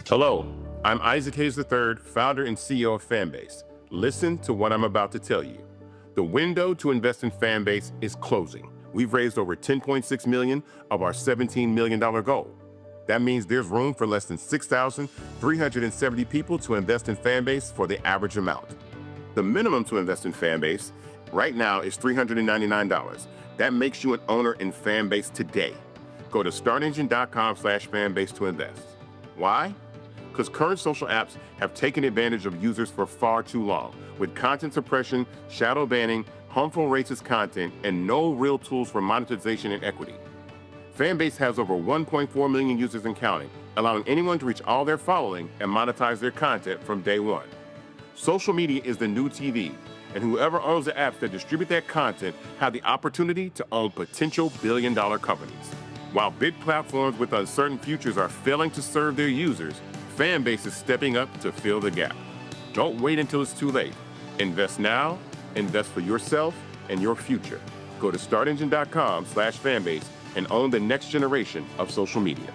Hello, I'm Isaac Hayes III, founder and CEO of Fanbase. Listen to what I'm about to tell you. The window to invest in Fanbase is closing. We've raised over $10.6 million of our $17 million goal. That means there's room for less than 6,370 people to invest in Fanbase for the average amount. The minimum to invest in Fanbase right now is $399. That makes you an owner in Fanbase today. Go to startengine.com/fanbase to invest. Why? Because current social apps have taken advantage of users for far too long, with content suppression, shadow banning, harmful racist content, and no real tools for monetization and equity. Fanbase has over 1.4 million users and counting, allowing anyone to reach all their following and monetize their content from day one. Social media is the new TV, and whoever owns the apps that distribute that content have the opportunity to own potential billion-dollar companies. While big platforms with uncertain futures are failing to serve their users, Fanbase is stepping up to fill the gap. Don't wait until it's too late. Invest now, invest for yourself and your future. Go to startengine.com/fanbase and own the next generation of social media.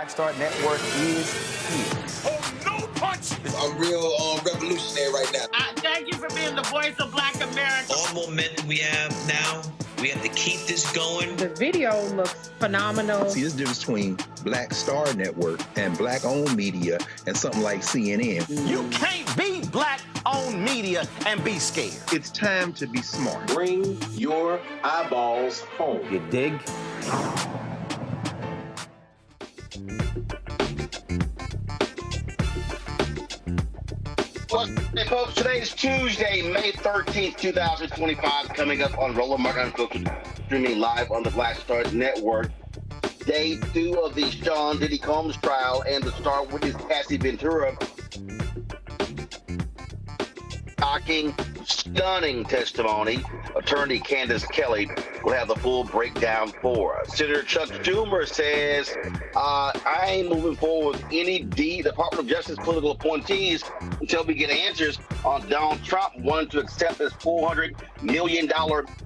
Black Star Network is here. Oh, no punch! I'm real revolutionary right now. Thank you for being the voice of Black America. All momentum we have now, we have to keep this going. The video looks phenomenal. See, there's a difference between Black Star Network and Black-owned media and something like CNN. You can't be Black-owned media and be scared. It's time to be smart. Bring your eyeballs home. You dig? Hey folks, today is Tuesday, May 13th, 2025, coming up on Roland Martin Unfiltered, streaming live on the Black Star Network. Day 2 of the Sean Diddy Combs trial, and the star witness Cassie Ventura. Shocking, stunning testimony. Attorney Candace Kelley will have the full breakdown for us. Senator Chuck Schumer says, I ain't moving forward with any Department of Justice political appointees until we get answers on Donald Trump wanting to accept this $400 million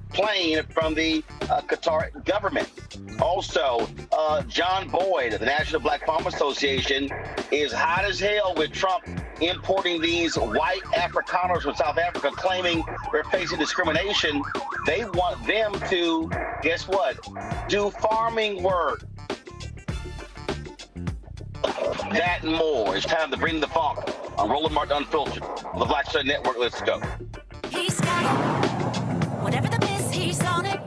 plane from the Qatar government. Also, John Boyd of the National Black Farm Association is hot as hell with Trump importing these white Afrikaners from South Africa, claiming they're facing discrimination. They want them to, guess what, do farming work. That and more. It's time to bring the funk on Roland Martin Unfiltered, the Black Star Network. Let's go. He's got it. Whatever the miss, he's on it.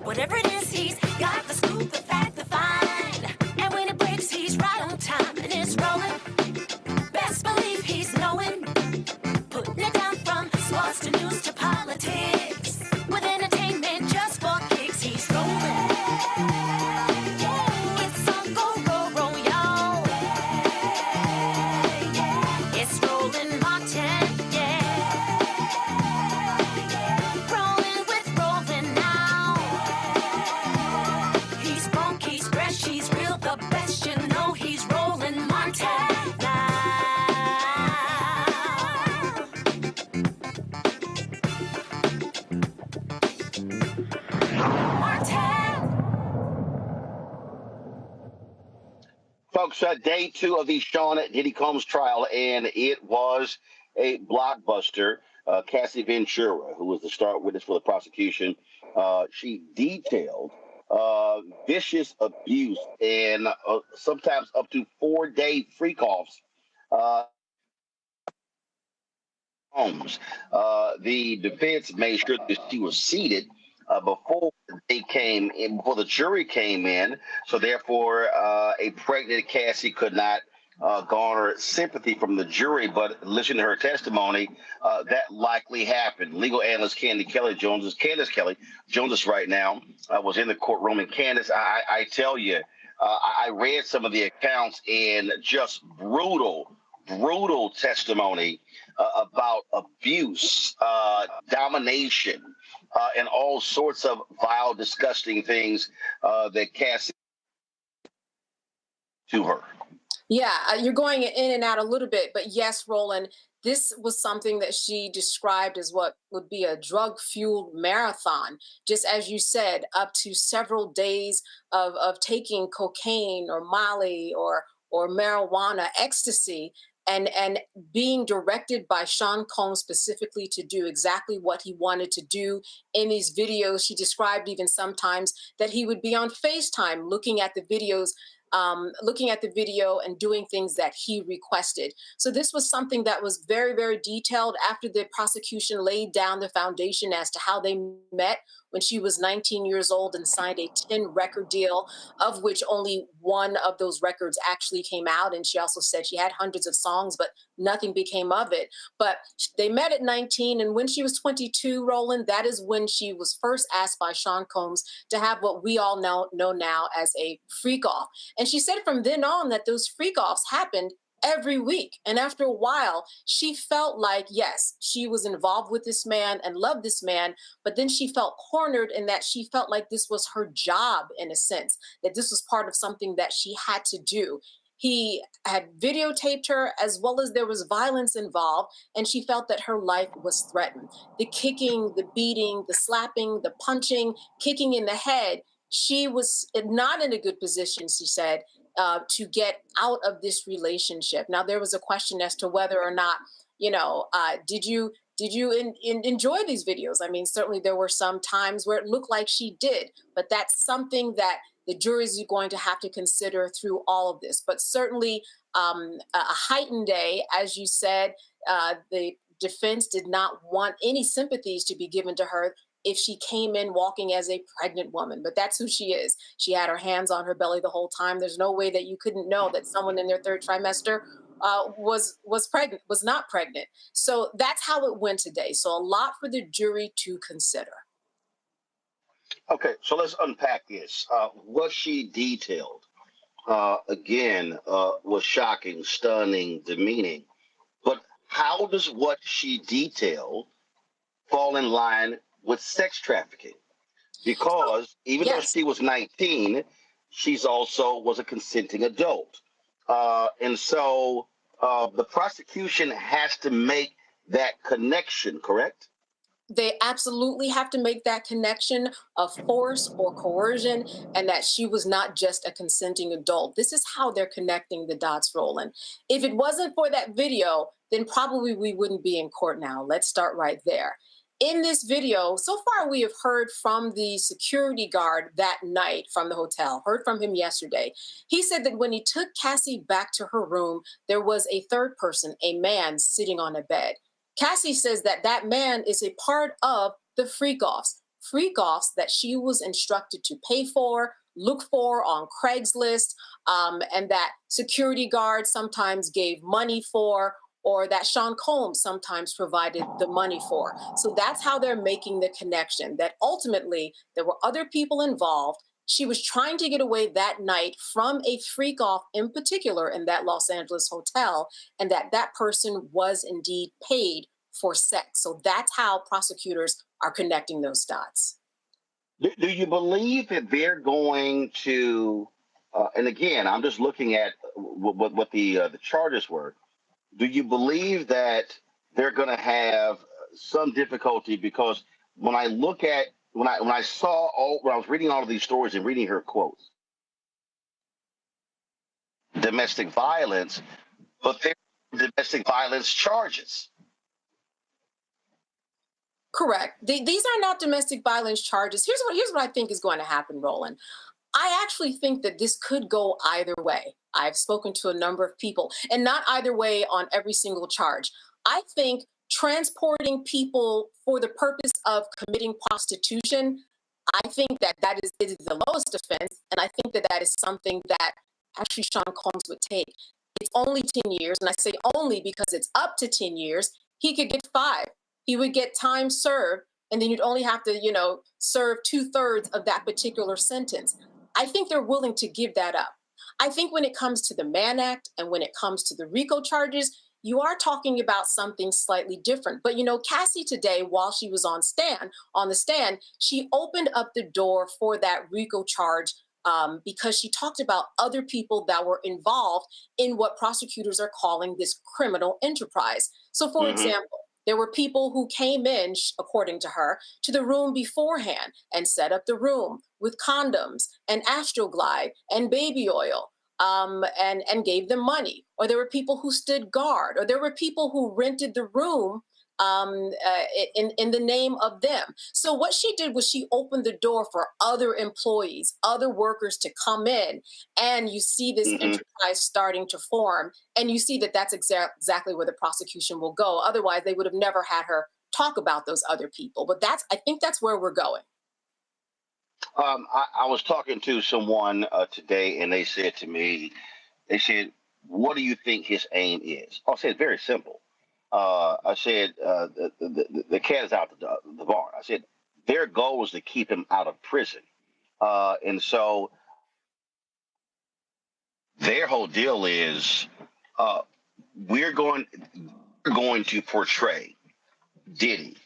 Whatever it is, he's got the scoop, the fact, the find. And when it breaks, he's right on time and it's rolling. Best believe he's knowing. Putting it down from sports to news to politics. With entertainment just for kicks, he's rolling. It's on go, roll, y'all. It's Roland Martin, rolling with Roland now. He's funk, he's fresh, he's real, the best, you know he's Roland Martin now. Folks, day 2 of the Sean Diddy Combs trial, and it was a blockbuster. Cassie Ventura, who was the star witness for the prosecution, she detailed vicious abuse and sometimes up to 4-day freak-offs. Homes. The defense made sure that she was seated before the jury came in. So therefore, a pregnant Cassie could not garner sympathy from the jury. But listening to her testimony, that likely happened. Legal analyst Candace Kelley Candace Kelley joins us right now. Was in the courtroom. And Candace, I tell you, I read some of the accounts and just brutal testimony about abuse, domination, and all sorts of vile, disgusting things that Cassie to her. Yeah, you're going in and out a little bit, but yes, Roland, this was something that she described as what would be a drug-fueled marathon. Just as you said, up to several days of taking cocaine or Molly or marijuana, ecstasy, and being directed by Sean Combs specifically to do exactly what he wanted to do in these videos. She described even sometimes that he would be on FaceTime looking at the videos, and doing things that he requested. So this was something that was very, very detailed after the prosecution laid down the foundation as to how they met when she was 19 years old and signed a 10-record deal, of which only one of those records actually came out. And she also said she had hundreds of songs, but nothing became of it. But they met at 19, and when she was 22, Roland, that is when she was first asked by Sean Combs to have what we all know now as a freak-off. And she said from then on that those freak-offs happened every week. And after a while, she felt like, yes, she was involved with this man and loved this man, but then she felt cornered in that she felt like this was her job in a sense, that this was part of something that she had to do. He had videotaped her, as well as there was violence involved, and she felt that her life was threatened. The kicking, the beating, the slapping, the punching, kicking in the head, she was not in a good position, she said. to get out of this relationship. Now, there was a question as to whether or not, did you enjoy these videos? I mean, certainly there were some times where it looked like she did, but that's something that the jury is going to have to consider through all of this. But certainly a heightened day, as you said, the defense did not want any sympathies to be given to her if she came in walking as a pregnant woman, but that's who she is. She had her hands on her belly the whole time. There's no way that you couldn't know that someone in their third trimester was pregnant, was not pregnant. So that's how it went today. So a lot for the jury to consider. Okay, so let's unpack this. What she detailed, again, was shocking, stunning, demeaning. But how does what she detailed fall in line with sex trafficking? Because even though she was 19, she's also was a consenting adult. And so the prosecution has to make that connection, correct? They absolutely have to make that connection of force or coercion, and that she was not just a consenting adult. This is how they're connecting the dots, Roland. If it wasn't for that video, then probably we wouldn't be in court now. Let's start right there. In this video, so far we have heard from the security guard that night from the hotel, heard from him yesterday. He said that when he took Cassie back to her room, there was a third person, a man sitting on a bed. Cassie says that that man is a part of the freak-offs that she was instructed to pay for, look for on Craigslist, and that security guards sometimes gave money for, or that Sean Combs sometimes provided the money for. So that's how they're making the connection, that ultimately there were other people involved. She was trying to get away that night from a freak-off in particular in that Los Angeles hotel, and that person was indeed paid for sex. So that's how prosecutors are connecting those dots. Do you believe that they're going to, and again, I'm just looking at what the charges were. Do you believe that they're going to have some difficulty? Because when I look at, when I was reading all of these stories and reading her quotes, domestic violence, but they're domestic violence charges. Correct. These are not domestic violence charges. Here's what I think is going to happen, Roland. I actually think that this could go either way. I've spoken to a number of people, and not either way on every single charge. I think transporting people for the purpose of committing prostitution, I think that is the lowest offense, and I think that is something that actually Sean Combs would take. It's only 10 years, and I say only because it's up to 10 years. He could get 5. He would get time served, and then you'd only have to, serve 2/3 of that particular sentence. I think they're willing to give that up. I think when it comes to the Mann Act and when it comes to the RICO charges, you are talking about something slightly different. But, Cassie today, while she was on the stand, she opened up the door for that RICO charge because she talked about other people that were involved in what prosecutors are calling this criminal enterprise. So, for example, there were people who came in, according to her, to the room beforehand and set up the room with condoms and Astroglide and baby oil and gave them money. Or there were people who stood guard, or there were people who rented the room in the name of them. So what she did was she opened the door for other employees, other workers to come in, and you see this enterprise starting to form, and you see that that's exactly where the prosecution will go. Otherwise, they would have never had her talk about those other people. But I think that's where we're going. I was talking to someone today, and they said, what do you think his aim is? I said, very simple. I said, the cat is out the barn. I said, their goal is to keep him out of prison. And so their whole deal is we're going to portray Diddy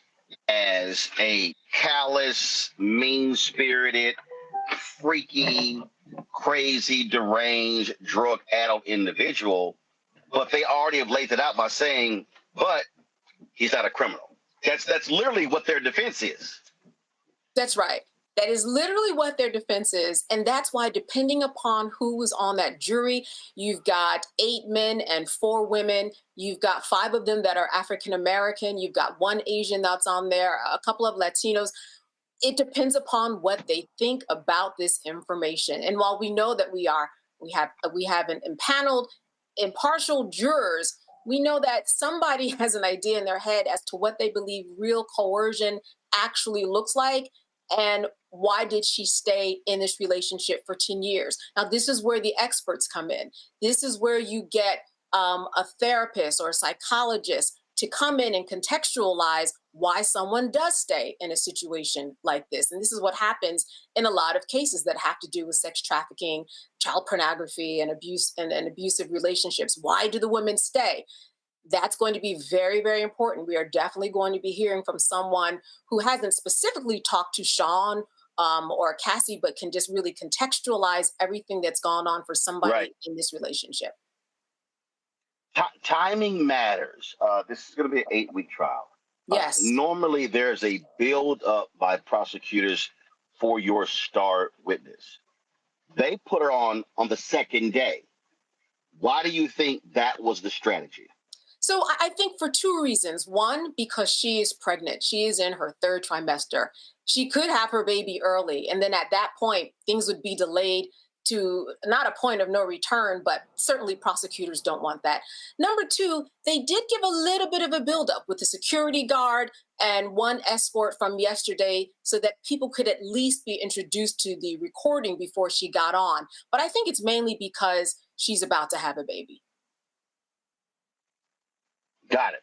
as a callous, mean-spirited, freaky, crazy, deranged, drug-addled individual. But they already have laid it out by saying, but he's not a criminal. That's literally what their defense is. That's right. That is literally what their defense is. And that's why, depending upon who was on that jury, you've got 8 men and 4 women. You've got 5 of them that are African American. You've got 1 Asian that's on there, a couple of Latinos. It depends upon what they think about this information. And while we know that we have an impaneled, impartial jurors, we know that somebody has an idea in their head as to what they believe real coercion actually looks like. And why did she stay in this relationship for 10 years? Now, this is where the experts come in. This is where you get a therapist or a psychologist to come in and contextualize why someone does stay in a situation like this. And this is what happens in a lot of cases that have to do with sex trafficking, child pornography, and abuse and abusive relationships. Why do the women stay? That's going to be very, very important. We are definitely going to be hearing from someone who hasn't specifically talked to Sean or Cassie, but can just really contextualize everything that's gone on for somebody in this relationship. Timing matters. This is going to be an 8-week trial. Yes. Normally, there's a build up by prosecutors for your star witness. They put her on the second day. Why do you think that was the strategy? So I think for 2 reasons. One, because she is pregnant. She is in her 3rd trimester. She could have her baby early. And then at that point, things would be delayed to not a point of no return, but certainly prosecutors don't want that. Number 2, they did give a little bit of a buildup with the security guard and 1 escort from yesterday so that people could at least be introduced to the recording before she got on. But I think it's mainly because she's about to have a baby. Got it.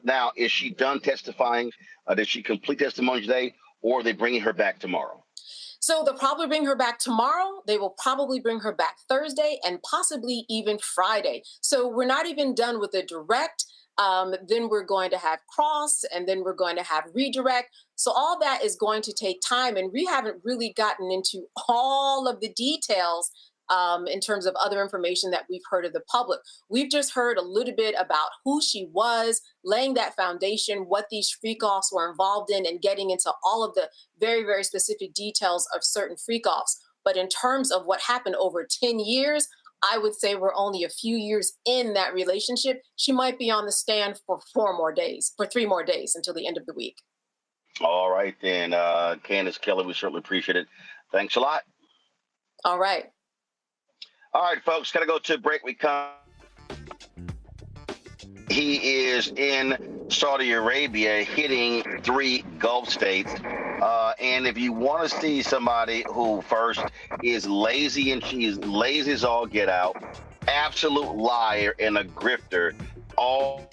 Now, is she done testifying? Did she complete testimony today, or are they bringing her back tomorrow? So they'll probably bring her back tomorrow. They will probably bring her back Thursday and possibly even Friday. So we're not even done with the direct. Then we're going to have cross, and then we're going to have redirect. So all that is going to take time, and we haven't really gotten into all of the details in terms of other information that we've heard of the public. We've just heard a little bit about who she was, laying that foundation, what these freak-offs were involved in, and getting into all of the very, very specific details of certain freak-offs. But in terms of what happened over 10 years, I would say we're only a few years in that relationship. She might be on the stand for 3 more days until the end of the week. All right, then, Candace Kelley, we certainly appreciate it. Thanks a lot. All right. All right, folks, got to go to a break. We come. He is in Saudi Arabia hitting 3 Gulf states. And if you want to see somebody who first is lazy, and she's lazy as all get out, absolute liar and a grifter, all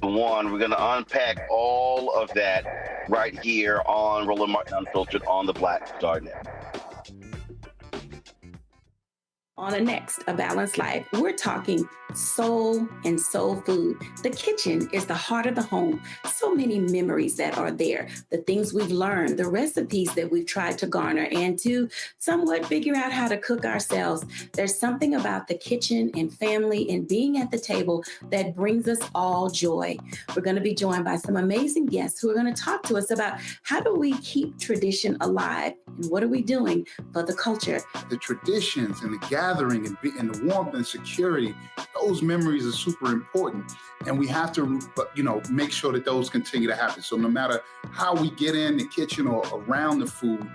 one, we're going to unpack all of that right here on Roland Martin Unfiltered on the Black Star Net. On the next, A Balanced Life, we're talking soul and soul food. The kitchen is the heart of the home. So many memories that are there, the things we've learned, the recipes that we've tried to garner, and to somewhat figure out how to cook ourselves. There's something about the kitchen and family and being at the table that brings us all joy. We're going to be joined by some amazing guests who are going to talk to us about how do we keep tradition alive and what are we doing for the culture. The traditions and the gathering and the warmth and security, those memories are super important. And we have to, make sure that those continue to happen. So no matter how we get in the kitchen or around the food,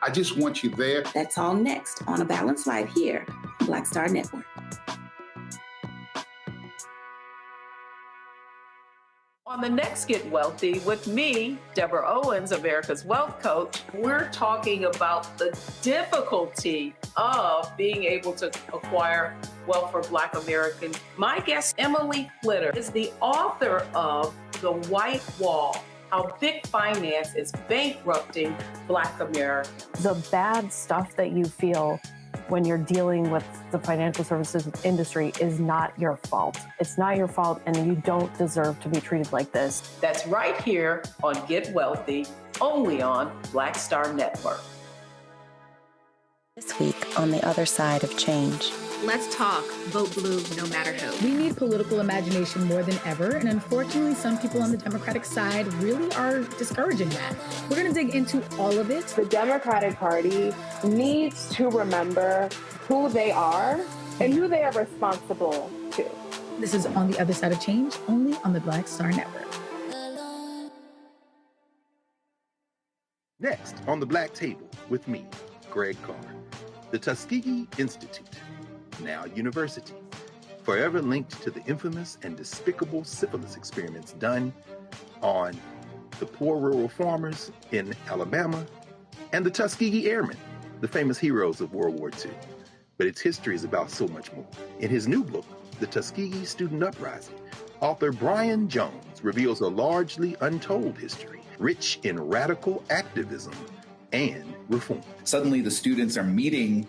I just want you there. That's all next on A Balanced Life here on Black Star Network. On the next Get Wealthy with me, Deborah Owens, America's Wealth Coach, we're talking about the difficulty of being able to acquire wealth for Black Americans. My guest, Emily Flitter, is the author of The White Wall, How Big Finance is Bankrupting Black Americans. The bad stuff that you feel when you're dealing with the financial services industry is not your fault. It's not your fault, and you don't deserve to be treated like this. That's right here on Get Wealthy, only on Black Star Network. This week on The Other Side of Change. Let's talk. Vote blue no matter who. We need political imagination more than ever, and unfortunately, some people on the Democratic side really are discouraging that. We're going to dig into all of it. The Democratic Party needs to remember who they are and who they are responsible to. This is On the Other Side of Change, only on the Black Star Network. Next on the Black Table with me, Greg Carr, the Tuskegee Institute, now university, forever linked to the infamous and despicable syphilis experiments done on the poor rural farmers in Alabama and the Tuskegee Airmen, the famous heroes of World War II. But its history is about so much more. In his new book, The Tuskegee Student Uprising, author Brian Jones reveals a largely untold history, rich in radical activism and reform. Suddenly the students are meeting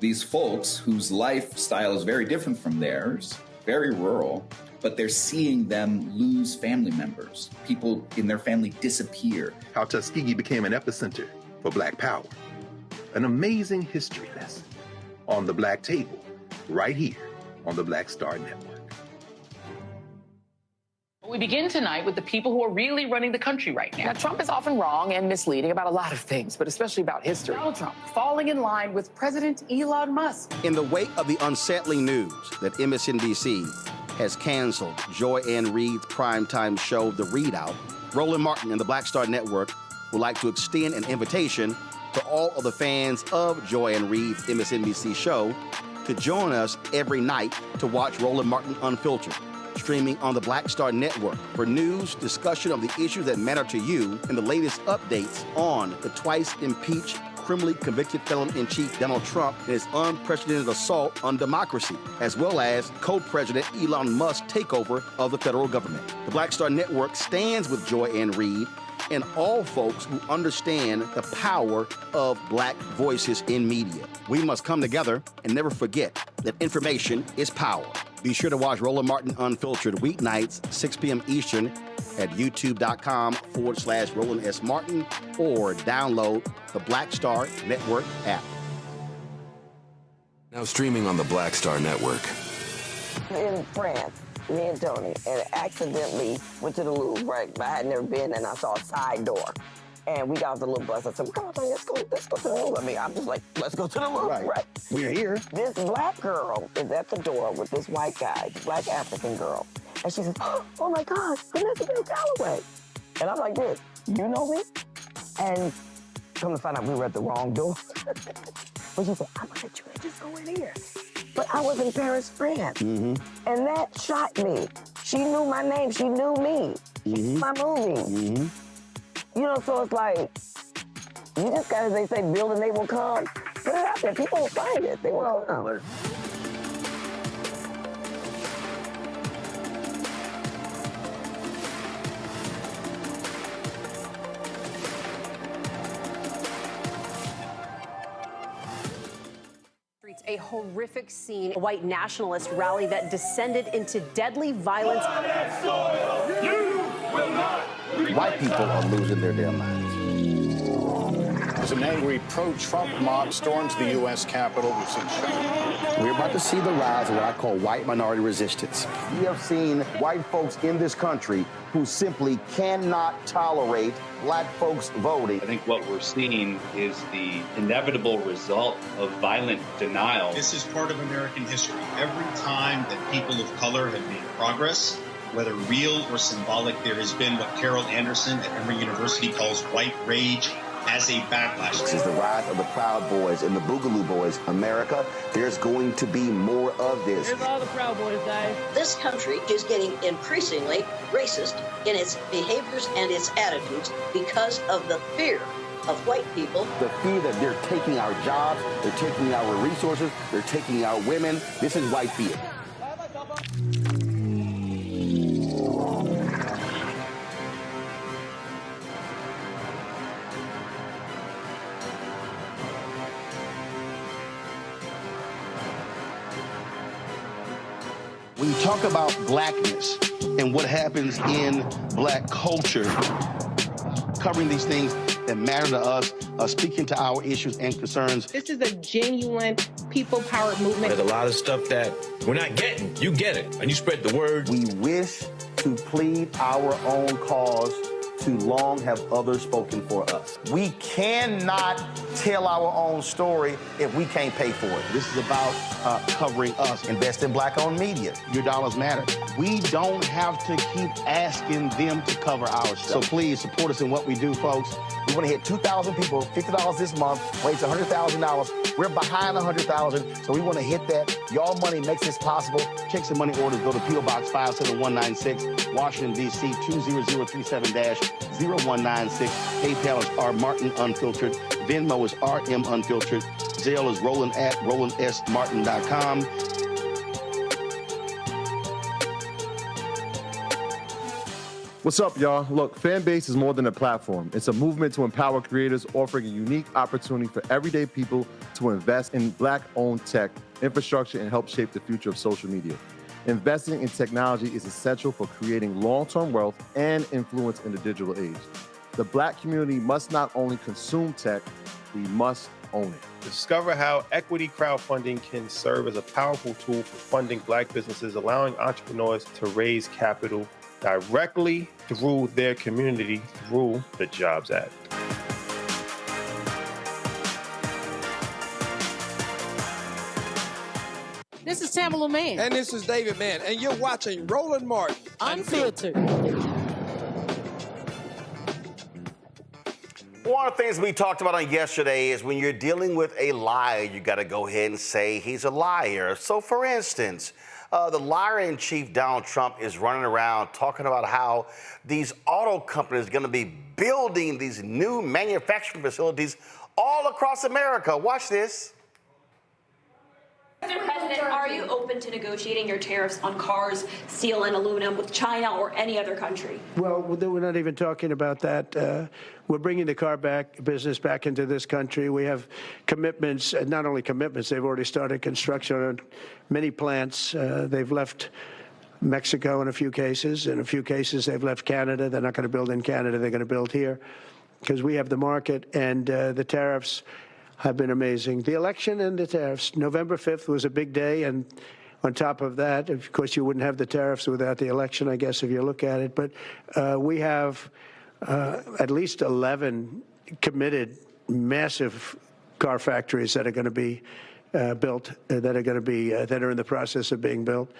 these folks whose lifestyle is very different from theirs, very rural, but they're seeing them lose family members. People in their family disappear. How Tuskegee became an epicenter for Black power. An amazing history lesson on the Black Table, right here on the Black Star Network. We begin tonight with the people who are really running the country right now. Now, Trump is often wrong and misleading about a lot of things, but especially about history. Donald Trump falling in line with President Elon Musk. In the wake of the unsettling news that MSNBC has canceled Joy Ann Reid's primetime show, The Readout, Roland Martin and the Black Star Network would like to extend an invitation to all of the fans of Joy Ann Reid's MSNBC show to join us every night to watch Roland Martin Unfiltered, streaming on the Black Star Network for news, discussion of the issues that matter to you, and the latest updates on the twice impeached, criminally convicted felon-in-chief Donald Trump and his unprecedented assault on democracy, as well as co-president Elon Musk's takeover of the federal government. The Black Star Network stands with Joy Ann Reid and all folks who understand the power of Black voices in media. We must come together and never forget that information is power. Be sure to watch Roland Martin Unfiltered weeknights, 6 p.m. Eastern at youtube.com/Roland S. Martin or download the Black Star Network app. Now streaming on the Black Star Network. In France, me and Tony, and accidentally went to the Louvre, right? But I had never been, and I saw a side door. And we got off the little bus. I said, come on, Tony, let's go to the Louvre. I mean, I'm just like, let's go to the Louvre, right? We're here. This Black girl is at the door with this white guy, Black African girl. And she says, oh my gosh, Vanessa Bell Calloway. And I'm like this, you know me? And come to find out we were at the wrong door. But she said, I'm gonna let you just go in here. But I was in Paris, France. And that shocked me. She knew my name, she knew me. She knew my movie. You know, so it's like, you just gotta, they say, build and they will come. Put it out there, people will find it, they will come. A horrific scene, a white nationalist rally that descended into deadly violence. White people are losing their damn minds. As an angry pro-Trump mob storms the U.S. Capitol, we've seen We're about to see the rise of what I call white minority resistance. We have seen white folks in this country who simply cannot tolerate Black folks voting. I think what we're seeing is the inevitable result of violent denial. This is part of American history. Every time that people of color have made progress, whether real or symbolic, there has been what Carol Anderson at Emory University calls white rage as a backlash. This is the rise of the Proud Boys and the Boogaloo Boys. America, there's going to be more of this. There's all the Proud Boys, Dave. This country is getting increasingly racist in its behaviors and its attitudes because of the fear of white people. The fear that they're taking our jobs, they're taking our resources, they're taking our women. This is white fear. When you talk about blackness and what happens in Black culture, covering these things that matter to us, speaking to our issues and concerns. This is a genuine people-powered movement. There's a lot of stuff that we're not getting. You get it, and you spread the word. We wish to plead our own cause to long have others spoken for us. We cannot tell our own story if we can't pay for it. This is about covering us. Invest in Black-owned media. Your dollars matter. We don't have to keep asking them to cover our stuff. So please support us in what we do, folks. We want to hit 2,000 people, $50 this month, raise $100,000. We're behind 100,000, so we want to hit that. Y'all money makes this possible. Checks and money orders go to P.O. Box 57196, Washington, D.C. 20037-0196. PayPal is R Martin Unfiltered. Venmo is RM Unfiltered. Zelle is Roland at RolandSMartin.com. What's up, y'all? Look, Fanbase is more than a platform. It's a movement to empower creators, offering a unique opportunity for everyday people to invest in Black-owned tech, infrastructure, and help shape the future of social media. Investing in technology is essential for creating long-term wealth and influence in the digital age. The Black community must not only consume tech, we must own it. Discover how equity crowdfunding can serve as a powerful tool for funding Black businesses, allowing entrepreneurs to raise capital directly through their community through the Jobs Act. This is Tamala Mann. And this is David Mann. And you're watching Roland Martin Unfiltered. One of the things we talked about on yesterday is when you're dealing with a liar, you got to go ahead and say he's a liar. So, for instance, the liar-in-chief, Donald Trump, is running around talking about how these auto companies are going to be building these new manufacturing facilities all across America. Watch this. Mr. President, are you open to negotiating your tariffs on cars, steel, and aluminum with China or any other country? Well, we're not even talking about that. We're bringing the car business back into this country. We have commitments, not only commitments, they've already started construction on many plants. They've left Mexico in a few cases. In a few cases, they've left Canada. They're not going to build in Canada. They're going to build here because we have the market, and the tariffs have been amazing. The election and the tariffs. November 5th was a big day, and on top of that, of course, you wouldn't have the tariffs without the election, I guess, if you look at it. But we have at least 11 committed massive car factories that are going to be built, that are in the process of being built.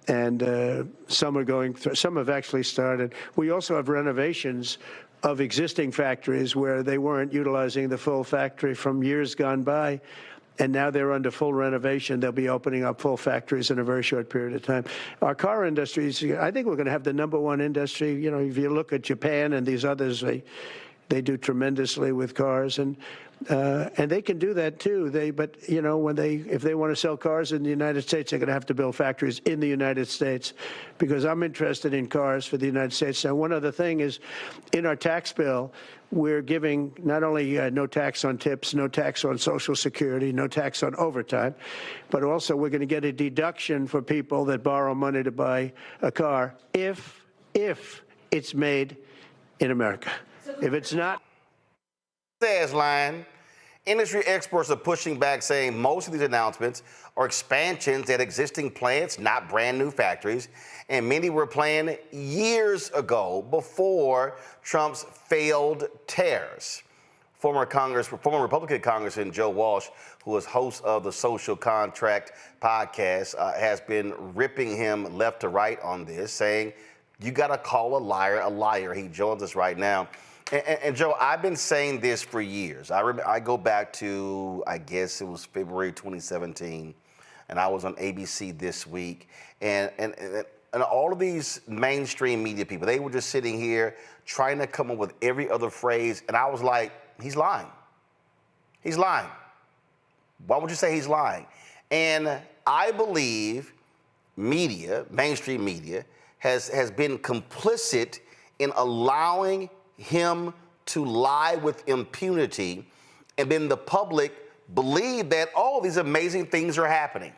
And some are going through, some have actually started. We also have renovations of existing factories where they weren't utilizing the full factory from years gone by, and now they're under full renovation. They'll be opening up full factories in a very short period of time. Our car industry, I think we're going to have the #1 industry. You know, if you look at Japan and these others, they do tremendously with cars, and they can do that too. But you know, if they want to sell cars in the United States, they're going to have to build factories in the United States, because I'm interested in cars for the United States. Now, one other thing is, in our tax bill, we're giving not only no tax on tips, no tax on Social Security, no tax on overtime, but also we're going to get a deduction for people that borrow money to buy a car if it's made in America. If it's not, says line. Industry experts are pushing back, saying most of these announcements are expansions at existing plants, not brand new factories, and many were planned years ago before Trump's failed tariffs. Former Republican Congressman Joe Walsh, who is host of the Social Contract podcast, has been ripping him left to right on this, saying you got to call a liar a liar. He joins us right now. And Joe, I've been saying this for years. I go back to, I guess it was February 2017, and I was on ABC This Week, and all of these mainstream media people, they were just sitting here trying to come up with every other phrase, and I was like, he's lying. He's lying. Why would you say he's lying? And I believe media, mainstream media, has been complicit in allowing him to lie with impunity, and then the public believe that all these amazing things are happening.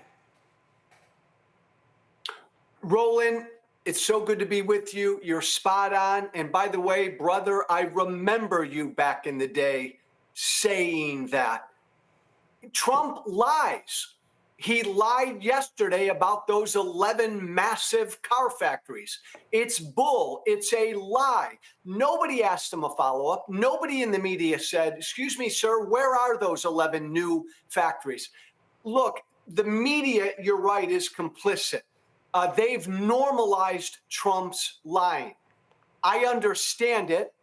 Roland, it's so good to be with you. You're spot on. And by the way, brother, I remember you back in the day saying that. Trump lies. He lied yesterday about those 11 massive car factories. It's bull. It's a lie. Nobody asked him a follow-up. Nobody in the media said, excuse me, sir, where are those 11 new factories? Look, the media, you're right, is complicit. They've normalized Trump's lying. I understand it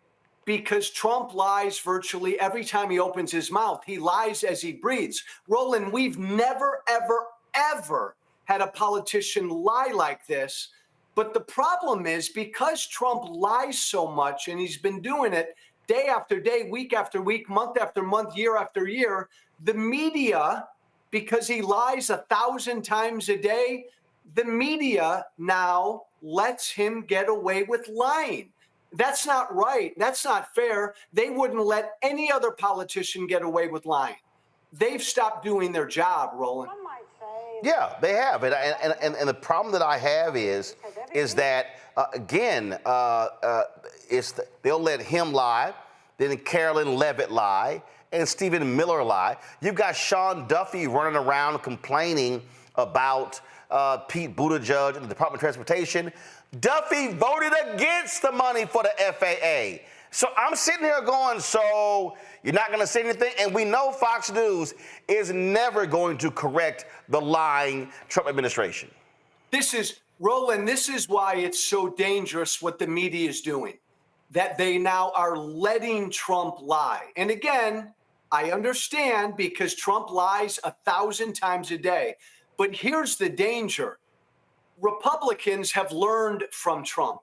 because Trump lies virtually every time he opens his mouth. He lies as he breathes. Roland, we've never, ever, ever had a politician lie like this. But the problem is because Trump lies so much, and he's been doing it day after day, week after week, month after month, year after year, the media, because he lies 1,000 times a day, the media now lets him get away with lying. That's not right. That's not fair. They wouldn't let any other politician get away with lying. They've stopped doing their job, Roland. Yeah, they have. And the problem that I have is that, they'll let him lie, then Carolyn Levitt lie, and Stephen Miller lie. You've got Sean Duffy running around complaining about Pete Buttigieg and the Department of Transportation. Duffy voted against the money for the FAA. So I'm sitting here going, so you're not going to say anything? And we know Fox News is never going to correct the lying Trump administration. Roland, this is why it's so dangerous what the media is doing, that they now are letting Trump lie. And again, I understand because Trump lies 1,000 times a day. But here's the danger. Republicans have learned from Trump.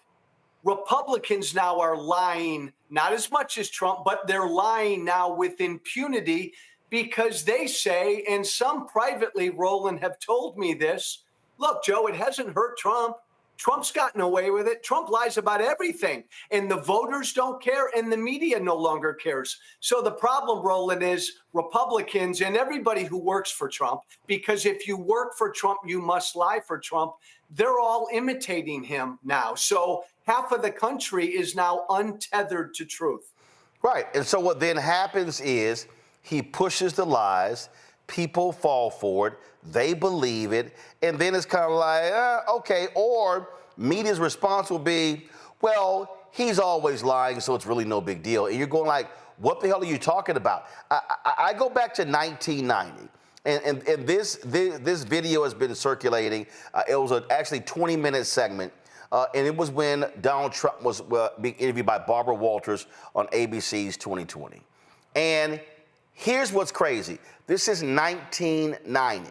Republicans now are lying, not as much as Trump, but they're lying now with impunity because they say, and some privately, Roland, have told me this, look, Joe, it hasn't hurt Trump. Trump's gotten away with it. Trump lies about everything. And the voters don't care, and the media no longer cares. So the problem, Roland, is Republicans and everybody who works for Trump, because if you work for Trump, you must lie for Trump. They're all imitating him now. So half of the country is now untethered to truth. Right. And so what then happens is he pushes the lies. People fall for it. They believe it. And then it's kind of like, okay. Or media's response will be, well, he's always lying, so it's really no big deal. And you're going like, what the hell are you talking about? I go back to 1990. And this video has been circulating. It was actually 20-minute segment. And it was when Donald Trump was being interviewed by Barbara Walters on ABC's 2020. And here's what's crazy. This is 1990.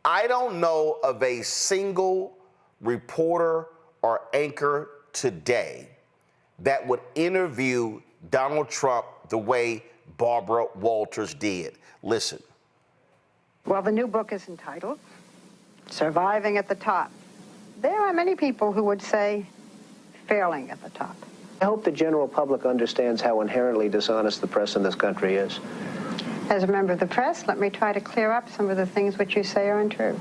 I don't know of a single reporter or anchor today that would interview Donald Trump the way Barbara Walters did. Listen. Well, the new book is entitled Surviving at the Top. There are many people who would say failing at the top. I hope the general public understands how inherently dishonest the press in this country is. As a member of the press, let me try to clear up some of the things which you say are untrue.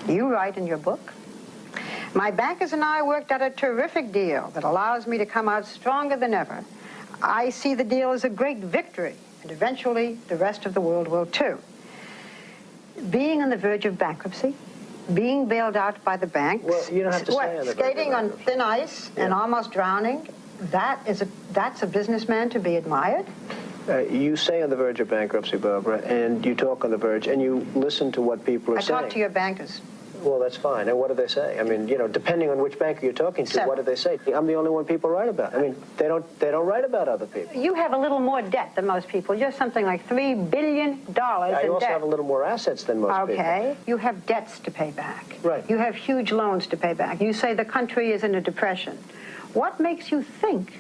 You write in your book, my bankers and I worked out a terrific deal that allows me to come out stronger than ever. I see the deal as a great victory, and eventually the rest of the world will too. Being on the verge of bankruptcy, being bailed out by the banks, well, you don't have to say on the skating on thin ice and almost drowning, that's a businessman to be admired? You say on the verge of bankruptcy, Barbara, and you talk on the verge, and you listen to what people are saying. I talk to your bankers. Well, that's fine. And what do they say? I mean, depending on which banker you're talking to, what do they say? I'm the only one people write about. I mean, they don't write about other people. You have a little more debt than most people. You're something like $3 billion in debt. I also have a little more assets than most people. Okay. You have debts to pay back. Right. You have huge loans to pay back. You say the country is in a depression. What makes you think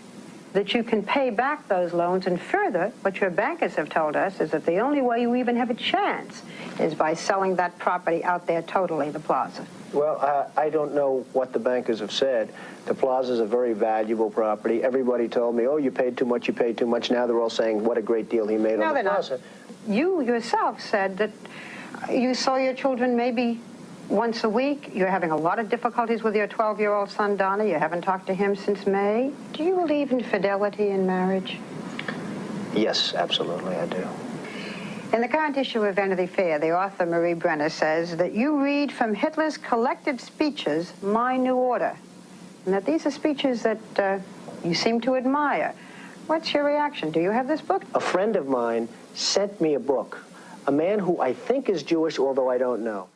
that you can pay back those loans? And further, what your bankers have told us is that the only way you even have a chance is by selling that property out there totally, the plaza. Well, I don't know what the bankers have said. The plaza is a very valuable property. Everybody told me, oh, you paid too much, you paid too much. Now they're all saying what a great deal he made on the plaza. You yourself said that you saw your children maybe once a week. You're having a lot of difficulties with your 12-year-old son, Donna. You haven't talked to him since May. Do you believe in fidelity in marriage? Yes, absolutely, I do. In the current issue of Vanity Fair, the author Marie Brenner says that you read from Hitler's collected speeches, My New Order, and that these are speeches that you seem to admire. What's your reaction? Do you have this book? A friend of mine sent me a book, a man who I think is Jewish, although I don't know.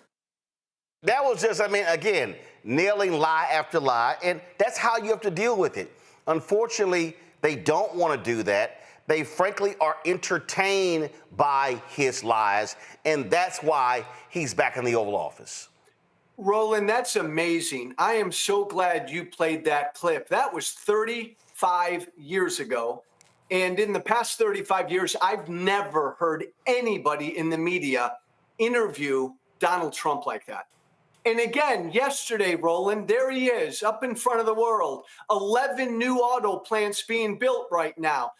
That was just, I mean, again, nailing lie after lie, and that's how you have to deal with it. Unfortunately, they don't want to do that. They frankly are entertained by his lies, and that's why he's back in the Oval Office. Roland, that's amazing. I am so glad you played that clip. That was 35 years ago. And in the past 35 years, I've never heard anybody in the media interview Donald Trump like that. And again, yesterday, Roland, there he is up in front of the world. 11 new auto plants being built right now.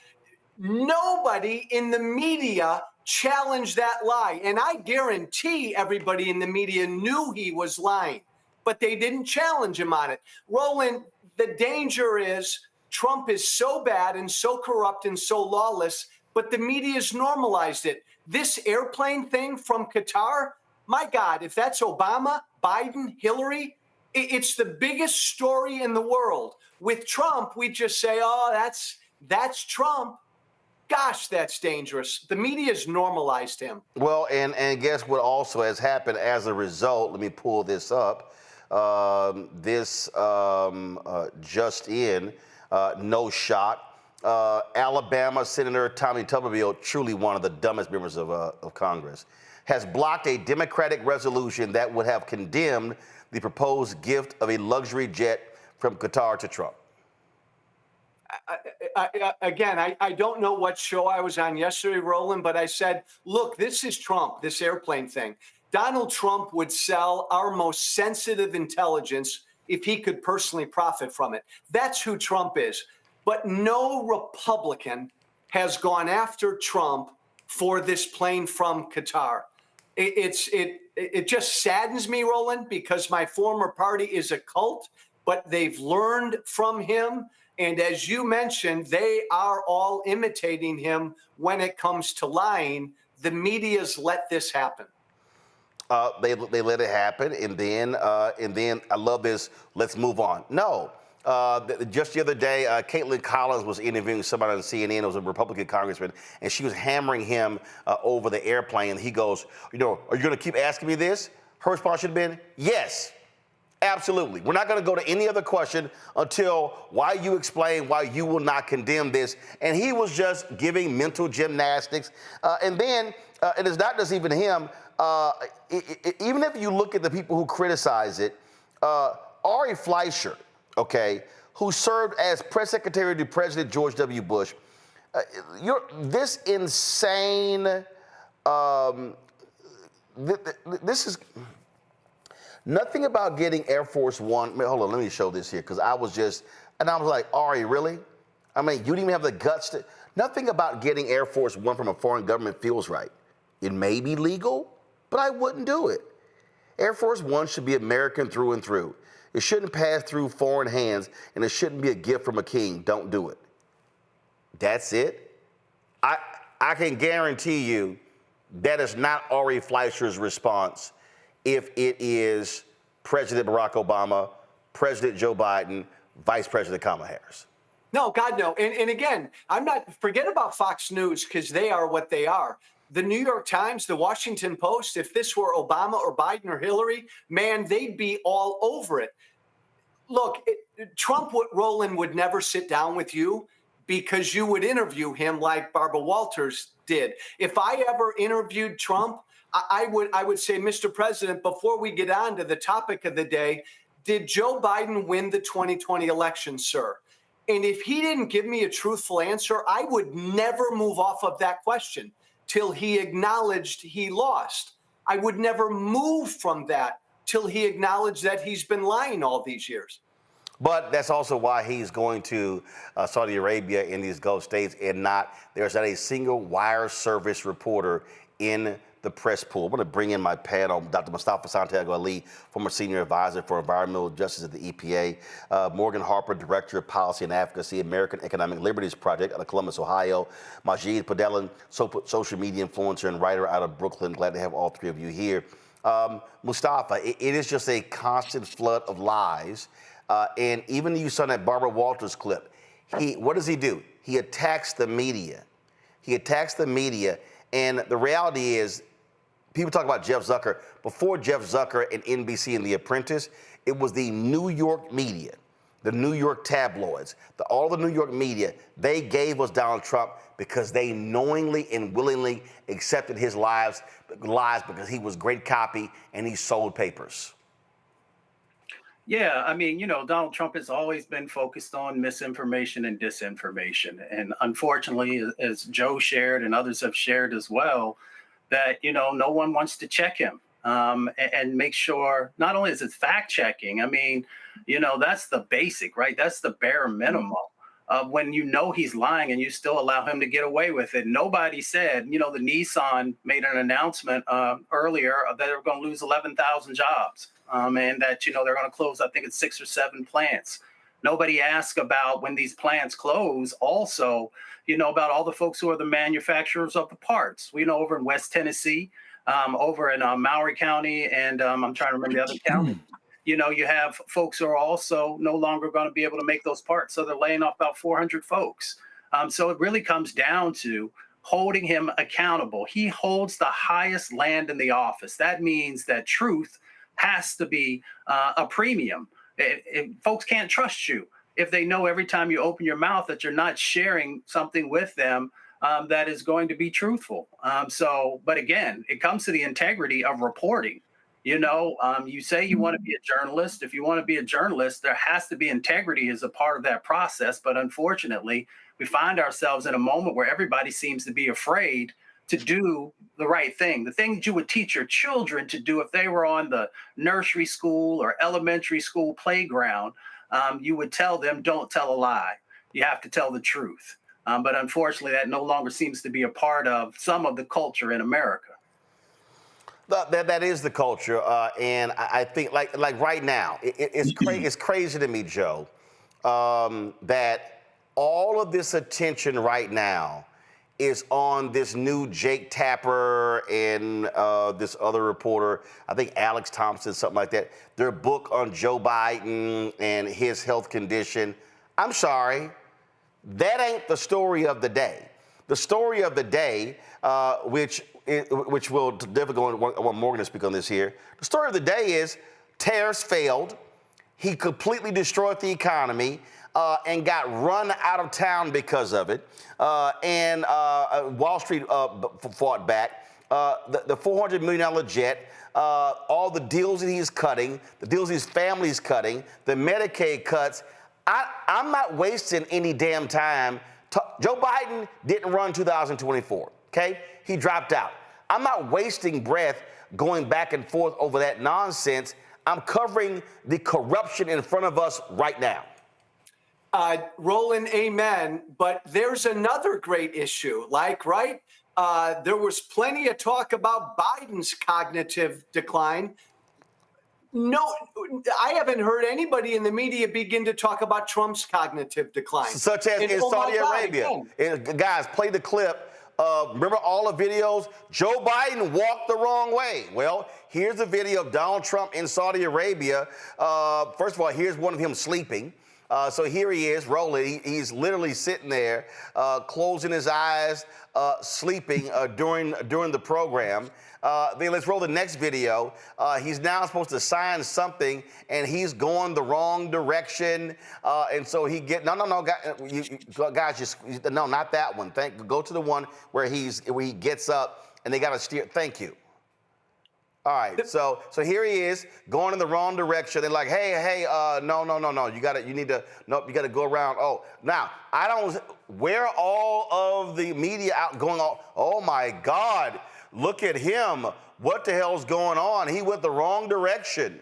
Nobody in the media challenged that lie. And I guarantee everybody in the media knew he was lying, but they didn't challenge him on it. Roland, the danger is Trump is so bad and so corrupt and so lawless, but the media's normalized it. This airplane thing from Qatar, my God, if that's Obama, Biden, Hillary, it's the biggest story in the world. With Trump, we just say, oh, that's Trump. Gosh, that's dangerous. The media's normalized him. Well, and guess what also has happened as a result? Let me pull this up. Just in, no shot. Alabama Senator Tommy Tuberville, truly one of the dumbest members of Congress, has blocked a Democratic resolution that would have condemned the proposed gift of a luxury jet from Qatar to Trump. I don't know what show I was on yesterday, Roland, but I said, look, this is Trump, this airplane thing. Donald Trump would sell our most sensitive intelligence if he could personally profit from it. That's who Trump is. But no Republican has gone after Trump for this plane from Qatar. It just saddens me, Roland, because my former party is a cult, but they've learned from him. And as you mentioned, they are all imitating him when it comes to lying. The media's let this happen. They let it happen, and then I love this. Let's move on. No, just the other day, Caitlin Collins was interviewing somebody on CNN. It was a Republican congressman, and she was hammering him over the airplane. He goes, are you going to keep asking me this? Her response should have been, yes. Absolutely. We're not going to go to any other question until why you explain why you will not condemn this. And he was just giving mental gymnastics. And then it is not just even him. Even if you look at the people who criticize it, Ari Fleischer, okay, who served as press secretary to President George W. Bush, this insane, this is... Nothing about getting Air Force One. Hold on, let me show this here, because I was like, Ari, really? I mean, you didn't even have the guts to. Nothing about getting Air Force One from a foreign government feels right. It may be legal, but I wouldn't do it. Air Force One should be American through and through. It shouldn't pass through foreign hands, and it shouldn't be a gift from a king. Don't do it. That's it. I can guarantee you that is not Ari Fleischer's response if it is President Barack Obama, President Joe Biden, Vice President Kamala Harris. No, God, no. And again, forget about Fox News, because they are what they are. The New York Times, the Washington Post, if this were Obama or Biden or Hillary, man, they'd be all over it. Look, Trump, Roland, would never sit down with you because you would interview him like Barbara Walters did. If I ever interviewed Trump, I would say, Mr. President, before we get on to the topic of the day, did Joe Biden win the 2020 election, sir? And if he didn't give me a truthful answer, I would never move off of that question till he acknowledged he lost. I would never move from that till he acknowledged that he's been lying all these years. But that's also why he's going to Saudi Arabia in these Gulf states, and there's not a single wire service reporter in the press pool. I'm going to bring in my panel, Dr. Mustafa Santiago Ali, former senior advisor for environmental justice at the EPA, Morgan Harper, director of policy and advocacy, American Economic Liberties Project out of Columbus, Ohio, Majid Padelin, social media influencer and writer out of Brooklyn. Glad to have all three of you here. Mustafa, it is just a constant flood of lies. And even you saw that Barbara Walters clip. What does he do? He attacks the media. He attacks the media. And the reality is, people talk about Jeff Zucker. Before Jeff Zucker and NBC and The Apprentice, it was the New York media, the New York tabloids, all the New York media. They gave us Donald Trump because they knowingly and willingly accepted his lies because he was great copy and he sold papers. Yeah, I mean, you know, Donald Trump has always been focused on misinformation and disinformation. And unfortunately, as Joe shared and others have shared as well, that, you know, no one wants to check him and make sure not only is it fact checking, I mean, you know, that's the basic, right? That's the bare minimum. When you know he's lying and you still allow him to get away with it. Nobody said, you know, the Nissan made an announcement earlier that they're going to lose 11,000 jobs and that, you know, they're going to close, I think it's 6 or 7 plants. Nobody asked about when these plants close also, you know, about all the folks who are the manufacturers of the parts. We know over in West Tennessee, over in Maury County, and I'm trying to remember the other county. You know, you have folks who are also no longer going to be able to make those parts. So they're laying off about 400 folks. So it really comes down to holding him accountable. He holds the highest land in the office. That means that truth has to be a premium. Folks can't trust you if they know every time you open your mouth that you're not sharing something with them that is going to be truthful. But again, it comes to the integrity of reporting. You know, you say you want to be a journalist. If you want to be a journalist, there has to be integrity as a part of that process. But unfortunately, we find ourselves in a moment where everybody seems to be afraid to do the right thing. The thing that you would teach your children to do if they were on the nursery school or elementary school playground, you would tell them, don't tell a lie. You have to tell the truth. But unfortunately, that no longer seems to be a part of some of the culture in America. That is the culture, and I think like right now, it's crazy to me, Joe, that all of this attention right now is on this new Jake Tapper and this other reporter, I think Alex Thompson, something like that, their book on Joe Biden and his health condition. I'm sorry, that ain't the story of the day. The story of the day, which will definitely go on, I want Morgan to speak on this here. The story of the day is tariffs failed. He completely destroyed the economy and got run out of town because of it. And Wall Street fought back. The $400 million jet, all the deals that he's cutting, the deals his family's cutting, the Medicaid cuts. I'm not wasting any damn time. Joe Biden didn't run 2024, okay? He dropped out. I'm not wasting breath going back and forth over that nonsense. I'm covering the corruption in front of us right now. Roland, amen. But there's another great issue, right? There was plenty of talk about Biden's cognitive decline. No, I haven't heard anybody in the media begin to talk about Trump's cognitive decline. Such as in Saudi Arabia. Guys, play the clip. Remember all the videos? Joe Biden walked the wrong way. Well, here's a video of Donald Trump in Saudi Arabia. First of all, here's one of him sleeping. So here he is, rolling. He's literally sitting there, closing his eyes, sleeping during the program. Then let's roll the next video. He's now supposed to sign something, and he's going the wrong direction. And so he guys, just no, not that one. Go to the one where he gets up, and they got to steer. Thank you. All right, so here he is going in the wrong direction. They're like, hey, no, you gotta go around. Oh, now where all of the media out going on? Oh my God, look at him. What the hell's going on? He went the wrong direction.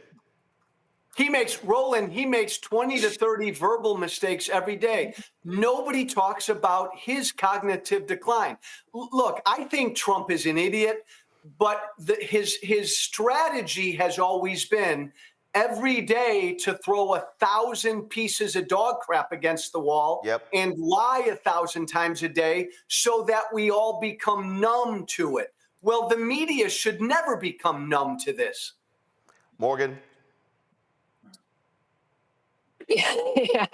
He makes 20 to 30 verbal mistakes every day. Nobody talks about his cognitive decline. Look, I think Trump is an idiot. But his strategy has always been every day to throw 1,000 pieces of dog crap against the wall and lie 1,000 times a day so that we all become numb to it. Well, the media should never become numb to this. Morgan? Yeah,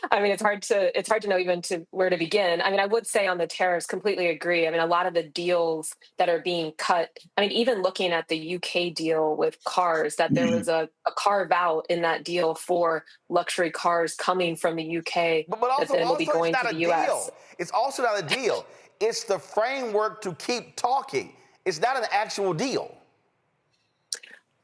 I mean, it's hard to know even to where to begin. I mean, I would say on the tariffs, completely agree. I mean, a lot of the deals that are being cut, I mean, even looking at the UK deal with cars, that there was a carve out in that deal for luxury cars coming from the UK but that then will be going to the US. Deal. It's also not a deal. It's the framework to keep talking. It's not an actual deal.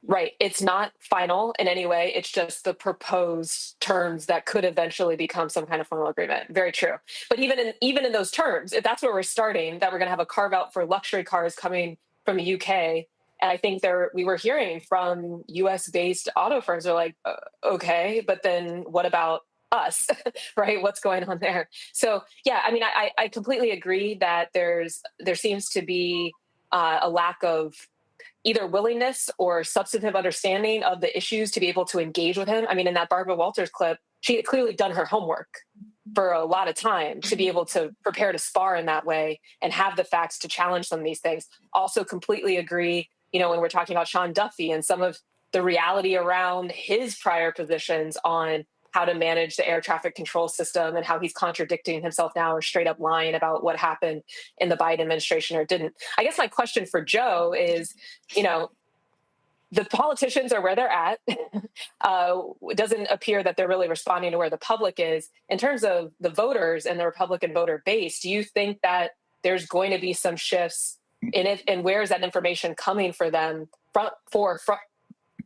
Right. It's not final in any way. It's just the proposed terms that could eventually become some kind of final agreement. Very true. But even in those terms, if that's where we're starting, that we're going to have a carve out for luxury cars coming from the UK, and I think we were hearing from US based auto firms are like, okay, but then what about us, right? What's going on there? So yeah, I mean, I completely agree that there seems to be a lack of either willingness or substantive understanding of the issues to be able to engage with him. I mean, in that Barbara Walters clip, she had clearly done her homework for a lot of time to be able to prepare to spar in that way and have the facts to challenge some of these things. Also completely agree, when we're talking about Sean Duffy and some of the reality around his prior positions on how to manage the air traffic control system and how he's contradicting himself now or straight up lying about what happened in the Biden administration or didn't. I guess my question for Joe is, the politicians are where they're at. It doesn't appear that they're really responding to where the public is. In terms of the voters and the Republican voter base, do you think that there's going to be some shifts in it? And where is that information coming for them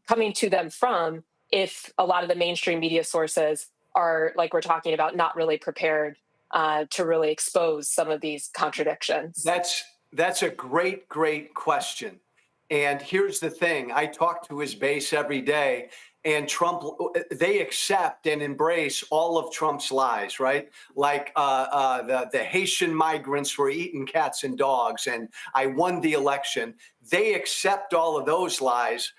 coming to them from, if a lot of the mainstream media sources are, like we're talking about, not really prepared to really expose some of these contradictions? That's a great question. And here's the thing. I talk to his base every day, and they accept and embrace all of Trump's lies, right? Like the Haitian migrants were eating cats and dogs, and I won the election. They accept all of those lies.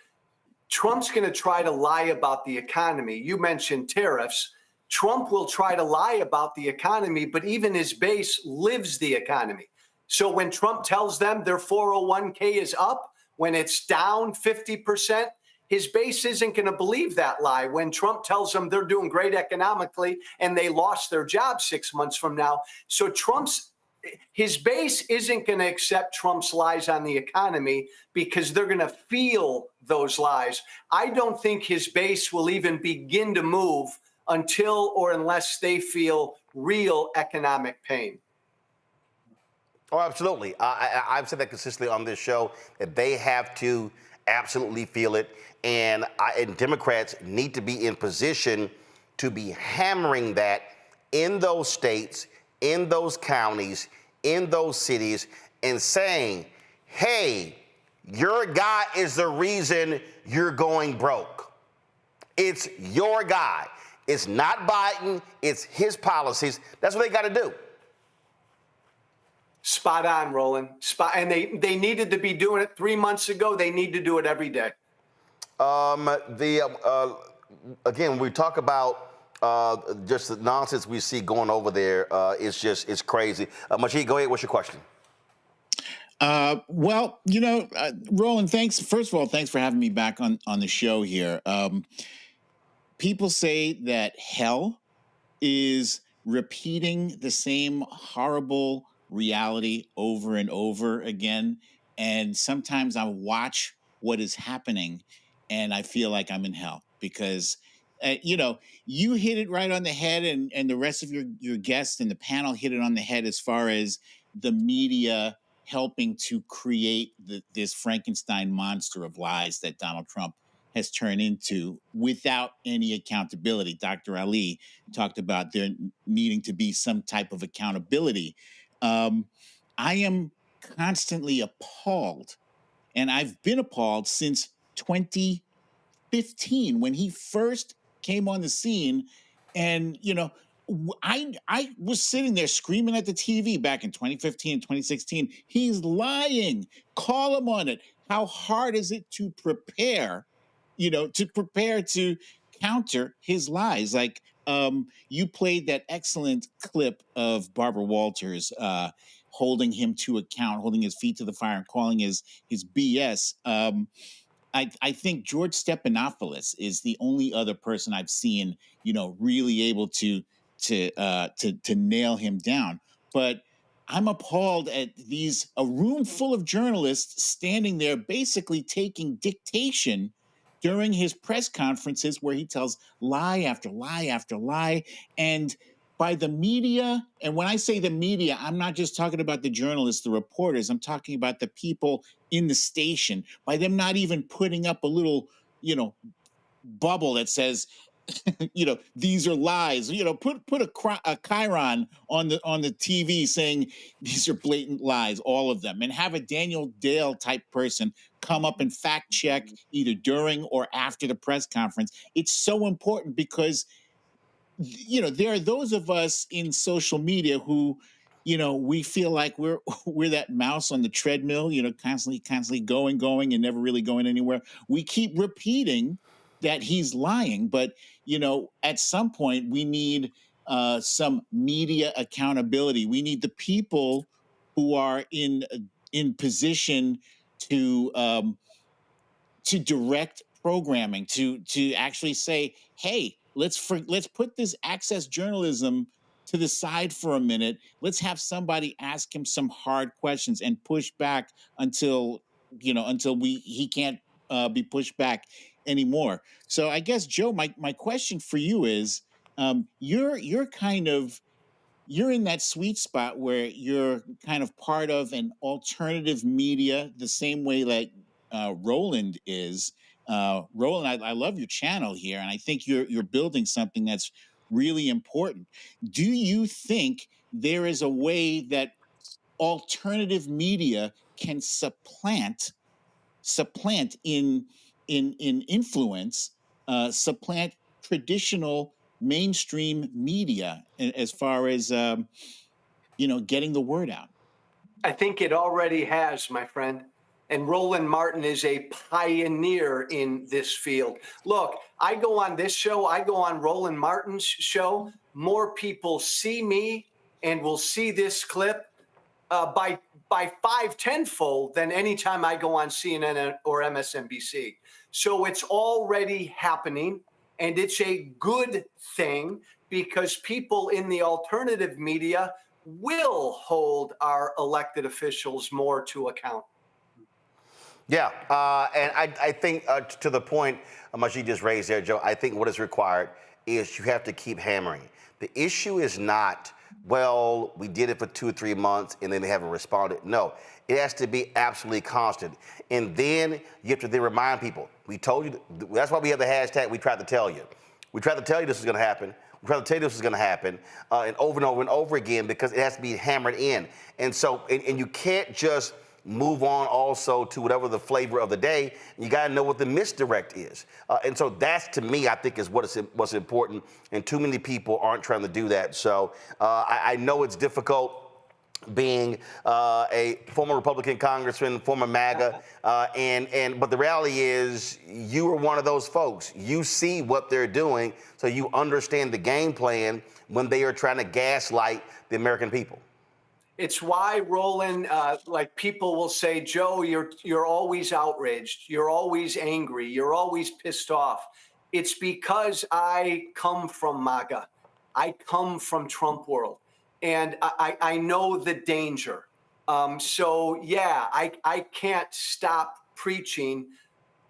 Trump's going to try to lie about the economy. You mentioned tariffs. Trump will try to lie about the economy, but even his base lives the economy. So when Trump tells them their 401k is up, when it's down 50%, his base isn't going to believe that lie. When Trump tells them they're doing great economically and they lost their job 6 months from now. So his base isn't going to accept Trump's lies on the economy because they're going to feel those lies. I don't think his base will even begin to move until or unless they feel real economic pain. Oh, absolutely. I've said that consistently on this show, that they have to absolutely feel it. And Democrats need to be in position to be hammering that in those states, in those counties, in those cities, and saying, hey, your guy is the reason you're going broke. It's your guy. It's not Biden. It's his policies. That's what they got to do. Spot on, Roland. And they needed to be doing it 3 months ago. They need to do it every day. Again, we talk about just the nonsense we see going over there. It's crazy. Majid, go ahead. What's your question? Well, Roland, thanks. First of all, thanks for having me back on the show here. People say that hell is repeating the same horrible reality over and over again. And sometimes I watch what is happening and I feel like I'm in hell because, you hit it right on the head and the rest of your guests and the panel hit it on the head as far as the media helping to create this Frankenstein monster of lies that Donald Trump has turned into without any accountability. Dr. Ali talked about there needing to be some type of accountability. I am constantly appalled, and I've been appalled since 2015 when he first came on the scene. And, I was sitting there screaming at the TV back in 2015 and 2016. He's lying. Call him on it. How hard is it to prepare, to counter his lies? Like, you played that excellent clip of Barbara Walters holding him to account, holding his feet to the fire and calling his BS. I think George Stephanopoulos is the only other person I've seen, really able to nail him down. But I'm appalled at a room full of journalists standing there basically taking dictation during his press conferences where he tells lie after lie after lie. And by the media, and when I say the media, I'm not just talking about the journalists, the reporters, I'm talking about the people in the station, by them not even putting up a little, bubble that says, these are lies. Put a chyron on the TV saying these are blatant lies, all of them, and have a Daniel Dale type person come up and fact check either during or after the press conference. It's so important because, there are those of us in social media who, we feel like we're that mouse on the treadmill, constantly going and never really going anywhere. We keep repeating that he's lying, but at some point we need some media accountability. We need the people who are in position to direct programming, to actually say, hey, let's put this access journalism to the side for a minute. Let's have somebody ask him some hard questions and push back until he can't be pushed back anymore. So I guess, Joe, my question for you is, you're in that sweet spot where you're kind of part of an alternative media, the same way like Roland is. Roland, I love your channel here, and I think you're building something that's really important. Do you think there is a way that alternative media can supplant in influence, supplant traditional mainstream media as far as getting the word out? I think it already has, my friend. And Roland Martin is a pioneer in this field. Look, I go on this show, I go on Roland Martin's show. More people see me and will see this clip by 5-10-fold than any time I go on CNN or MSNBC. So it's already happening, and it's a good thing because people in the alternative media will hold our elected officials more to account. Yeah, and I think to the point much you just raised there, Joe, I think what is required is you have to keep hammering. The issue is not, well, we did it for 2 or 3 months and then they haven't responded. No, it has to be absolutely constant. And then you have to then remind people, we told you, that's why we have the hashtag, we tried to tell you. We tried to tell you this is gonna happen. We tried to tell you this is gonna happen, and over and over again, because it has to be hammered in. And so, and you can't just move on also to whatever the flavor of the day. You got to know what the misdirect is. And so that's, to me, I think is what's important. And too many people aren't trying to do that. So I know it's difficult being a former Republican congressman, former MAGA, but the reality is you are one of those folks. You see what they're doing, so you understand the game plan when they are trying to gaslight the American people. It's why, Roland, like people will say, Joe, you're always outraged. You're always angry. You're always pissed off. It's because I come from MAGA. I come from Trump world. And I know the danger. So, yeah, I can't stop preaching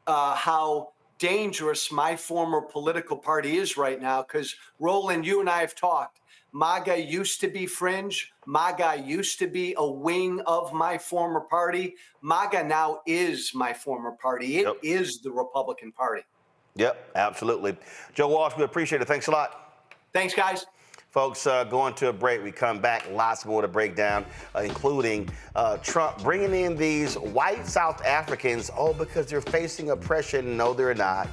how dangerous my former political party is right now. Because, Roland, you and I have talked. MAGA used to be fringe. MAGA used to be a wing of my former party. MAGA now is my former party. It is the Republican Party. Yep, absolutely. Joe Walsh, we appreciate it. Thanks a lot. Thanks, guys. Folks, going to a break. We come back, lots more to break down, including Trump bringing in these white South Africans, because they're facing oppression. No, they're not.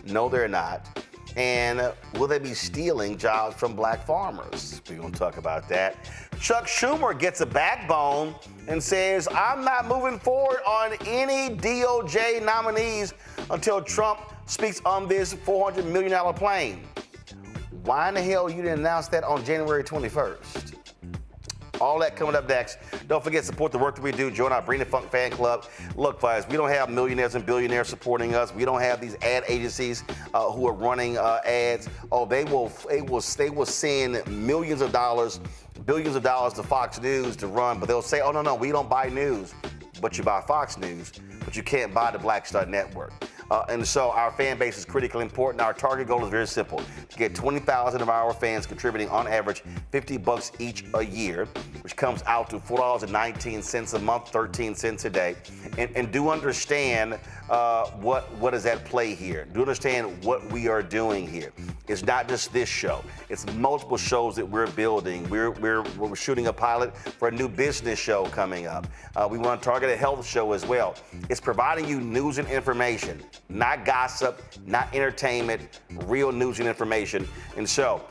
No, they're not. And will they be stealing jobs from black farmers? We're going to talk about that. Chuck Schumer gets a backbone and says, I'm not moving forward on any DOJ nominees until Trump speaks on this $400 million plane. Why in the hell you didn't announce that on January 21st? All that coming up next. Don't forget, support the work that we do. Join our Bring the Funk fan club. Look, guys, we don't have millionaires and billionaires supporting us. We don't have these ad agencies who are running ads. Oh, they will send millions of dollars, billions of dollars to Fox News to run, but they'll say, oh, no, we don't buy news. But you buy Fox News, but you can't buy the Black Star Network. And so our fan base is critically important. Our target goal is very simple: to get 20,000 of our fans contributing on average $50 each a year, which comes out to $4.19 a month, 13 cents a day. And do understand what is at play here. Do understand what we are doing here. It's not just this show. It's multiple shows that we're building. We're shooting a pilot for a new business show coming up. We want to target a health show as well. It's providing you news and information, not gossip, not entertainment, real news and information. And so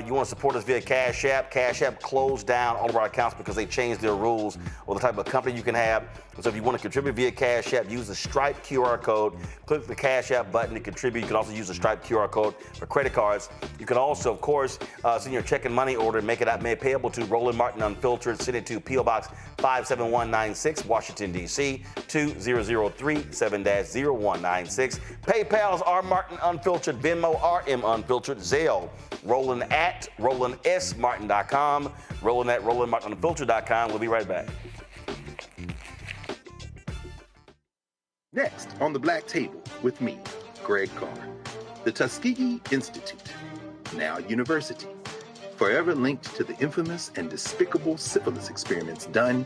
you want to support us via Cash App. Cash App closed down all of our accounts because they changed their rules or the type of company you can have. And so if you want to contribute via Cash App, use the Stripe QR code. Click the Cash App button to contribute. You can also use the Stripe QR code for credit cards. You can also, of course, send your check and money order and make it made payable to Roland Martin Unfiltered. Send it to P.O. Box 57196, Washington, D.C. 20037-0196. PayPal's R Martin Unfiltered, Venmo RM Unfiltered, Zelle, Roland at RolandSMartin.com, Roland at RolandMartinUnfiltered.com. We'll be right back. Next on the Black Table with me, Greg Carr, the Tuskegee Institute, now university, forever linked to the infamous and despicable syphilis experiments done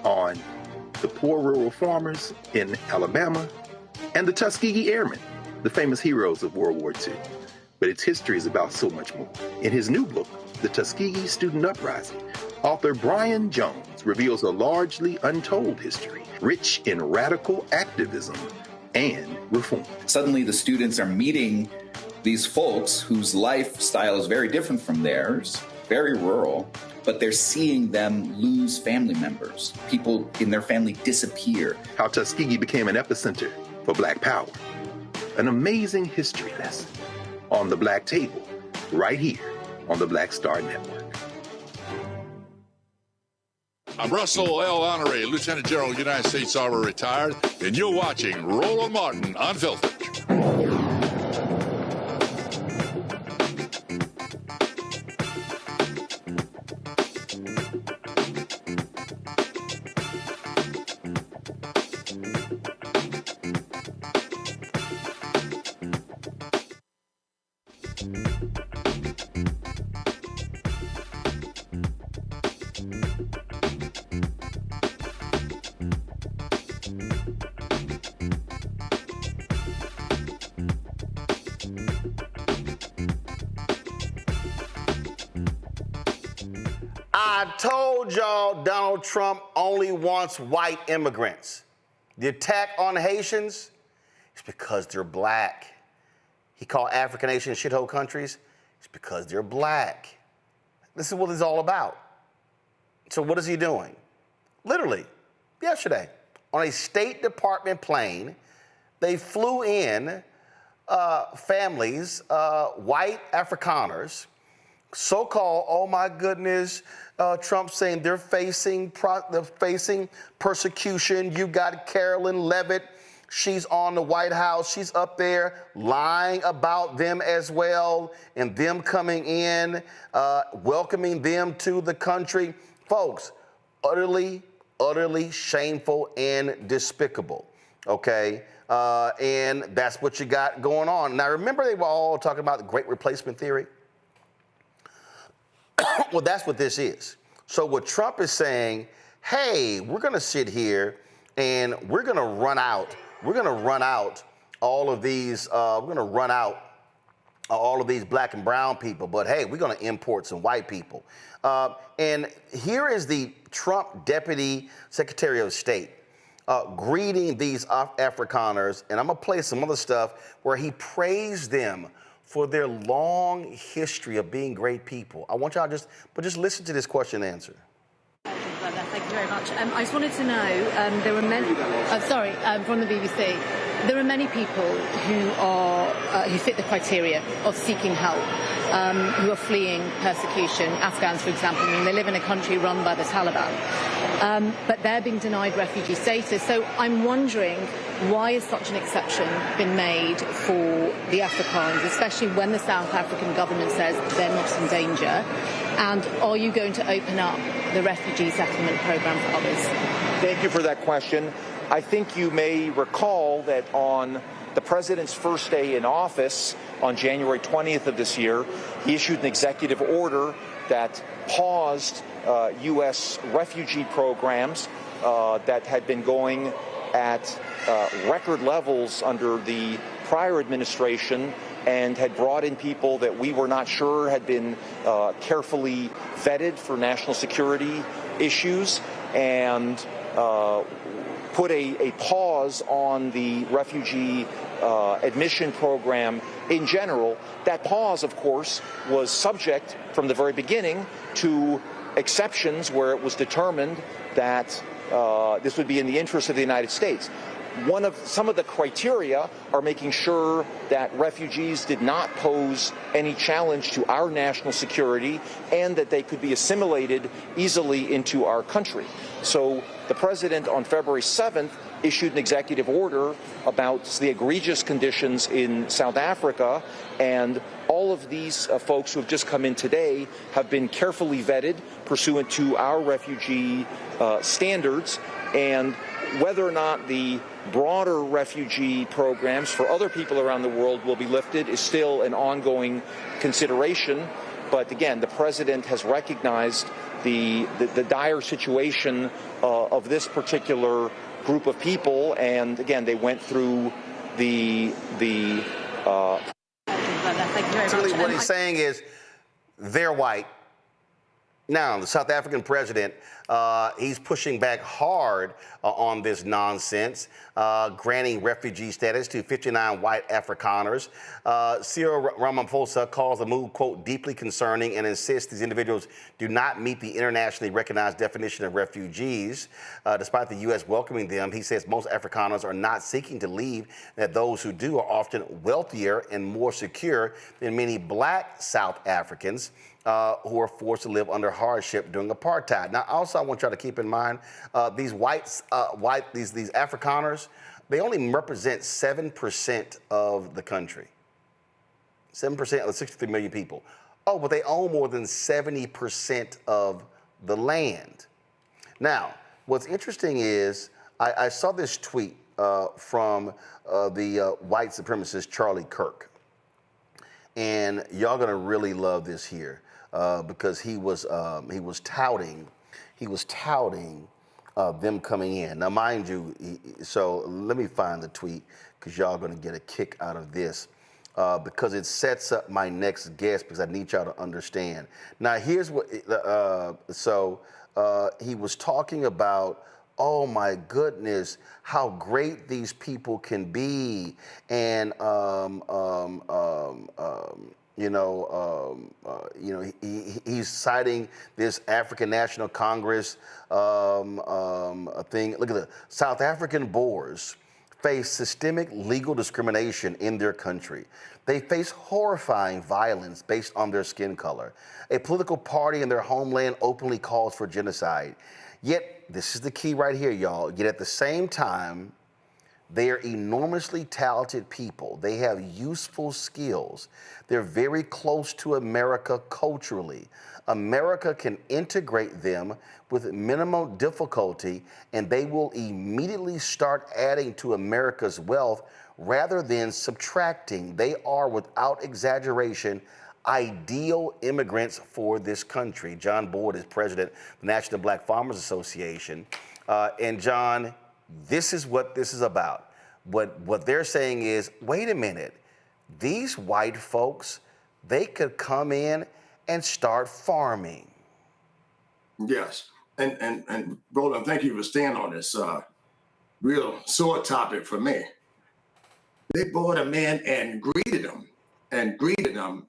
on the poor rural farmers in Alabama and the Tuskegee Airmen, the famous heroes of World War II. But its history is about so much more. In his new book, The Tuskegee Student Uprising, author Brian Jones reveals a largely untold history, rich in radical activism and reform. Suddenly the students are meeting these folks whose lifestyle is very different from theirs, very rural, but they're seeing them lose family members. People in their family disappear. How Tuskegee became an epicenter for Black power. An amazing history lesson on the Black Table, right here on the Black Star Network. I'm Russell L. Honoré, Lieutenant General, United States Army, retired, and you're watching Roland Martin Unfiltered. I told y'all Donald Trump only wants white immigrants. The attack on Haitians is because they're black. He called African nations shithole countries. It's because they're black. This is what it's all about. So what is he doing? Literally, yesterday, on a State Department plane, they flew in families, white Afrikaners, so-called, oh my goodness, Trump saying they're facing persecution. You got Carolyn Levitt. She's on the White House. She's up there lying about them as well, and them coming in, welcoming them to the country. Folks, utterly shameful and despicable, okay? And that's what you got going on. Now, remember they were all talking about the Great Replacement Theory? Well, that's what this is. So what Trump is saying, hey, we're going to sit here and we're going to run out all of these, all of these black and brown people, but hey, we're going to import some white people. And here is the Trump Deputy Secretary of State greeting these Afrikaners, and I'm going to play some other stuff where he praised them for their long history of being great people. I want y'all just listen to this question and answer. Thank you very much. I just wanted to know, there were many, from the BBC, there are many people who fit the criteria of seeking help, who are fleeing persecution. Afghans, for example, and they live in a country run by the Taliban, but they're being denied refugee status. So I'm wondering, why has such an exception been made for the Afrikaners, especially when the South African government says they're not in danger? And are you going to open up the refugee settlement program for others? Thank you for that question. I think you may recall that on the president's first day in office, on January 20th of this year, he issued an executive order that paused U.S. refugee programs that had been going at record levels under the prior administration and had brought in people that we were not sure had been carefully vetted for national security issues, and put a pause on the refugee admission program in general. That pause, of course, was subject from the very beginning to exceptions where it was determined that this would be in the interest of the United States. Some of the criteria are making sure that refugees did not pose any challenge to our national security and that they could be assimilated easily into our country. So the president on February 7th issued an executive order about the egregious conditions in South Africa, and all of these folks who have just come in today have been carefully vetted pursuant to our refugee standards, and whether or not the broader refugee programs for other people around the world will be lifted is still an ongoing consideration. But again, the president has recognized the dire situation of this particular group of people, and again, they went through the Basically, what he's saying is they're white. Now, the South African president, he's pushing back hard on this nonsense, granting refugee status to 59 white Afrikaners. Cyril Ramaphosa calls the move, quote, deeply concerning, and insists these individuals do not meet the internationally recognized definition of refugees. Despite the U.S. welcoming them, he says most Afrikaners are not seeking to leave, that those who do are often wealthier and more secure than many black South Africans who are forced to live under hardship during apartheid. Now, also, I want y'all to keep in mind these these Afrikaners, they only represent 7% of the country. 7% of the 63 million people. Oh, but they own more than 70% of the land. Now, what's interesting is I saw this tweet from the white supremacist Charlie Kirk, and y'all gonna really love this here. Because he was touting them coming in. Now, mind you, so let me find the tweet because y'all going to get a kick out of this because it sets up my next guest because I need y'all to understand. Now, here's what. He was talking about, oh my goodness, how great these people can be, and he's citing this African National Congress thing. Look at the South African Boers face systemic legal discrimination in their country. They face horrifying violence based on their skin color. A political party in their homeland openly calls for genocide. Yet, this is the key right here, y'all. Yet at the same time, they are enormously talented people. They have useful skills. They're very close to America culturally. America can integrate them with minimal difficulty, and they will immediately start adding to America's wealth rather than subtracting. They are, without exaggeration, ideal immigrants for this country. John Boyd is president of the National Black Farmers Association. And John, this is what this is about. What they're saying is, wait a minute, these white folks, they could come in and start farming. Yes, and Roland, thank you for staying on this real sore topic for me. They brought him in and greeted him and greeted them.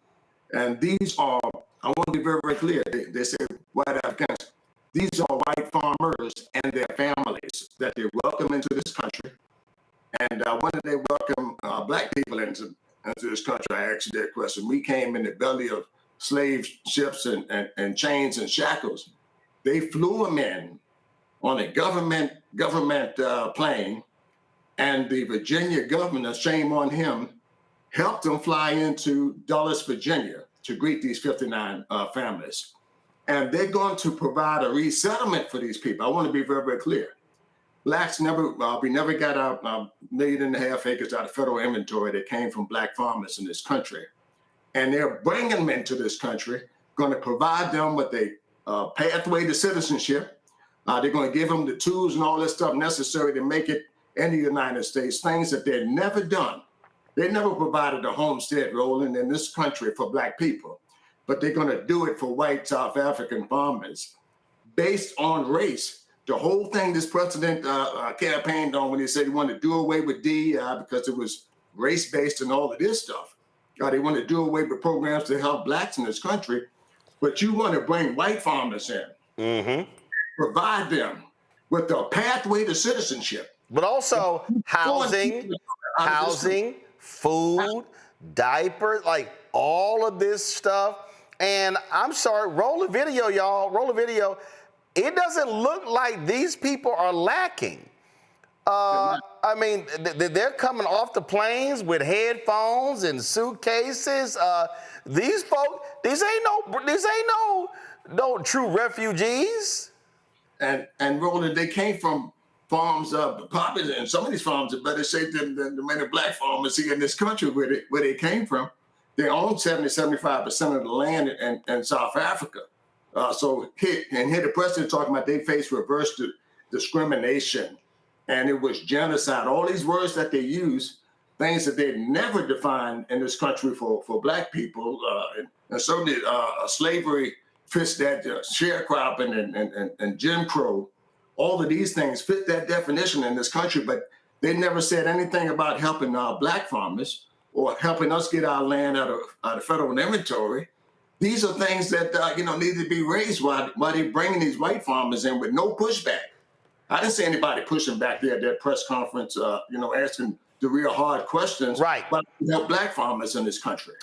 And these are, I want to be very, very clear. They say white Afrikaners. These are white farmers and their families that they welcome into this country. And when did they welcome black people into this country? I asked you that question. We came in the belly of slave ships and chains and shackles. They flew them in on a government plane, and the Virginia governor, shame on him, helped them fly into Dulles, Virginia to greet these 59 families. And they're going to provide a resettlement for these people. I want to be very, very clear. Blacks we never got our 1.5 million acres out of federal inventory that came from black farmers in this country. And they're bringing them into this country, going to provide them with a pathway to citizenship. They're going to give them the tools and all this stuff necessary to make it in the United States, things that they've never done. They never provided a homestead rolling in this country for black people, but they're going to do it for white South African farmers based on race. The whole thing this president campaigned on when he said he wanted to do away with DEI because it was race-based and all of this stuff. They want to do away with programs to help blacks in this country, but you want to bring white farmers in, provide them with a pathway to citizenship. But also housing, food, diapers, like all of this stuff. And I'm sorry, roll the video, y'all, roll the video. It doesn't look like these people are lacking. I mean, they're coming off the planes with headphones and suitcases. These folks, these ain't no true refugees. And Roland, they came from farms probably, and some of these farms are better shape than the many black farmers here in this country where they came from. They own 75% of the land in South Africa. So here the president talking about they face reverse discrimination, and it was genocide. All these words that they use, things that they never defined in this country for black people, and certainly slavery fits that sharecropping and Jim Crow. All of these things fit that definition in this country, but they never said anything about helping black farmers or helping us get our land out of federal inventory. These are things that need to be raised while they're bringing these white farmers in with no pushback. I didn't see anybody pushing back there at that press conference, asking the real hard questions about black farmers in this country.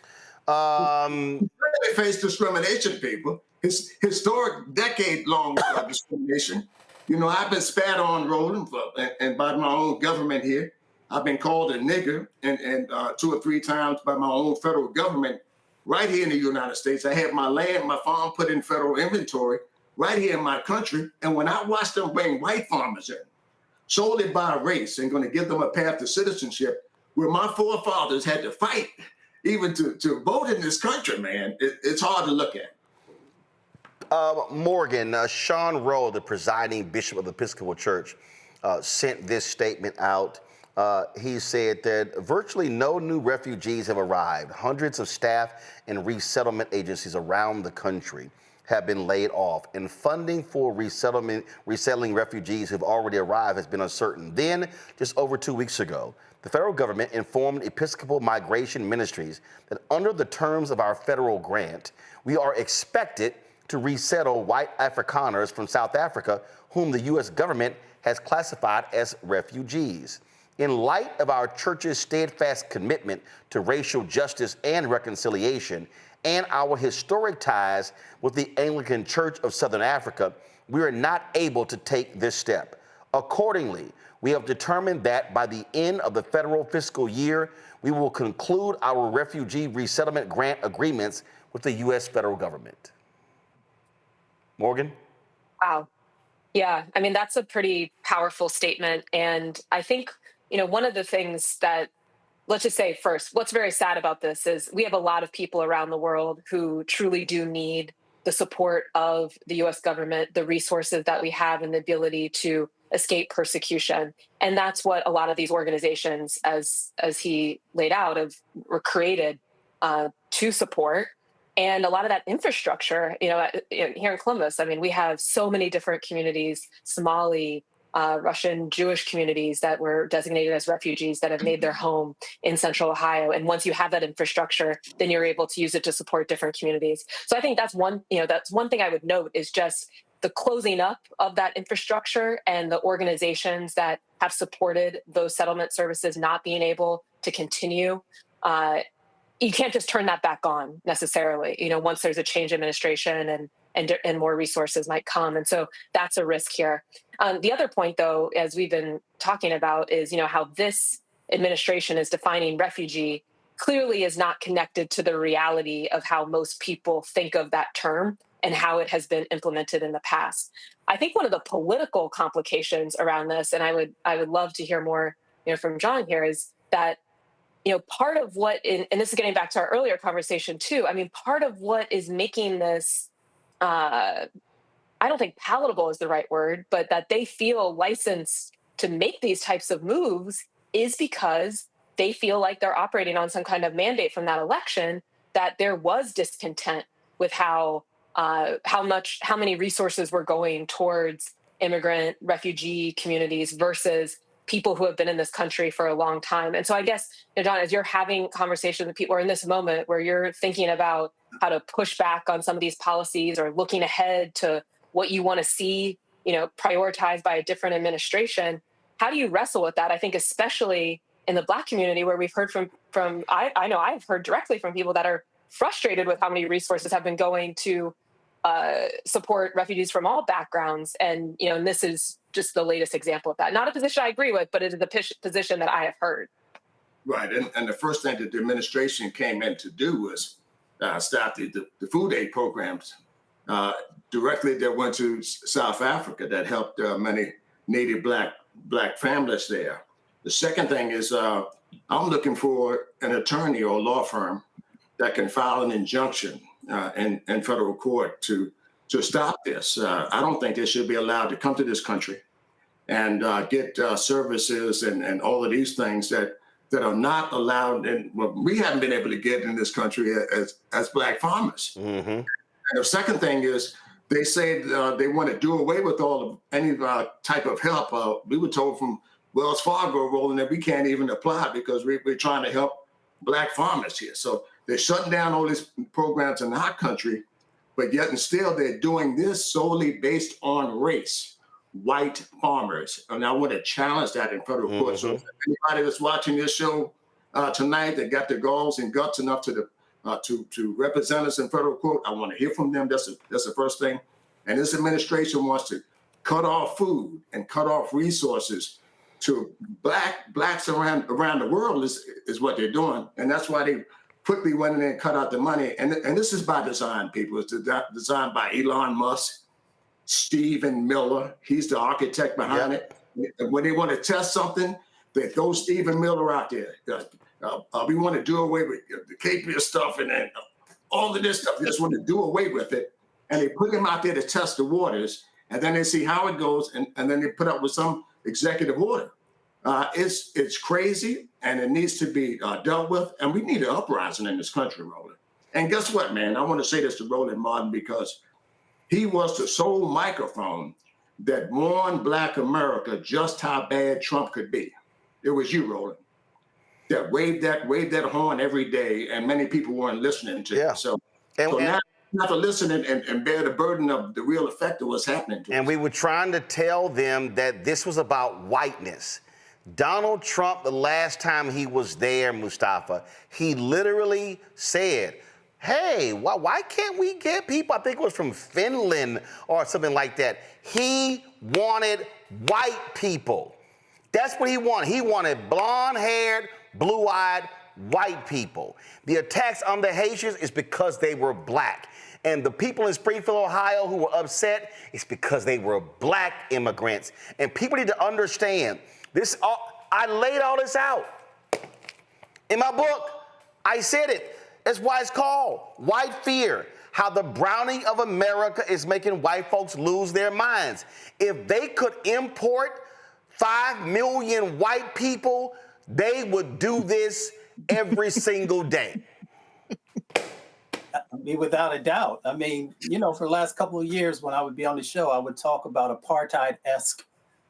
They face discrimination, people. It's historic, decade-long discrimination. I've been spat on, Roland, and by my own government here. I've been called a nigger and 2 or 3 times by my own federal government right here in the United States. I had my land, my farm put in federal inventory right here in my country. And when I watched them bring white farmers in, solely by race, and going to give them a path to citizenship, where my forefathers had to fight even to vote in this country, man, it's hard to look at. Morgan, Sean Rowe, the presiding bishop of the Episcopal Church, sent this statement out. He said that virtually no new refugees have arrived. Hundreds of staff and resettlement agencies around the country have been laid off, and funding for resettling refugees who've already arrived has been uncertain. Then, just over 2 weeks ago, the federal government informed Episcopal Migration Ministries that under the terms of our federal grant, we are expected to resettle white Afrikaners from South Africa, whom the U.S. government has classified as refugees. In light of our church's steadfast commitment to racial justice and reconciliation, and our historic ties with the Anglican Church of Southern Africa, we are not able to take this step. Accordingly, we have determined that by the end of the federal fiscal year, we will conclude our refugee resettlement grant agreements with the U.S. federal government. Morgan? Wow. Yeah, I mean, that's a pretty powerful statement. And I think, one of the things that, let's just say first, what's very sad about this is we have a lot of people around the world who truly do need the support of the U.S. government, the resources that we have, and the ability to escape persecution. And that's what a lot of these organizations, as he laid out, were created to support. And a lot of that infrastructure, here in Columbus, I mean, we have so many different communities, Somali, Russian Jewish communities that were designated as refugees that have made their home in Central Ohio. And once you have that infrastructure, then you're able to use it to support different communities. So I think that's one thing I would note is just the closing up of that infrastructure and the organizations that have supported those settlement services not being able to continue. You can't just turn that back on necessarily, once there's a change in administration and more resources might come. And so that's a risk here. The other point, though, as we've been talking about, is, how this administration is defining refugee clearly is not connected to the reality of how most people think of that term and how it has been implemented in the past. I think one of the political complications around this, and I would love to hear more, from John here, is that part of what, and this is getting back to our earlier conversation too, part of what is making this, I don't think palatable is the right word, but that they feel licensed to make these types of moves is because they feel like they're operating on some kind of mandate from that election, that there was discontent with how many resources were going towards immigrant refugee communities versus people who have been in this country for a long time. And so I guess, John, as you're having conversations with people, or in this moment where you're thinking about how to push back on some of these policies or looking ahead to what you want to see, prioritized by a different administration, how do you wrestle with that? I think especially in the Black community, where we've heard from I know I've heard directly from people that are frustrated with how many resources have been going to support refugees from all backgrounds. And, and this is just the latest example of that. Not a position I agree with, but it is a position that I have heard. Right. And the first thing that the administration came in to do was stop the food aid programs directly that went to South Africa that helped many native black families there. The second thing is I'm looking for an attorney or law firm that can file an injunction in federal court to stop this. I don't think they should be allowed to come to this country and get services and all of these things that are not allowed, and we haven't been able to get in this country as Black farmers. Mm-hmm. And the second thing is they say they want to do away with any type of help. We were told from Wells Fargo, Roland, that we can't even apply because we're trying to help Black farmers here. So they're shutting down all these programs in our country, but yet and still they're doing this solely based on race, white farmers. And I want to challenge that in federal court. So if anybody that's watching this show tonight that got the galls and guts enough to represent us in federal court, I want to hear from them. That's the first thing. And this administration wants to cut off food and cut off resources to blacks around the world is what they're doing. And that's why they quickly went in and cut out the money. And this is by design, people. It's designed by Elon Musk, Stephen Miller. He's the architect behind it. When they want to test something, they throw Stephen Miller out there. We want to do away with the KP stuff and all of this stuff. They just want to do away with it. And they put him out there to test the waters. And then they see how it goes. And then they put up with some executive order. It's crazy, and it needs to be dealt with. And we need an uprising in this country, Roland. And guess what, man? I want to say this to Roland Martin because he was the sole microphone that warned Black America just how bad Trump could be. It was you, Roland, that waved that horn every day, and many people weren't listening to it. So now you have to listen and bear the burden of the real effect of what's happening to us. And we were trying to tell them that this was about whiteness. Donald Trump, the last time he was there, Mustafa, he literally said, hey, why can't we get people, I think it was from Finland or something like that. He wanted white people. That's what he wanted. He wanted blonde-haired, blue-eyed white people. The attacks on the Haitians is because they were Black. And the people in Springfield, Ohio who were upset, it's because they were Black immigrants. And people need to understand this. I laid all this out in my book. I said it. That's why it's called White Fear, how the browning of America is making white folks lose their minds. If they could import 5 million white people, they would do this every single day. Without a doubt. I mean, for the last couple of years when I would be on the show, I would talk about apartheid-esque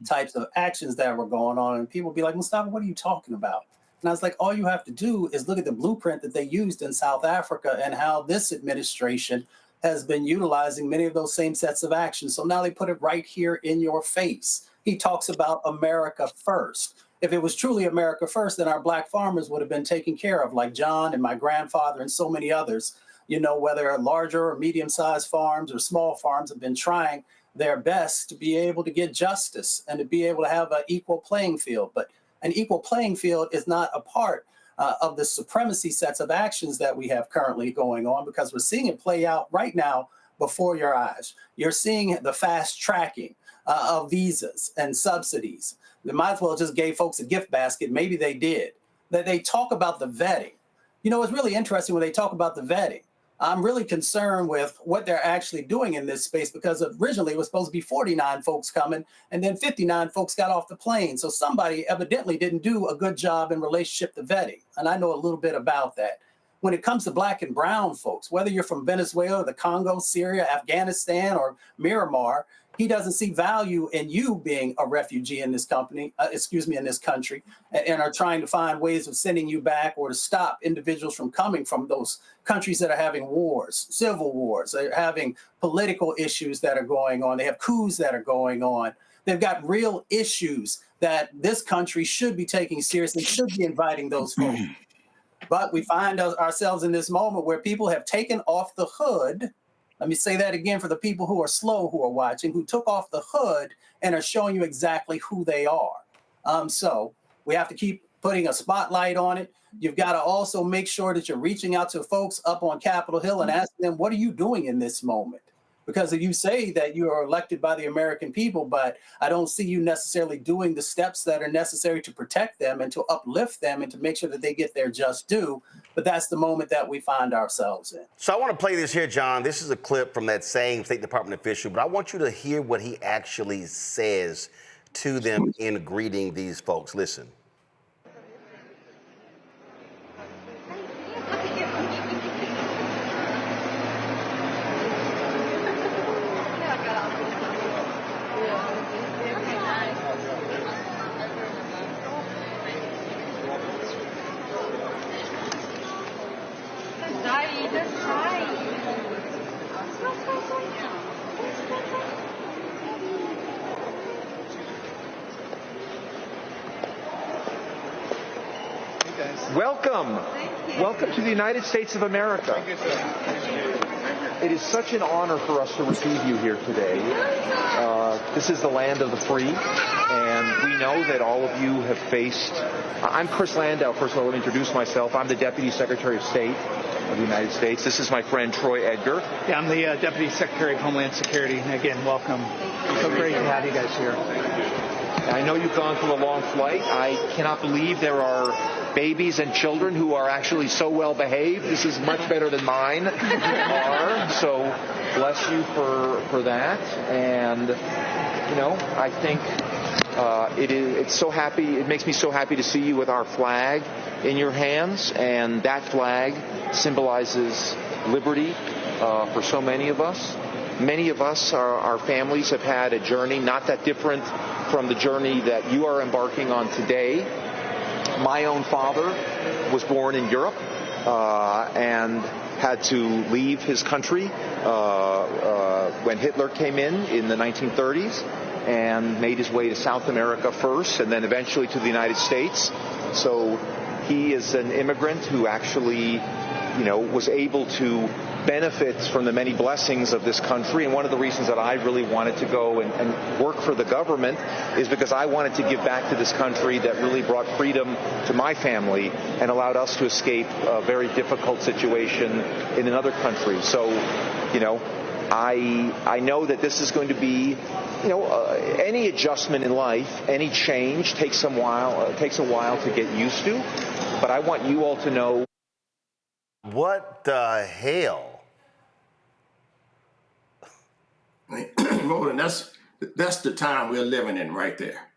types of actions that were going on. And people be like, Mustafa, what are you talking about? And I was like, all you have to do is look at the blueprint that they used in South Africa and how this administration has been utilizing many of those same sets of actions. So now they put it right here in your face. He talks about America first. If it was truly America first, then our Black farmers would have been taken care of, like John and my grandfather and so many others. You know, whether larger or medium-sized farms or small farms have been trying their best to be able to get justice and to be able to have an equal playing field. But an equal playing field is not a part of the supremacy sets of actions that we have currently going on, because we're seeing it play out right now before your eyes. You're seeing the fast tracking of visas and subsidies. They might as well just gave folks a gift basket. Maybe they did. That they talk about the vetting. You know, it's really interesting when they talk about the vetting. I'm really concerned with what they're actually doing in this space, because originally it was supposed to be 49 folks coming, and then 59 folks got off the plane. So somebody evidently didn't do a good job in relationship to vetting. And I know a little bit about that. When it comes to Black and brown folks, whether you're from Venezuela, the Congo, Syria, Afghanistan, or Myanmar, he doesn't see value in you being a refugee in this in this country, and are trying to find ways of sending you back or to stop individuals from coming from those countries that are having wars, civil wars. They're having political issues that are going on. They have coups that are going on. They've got real issues that this country should be taking seriously, should be inviting those folks. But we find ourselves in this moment where people have taken off the hood. Let me say that again for the people who are slow, who are watching, who took off the hood and are showing you exactly who they are. So we have to keep putting a spotlight on it. You've got to also make sure that you're reaching out to folks up on Capitol Hill and asking them, what are you doing in this moment? Because if you say that you are elected by the American people, but I don't see you necessarily doing the steps that are necessary to protect them and to uplift them and to make sure that they get their just due. But that's the moment that we find ourselves in. So I want to play this here, John. This is a clip from that same State Department official, but I want you to hear what he actually says to them in greeting these folks. Listen. Welcome. Welcome to the United States of America. It is such an honor for us to receive you here today. This is the land of the free, and we know that all of you have faced... I'm Chris Landau. First of all, let me introduce myself. I'm the Deputy Secretary of State of the United States. This is my friend Troy Edgar. Yeah, I'm the Deputy Secretary of Homeland Security. And again, welcome. So great to have you guys here. I know you've gone through a long flight. I cannot believe there are babies and children who are actually so well behaved. This is much better than mine are. So bless you for that. And, you know, I think it's so happy. It makes me so happy to see you with our flag in your hands. And that flag symbolizes liberty for so many of us. Many of us, our families, have had a journey not that different from the journey that you are embarking on today. My own father was born in Europe and had to leave his country when Hitler came in the 1930s, and made his way to South America first and then eventually to the United States. So he is an immigrant who actually, you know, was able to benefit from the many blessings of this country. And one of the reasons that I really wanted to go and work for the government is because I wanted to give back to this country that really brought freedom to my family and allowed us to escape a very difficult situation in another country. So, you know, I know that this is going to be, you know, any adjustment in life, any change takes a while to get used to. But I want you all to know. What the hell? Roland, that's the time we're living in right there,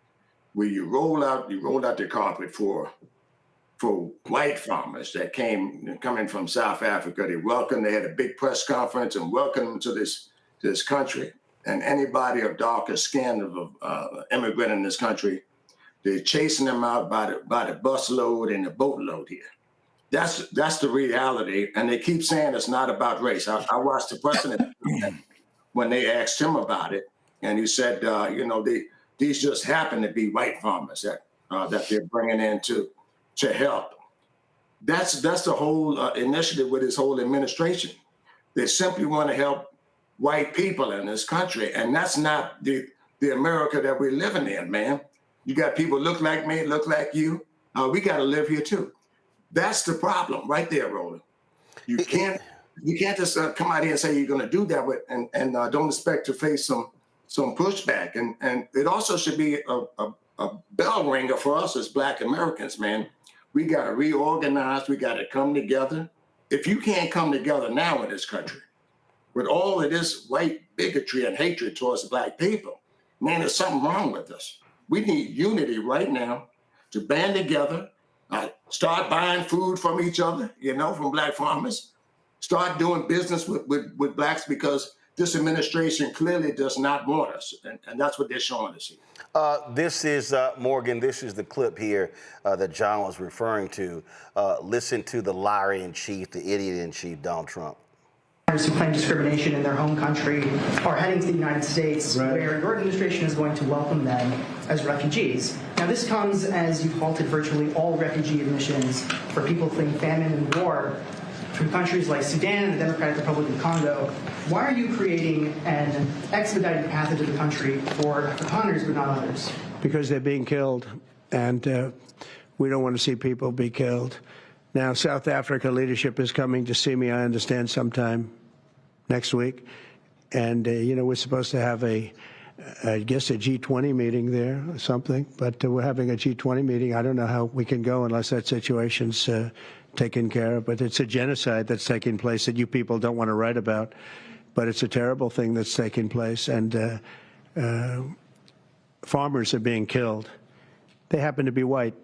where you roll out the carpet for white farmers that coming from South Africa. They had a big press conference and welcomed them to this country. and anybody of darker skin of immigrant in this country, they're chasing them out by the busload and the boatload here. That's the reality, and they keep saying it's not about race. I watched the president when they asked him about it, and he said, these just happen to be white farmers that they're bringing in to help. That's the whole initiative with this whole administration. They simply want to help white people in this country, and that's not the America that we're living in, man. You got people look like me, look like you. We got to live here too. That's the problem right there, Roland. You can't just come out here and say you're going to do that and don't expect to face some pushback. And it also should be a bell ringer for us as Black Americans, man. We got to reorganize. We got to come together. If you can't come together now in this country with all of this white bigotry and hatred towards Black people, man, there's something wrong with us. We need unity right now to band together, start buying food from each other, from Black farmers, start doing business with Blacks, because this administration clearly does not want us, and that's what they're showing us here. This is, Morgan, this is the clip here that John was referring to. Listen to the liar-in-chief, the idiot-in-chief, Donald Trump. Who claim discrimination in their home country are heading to the United States, where your administration is going to welcome them as refugees. Now, this comes as you've halted virtually all refugee admissions for people fleeing famine and war from countries like Sudan and the Democratic Republic of Congo. Why are you creating an expedited path into the country for Afrikaners but not others? Because they're being killed, and we don't want to see people be killed. Now, South Africa leadership is coming to see me, I understand, sometime next week. And, we're supposed to have I guess a G20 meeting there or something. But we're having a G20 meeting. I don't know how we can go unless that situation's taken care of. But it's a genocide that's taking place that you people don't want to write about. But it's a terrible thing that's taking place. And farmers are being killed. They happen to be white.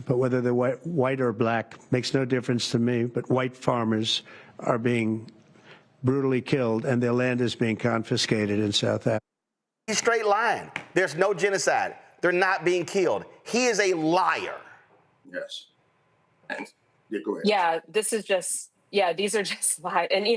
But whether they're white or Black makes no difference to me. But white farmers are being brutally killed, and their land is being confiscated in South Africa. He's straight lying. There's no genocide. They're not being killed. He is a liar. Yes. And go ahead. Yeah, these are just lies. And,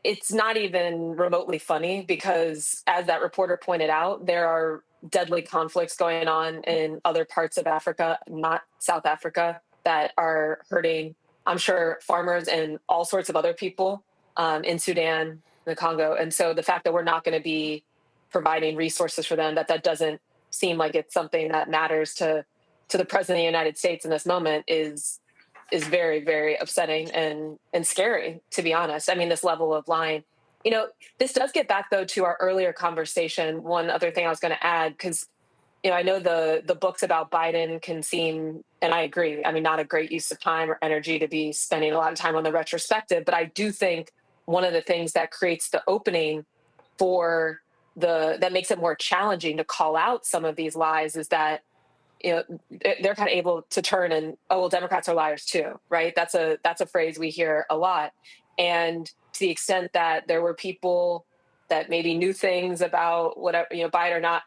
it's not even remotely funny, because as that reporter pointed out, there are deadly conflicts going on in other parts of Africa, not South Africa, that are hurting, I'm sure, farmers and all sorts of other people in Sudan, the Congo. And so the fact that we're not going to be providing resources for them, that doesn't seem like it's something that matters to the President of the United States in this moment is very, very upsetting and scary, to be honest. I mean, this level of lying. This does get back, though, to our earlier conversation. One other thing I was going to add, because, I know the books about Biden can seem, and I agree, not a great use of time or energy to be spending a lot of time on the retrospective. But I do think one of the things that creates the opening that makes it more challenging to call out some of these lies is that, they're kind of able to turn and, oh, well, Democrats are liars too, right? That's a phrase we hear a lot. And to the extent that there were people that maybe knew things about whatever, Biden or not,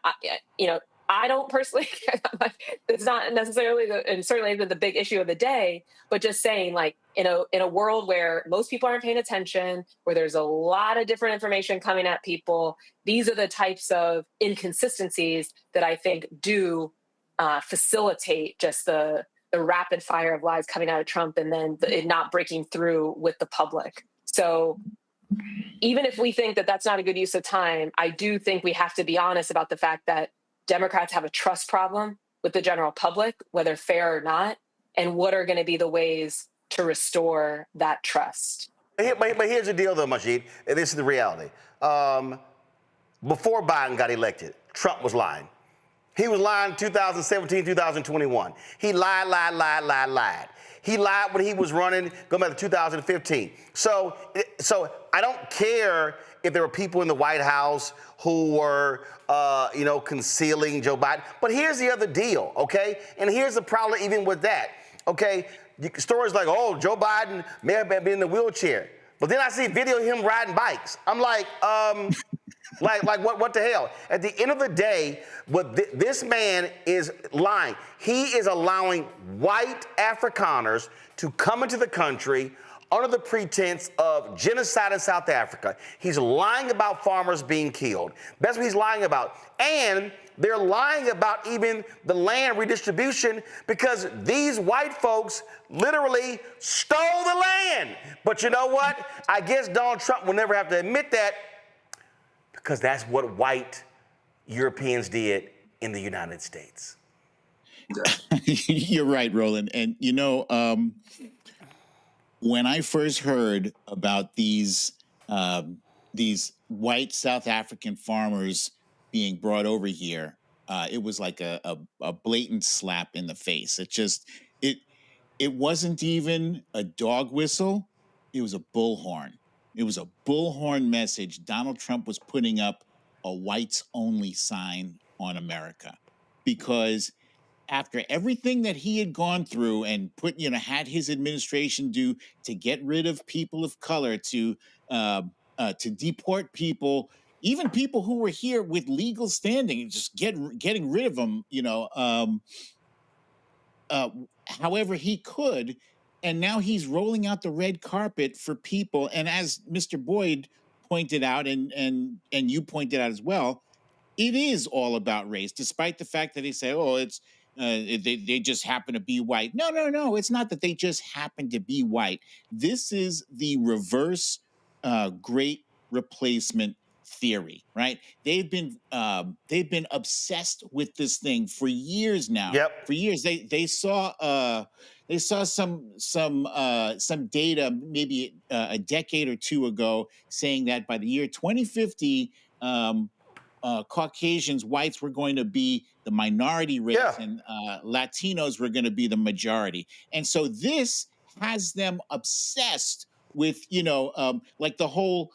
I don't personally, it's not necessarily, and certainly isn't the big issue of the day, but just saying, like, in a world where most people aren't paying attention, where there's a lot of different information coming at people, these are the types of inconsistencies that I think do facilitate just the rapid fire of lies coming out of Trump, and then it not breaking through with the public. So even if we think that that's not a good use of time, I do think we have to be honest about the fact that Democrats have a trust problem with the general public, whether fair or not, and what are going to be the ways to restore that trust. But here's the deal, though, Majid, and this is the reality. Before Biden got elected, Trump was lying. He was lying 2017, 2021. He lied. He lied when he was running, going back to 2015. So I don't care if there were people in the White House who were, concealing Joe Biden. But here's the other deal, okay? And here's the problem even with that, okay? Stories like, oh, Joe Biden may have been in the wheelchair. But then I see video of him riding bikes. I'm like, what the hell? At the end of the day, this man is lying. He is allowing white Afrikaners to come into the country under the pretense of genocide in South Africa. He's lying about farmers being killed. That's what he's lying about. And they're lying about even the land redistribution because these white folks literally stole the land. But you know what? I guess Donald Trump will never have to admit that because that's what white Europeans did in the United States. You're right, Roland. And, you know, when I first heard about these white South African farmers being brought over here, it was like a blatant slap in the face. It wasn't even a dog whistle. It was a bullhorn. It was a bullhorn message. Donald Trump was putting up a whites only sign on America because after everything that he had gone through and had his administration do to get rid of people of color, to deport people, even people who were here with legal standing, just getting rid of them, however he could. And now he's rolling out the red carpet for people. And as Mr. Boyd pointed out, and you pointed out as well, it is all about race, despite the fact that they say, oh, it's they just happen to be white. No. It's not that they just happen to be white. This is the reverse great replacement theory, right? They've been obsessed with this thing for years now. Yep. For years, they saw some data maybe a decade or two ago saying that by the year 2050, Caucasians, whites were going to be the minority race, and Latinos were going to be the majority. And so this has them obsessed with, like the whole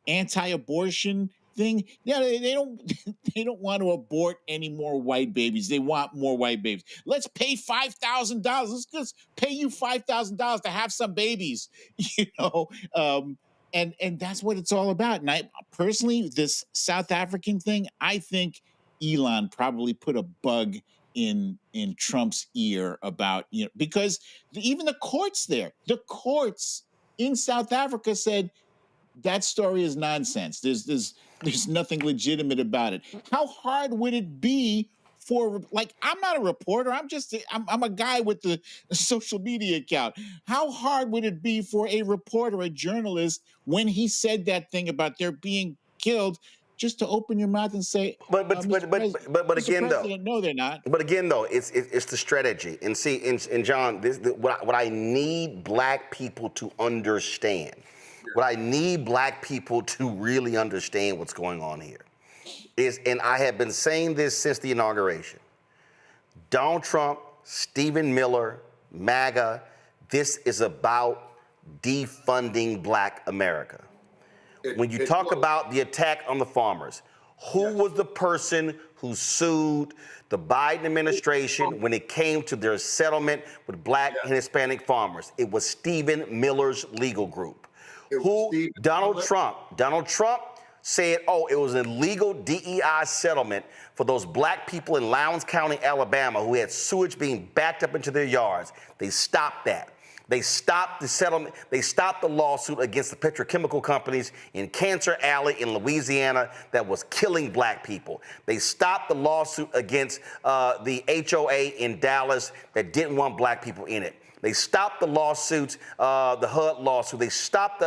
anti-abortion thing. Yeah, they don't want to abort any more white babies. They want more white babies. Let's pay $5,000. Let's just pay you $5,000 to have some babies, And that's what it's all about. And I personally, this South African thing, I think Elon probably put a bug in Trump's ear about, because even the courts in South Africa said that story is nonsense. There's nothing legitimate about it. How hard would it be for, I'm not a reporter. I'm a guy with the social media account. How hard would it be for a reporter, a journalist, when he said that thing about their being killed, just to open your mouth and say, but again, though, no, they're not. But again, though, it's the strategy. And see, and John, what I need black people to understand, what I need black people to really understand what's going on here is, and I have been saying this since the inauguration, Donald Trump, Stephen Miller, MAGA, this is about defunding black America. When you talk about the attack on the farmers, who was the person who sued the Biden administration when it came to their settlement with black and Hispanic farmers? It was Stephen Miller's legal group. Donald Trump said, oh, it was an illegal DEI settlement for those black people in Lowndes County, Alabama, who had sewage being backed up into their yards. They stopped that. They stopped the settlement. They stopped the lawsuit against the petrochemical companies in Cancer Alley in Louisiana that was killing black people. They stopped the lawsuit against the HOA in Dallas that didn't want black people in it. They stopped the lawsuits, the HUD lawsuit. They stopped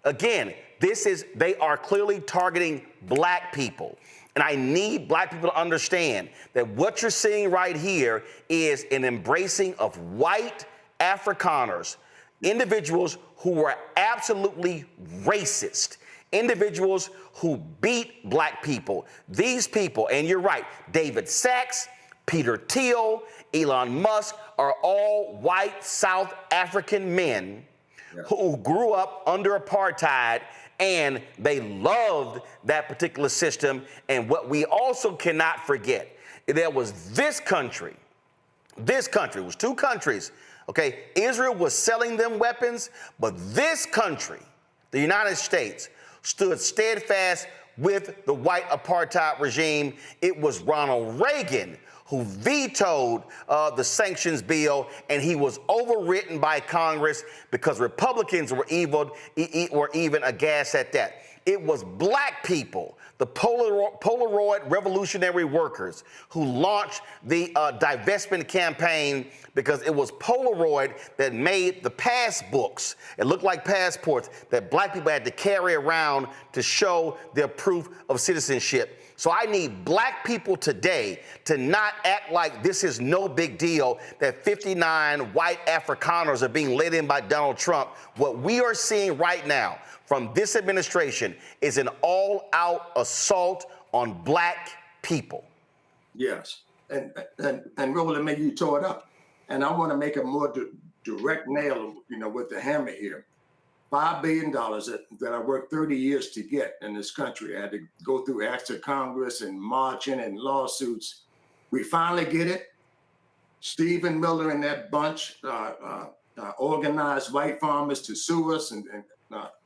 again, they are clearly targeting black people. And I need black people to understand that what you're seeing right here is an embracing of white Afrikaners, individuals who were absolutely racist, individuals who beat black people. These people, and you're right, David Sachs, Peter Thiel, Elon Musk are all white South African men who grew up under apartheid, and they loved that particular system. And what we also cannot forget, there was this country was two countries. Okay, Israel was selling them weapons, but this country the United States, stood steadfast with the white apartheid regime. It was Ronald Reagan who vetoed the sanctions bill, and he was overwritten by Congress because Republicans were even aghast at that. It was black people, the Polaroid revolutionary workers, who launched the divestment campaign because it was Polaroid that made the passbooks. It looked like passports that black people had to carry around to show their proof of citizenship. So I need black people today to not act like this is no big deal, that 59 white Afrikaners are being let in by Donald Trump. What we are seeing right now from this administration is an all-out assault on black people. Yes, and Roland, maybe you tore it up. And I want to make a more direct nail, with the hammer here. $5 billion that I worked 30 years to get in this country. I had to go through acts of Congress and marching and lawsuits. We finally get it. Stephen Miller and that bunch organized white farmers to sue us and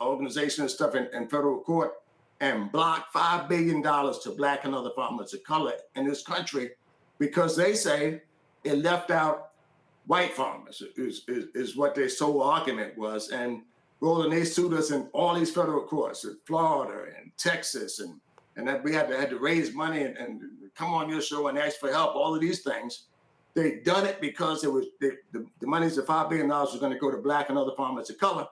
organizations and stuff in federal court and block $5 billion to black and other farmers of color in this country because they say it left out white farmers is what their sole argument was. And Roland, they sued us in all these federal courts in Florida and Texas, and that we had to raise money and come on your show and ask for help, all of these things. They done it because it was the monies, the $5 billion was going to go to black and other farmers of color.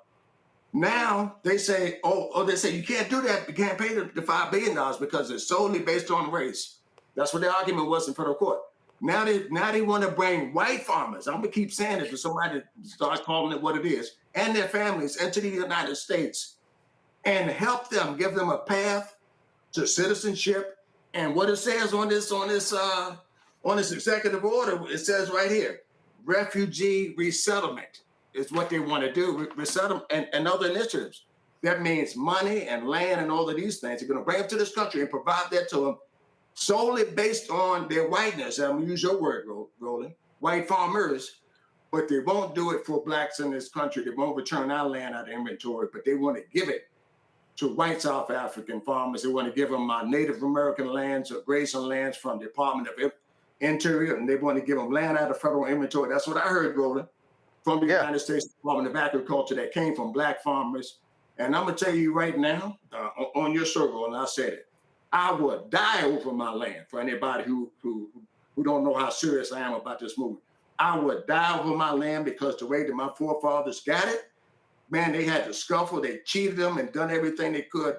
Now they say, they say you can't do that. You can't pay the $5 billion because it's solely based on race. That's what the argument was in federal court. Now they want to bring white farmers. I'm gonna keep saying it until somebody starts calling it what it is, and their families into the United States, and help them, give them a path to citizenship. And what it says on this executive order, it says right here, refugee resettlement is what they want to do. Resettlement and other initiatives. That means money and land and all of these things. They're gonna bring them to this country and provide that to them, solely based on their whiteness. I'm gonna use your word, Roland, white farmers, but they won't do it for blacks in this country. They won't return our land out of inventory, but they want to give it to white South African farmers. They want to give them Native American lands or grazing lands from the Department of Interior, and they want to give them land out of federal inventory. That's what I heard, Roland, from the United States Department of Agriculture that came from black farmers. And I'm gonna tell you right now, on your show, Roland, I said it, I would die over my land. For anybody who don't know how serious I am about this movement, I would die over my land because the way that my forefathers got it, man, they had to scuffle, they cheated them and done everything they could,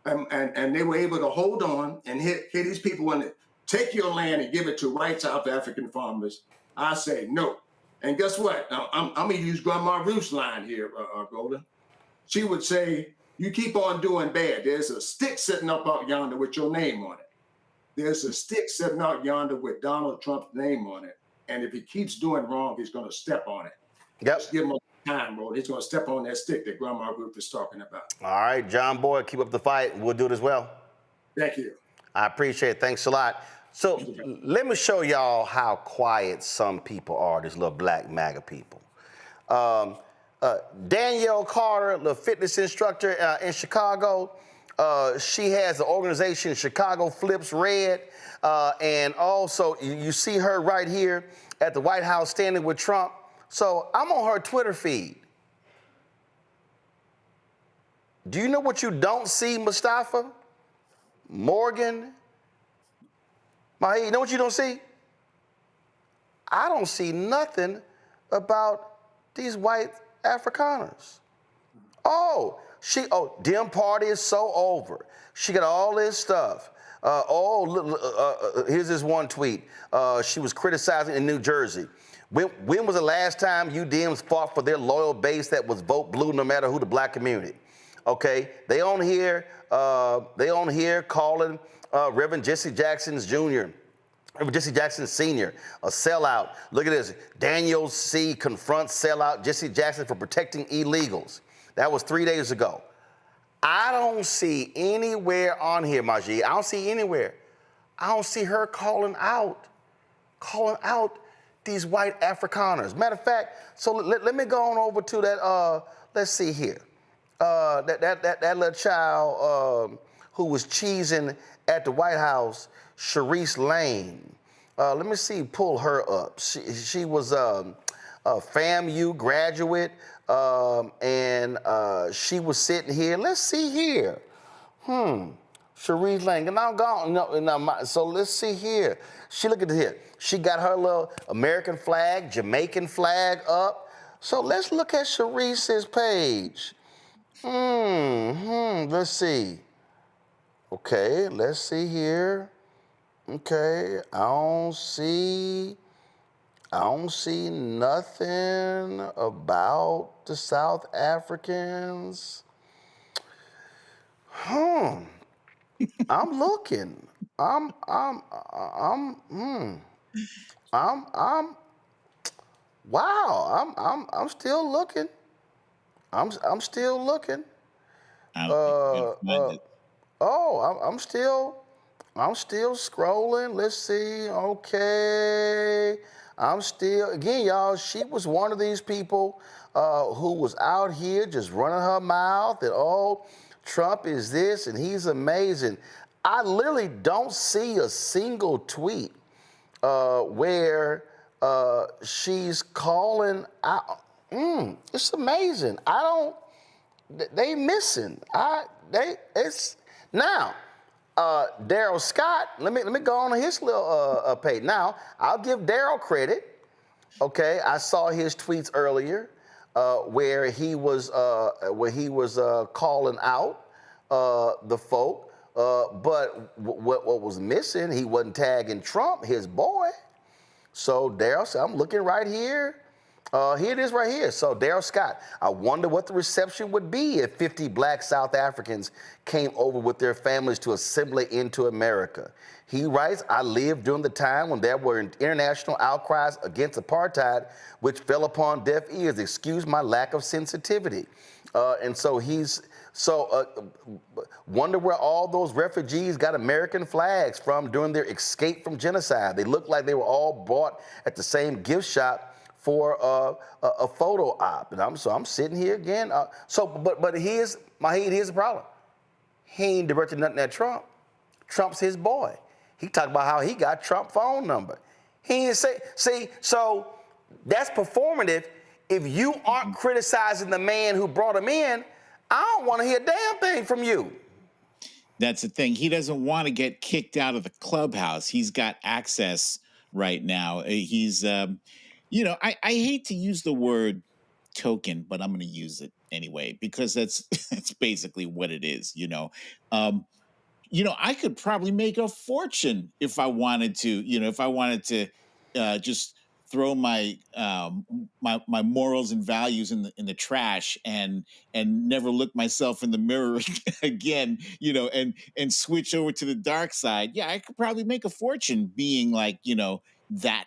and they were able to hold on and hit these people when they take your land and give it to white South African farmers. I say no. And guess what? Now, I'm gonna use Grandma Ruth's line here, Golden. She would say, you keep on doing bad. There's a stick sitting up out yonder with your name on it. There's a stick sitting out yonder with Donald Trump's name on it. And if he keeps doing wrong, he's going to step on it. Yep. Just give him time, bro. He's going to step on that stick that Grandma Ruth is talking about. All right, John Boyd, keep up the fight. We'll do it as well. Thank you. I appreciate it. Thanks a lot. So let me show y'all how quiet some people are, these little black MAGA people. Danielle Carter, the fitness instructor in Chicago, she has an organization, Chicago Flips Red, and also you see her right here at the White House standing with Trump. So I'm on her Twitter feed. Do you know what you don't see, Mustafa? Morgan? Mahi, you know what you don't see? I don't see nothing about these white Afrikaners. Dem party is so over. She got all this stuff. Here's this one tweet. She was criticizing in New Jersey. When was the last time you Dems fought for their loyal base that was vote blue no matter who the black community? Okay, they on here calling Reverend Jesse Jackson Jr., Jesse Jackson Sr., a sellout. Look at this. Daniel C. confronts sellout Jesse Jackson for protecting illegals. That was 3 days ago. I don't see anywhere on here, Majid. I don't see anywhere. I don't see her calling out these white Afrikaners. Matter of fact, so let me go on over to that, let's see here. that little child who was cheesing at the White House, Sharice Lane. Let me see, pull her up. She was a FAMU graduate, and she was sitting here. Let's see here. Sharice Lane, and I'm gone. No, so let's see here. She look at here. She got her little American flag, Jamaican flag up. So let's look at Sharice's page. Let's see. Okay, let's see here. Okay, I don't see nothing about the South Africans. I'm looking. Wow. I'm still looking. I'm still looking. I'm still scrolling. Let's see. Okay. Again, y'all, she was one of these people who was out here just running her mouth that, oh, Trump is this and he's amazing. I literally don't see a single tweet where she's calling out. It's amazing. They missing. Now, Daryl Scott, let me go on his little page. Now, I'll give Daryl credit. Okay, I saw his tweets earlier where he was calling out the folk. But what was missing, he wasn't tagging Trump, his boy. So Daryl said, I'm looking right here. Here it is right here. So Daryl Scott, I wonder what the reception would be if 50 black South Africans came over with their families to assimilate into America. He writes, I lived during the time when there were international outcries against apartheid, which fell upon deaf ears. Excuse my lack of sensitivity. And so wonder where all those refugees got American flags from during their escape from genocide. They looked like they were all bought at the same gift shop for a photo op. And I'm sitting here again. But here's the problem. He ain't directed nothing at Trump. Trump's his boy. He talked about how he got Trump's phone number. He didn't say, so that's performative. If you aren't criticizing the man who brought him in, I don't want to hear a damn thing from you. That's the thing. He doesn't want to get kicked out of the clubhouse. He's got access right now. He's, I hate to use the word token, but I'm going to use it anyway, because that's basically what it is, I could probably make a fortune if I wanted to, just throw my my morals and values in the trash and never look myself in the mirror again, and switch over to the dark side. Yeah, I could probably make a fortune being like, that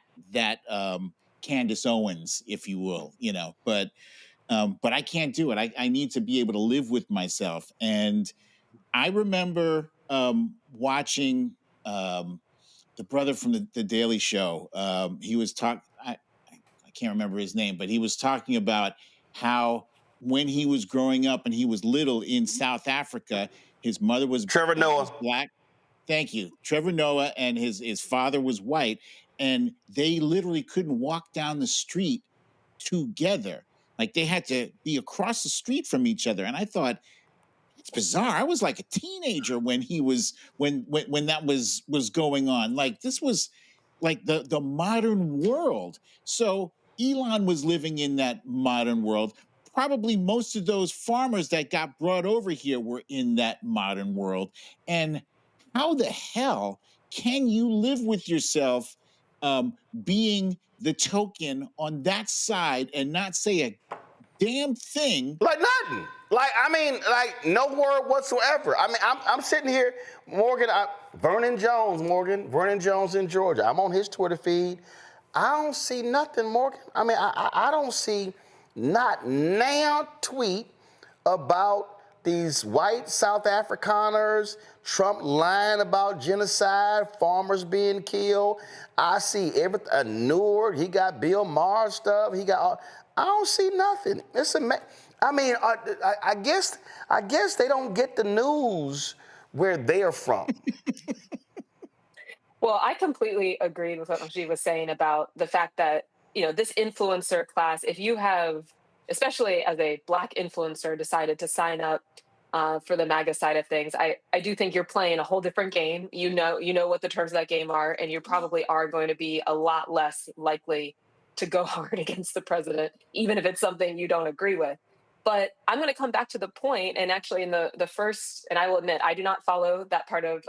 Candace Owens, if you will, but I can't do it. I need to be able to live with myself. And I remember watching the brother from the Daily Show. He was talking, I can't remember his name, but he was talking about how when he was growing up and he was little in South Africa, his mother was Trevor Noah. Black. Thank you. Trevor Noah, and his father was white, and they literally couldn't walk down the street together. Like they had to be across the street from each other. And I thought, it's bizarre. I was like a teenager when that was going on. Like this was like the modern world. So Elon was living in that modern world. Probably most of those farmers that got brought over here were in that modern world. And how the hell can you live with yourself being the token on that side and not say a damn thing? Like nothing. Like no word whatsoever. I mean, I'm sitting here, Morgan, Vernon Jones in Georgia. I'm on his Twitter feed. I don't see nothing, Morgan. I mean, I don't see not now tweet about these white South Afrikaners, Trump lying about genocide, farmers being killed. I see everything. Newark, he got Bill Maher stuff. He got all. I don't see nothing. I mean, I guess they don't get the news where they're from. Well, I completely agreed with what she was saying about the fact that, this influencer class, if you have, especially as a Black influencer, decided to sign up for the MAGA side of things, I do think you're playing a whole different game. You know what the terms of that game are, and you probably are going to be a lot less likely to go hard against the president, even if it's something you don't agree with. But I'm going to come back to the point, and actually in the first, and I will admit, I do not follow that part of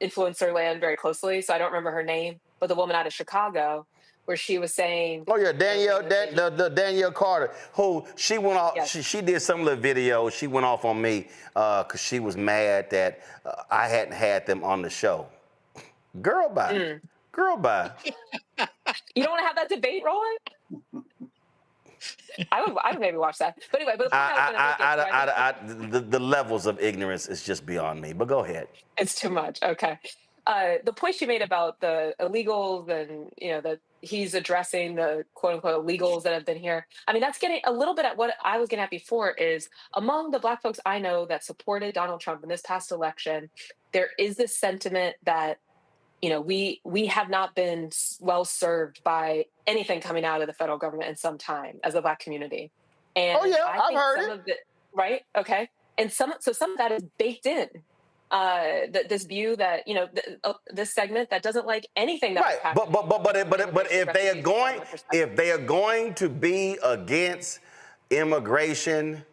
influencer land very closely, so I don't remember her name, but the woman out of Chicago, where she was saying, oh yeah, Danielle Carter, who she went off. Yes. She did some of the videos. She went off on me because she was mad that I hadn't had them on the show. Girl, bye. Girl, bye. You don't want to have that debate, Roland? I would maybe watch that. But anyway, but the levels of ignorance is just beyond me. But go ahead. It's too much. Okay. The point she made about the illegals and, that he's addressing the quote unquote illegals that have been here. I mean, that's getting a little bit at what I was getting at before is among the Black folks I know that supported Donald Trump in this past election, there is this sentiment that, we have not been well served by anything coming out of the federal government in some time as a Black community. And I've heard it. Right? Okay. And some of that is baked in. This view that this segment that doesn't like anything that right, but if they are going to be against immigration,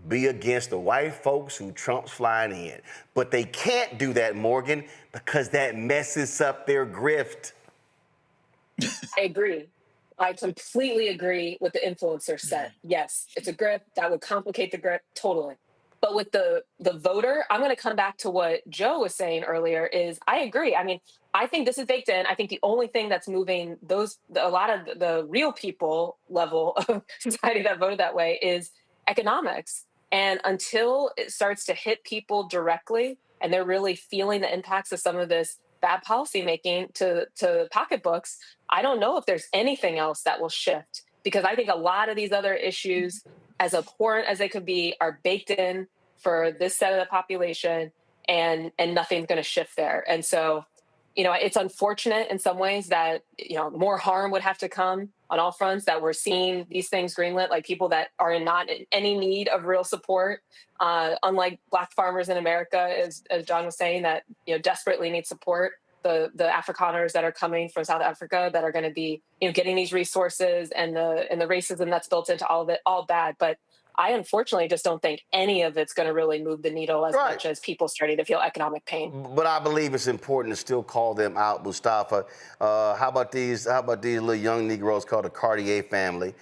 be against the white folks who Trump's flying in. But they can't do that, Morgan, because that messes up their grift. I agree. I completely agree with the influencer set. Yes, it's a grift that would complicate the grift totally. But with the voter, I'm going to come back to what Joe was saying earlier is I agree. I mean, I think this is baked in. I think the only thing that's moving a lot of the real people level of society that voted that way is economics. And until it starts to hit people directly and they're really feeling the impacts of some of this bad policymaking to pocketbooks, I don't know if there's anything else that will shift, because I think a lot of these other issues, as abhorrent as they could be, are baked in for this set of the population, and nothing's going to shift there. And so, it's unfortunate in some ways that, more harm would have to come on all fronts, that we're seeing these things greenlit, like people that are not in any need of real support, unlike Black farmers in America, as John was saying, that, desperately need support. The Afrikaners that are coming from South Africa that are going to be, getting these resources, and the racism that's built into all of it, all bad. But I unfortunately just don't think any of it's going to really move the needle as much as people starting to feel economic pain. But I believe it's important to still call them out, Mustafa. How about these little young Negroes called the Cartier family?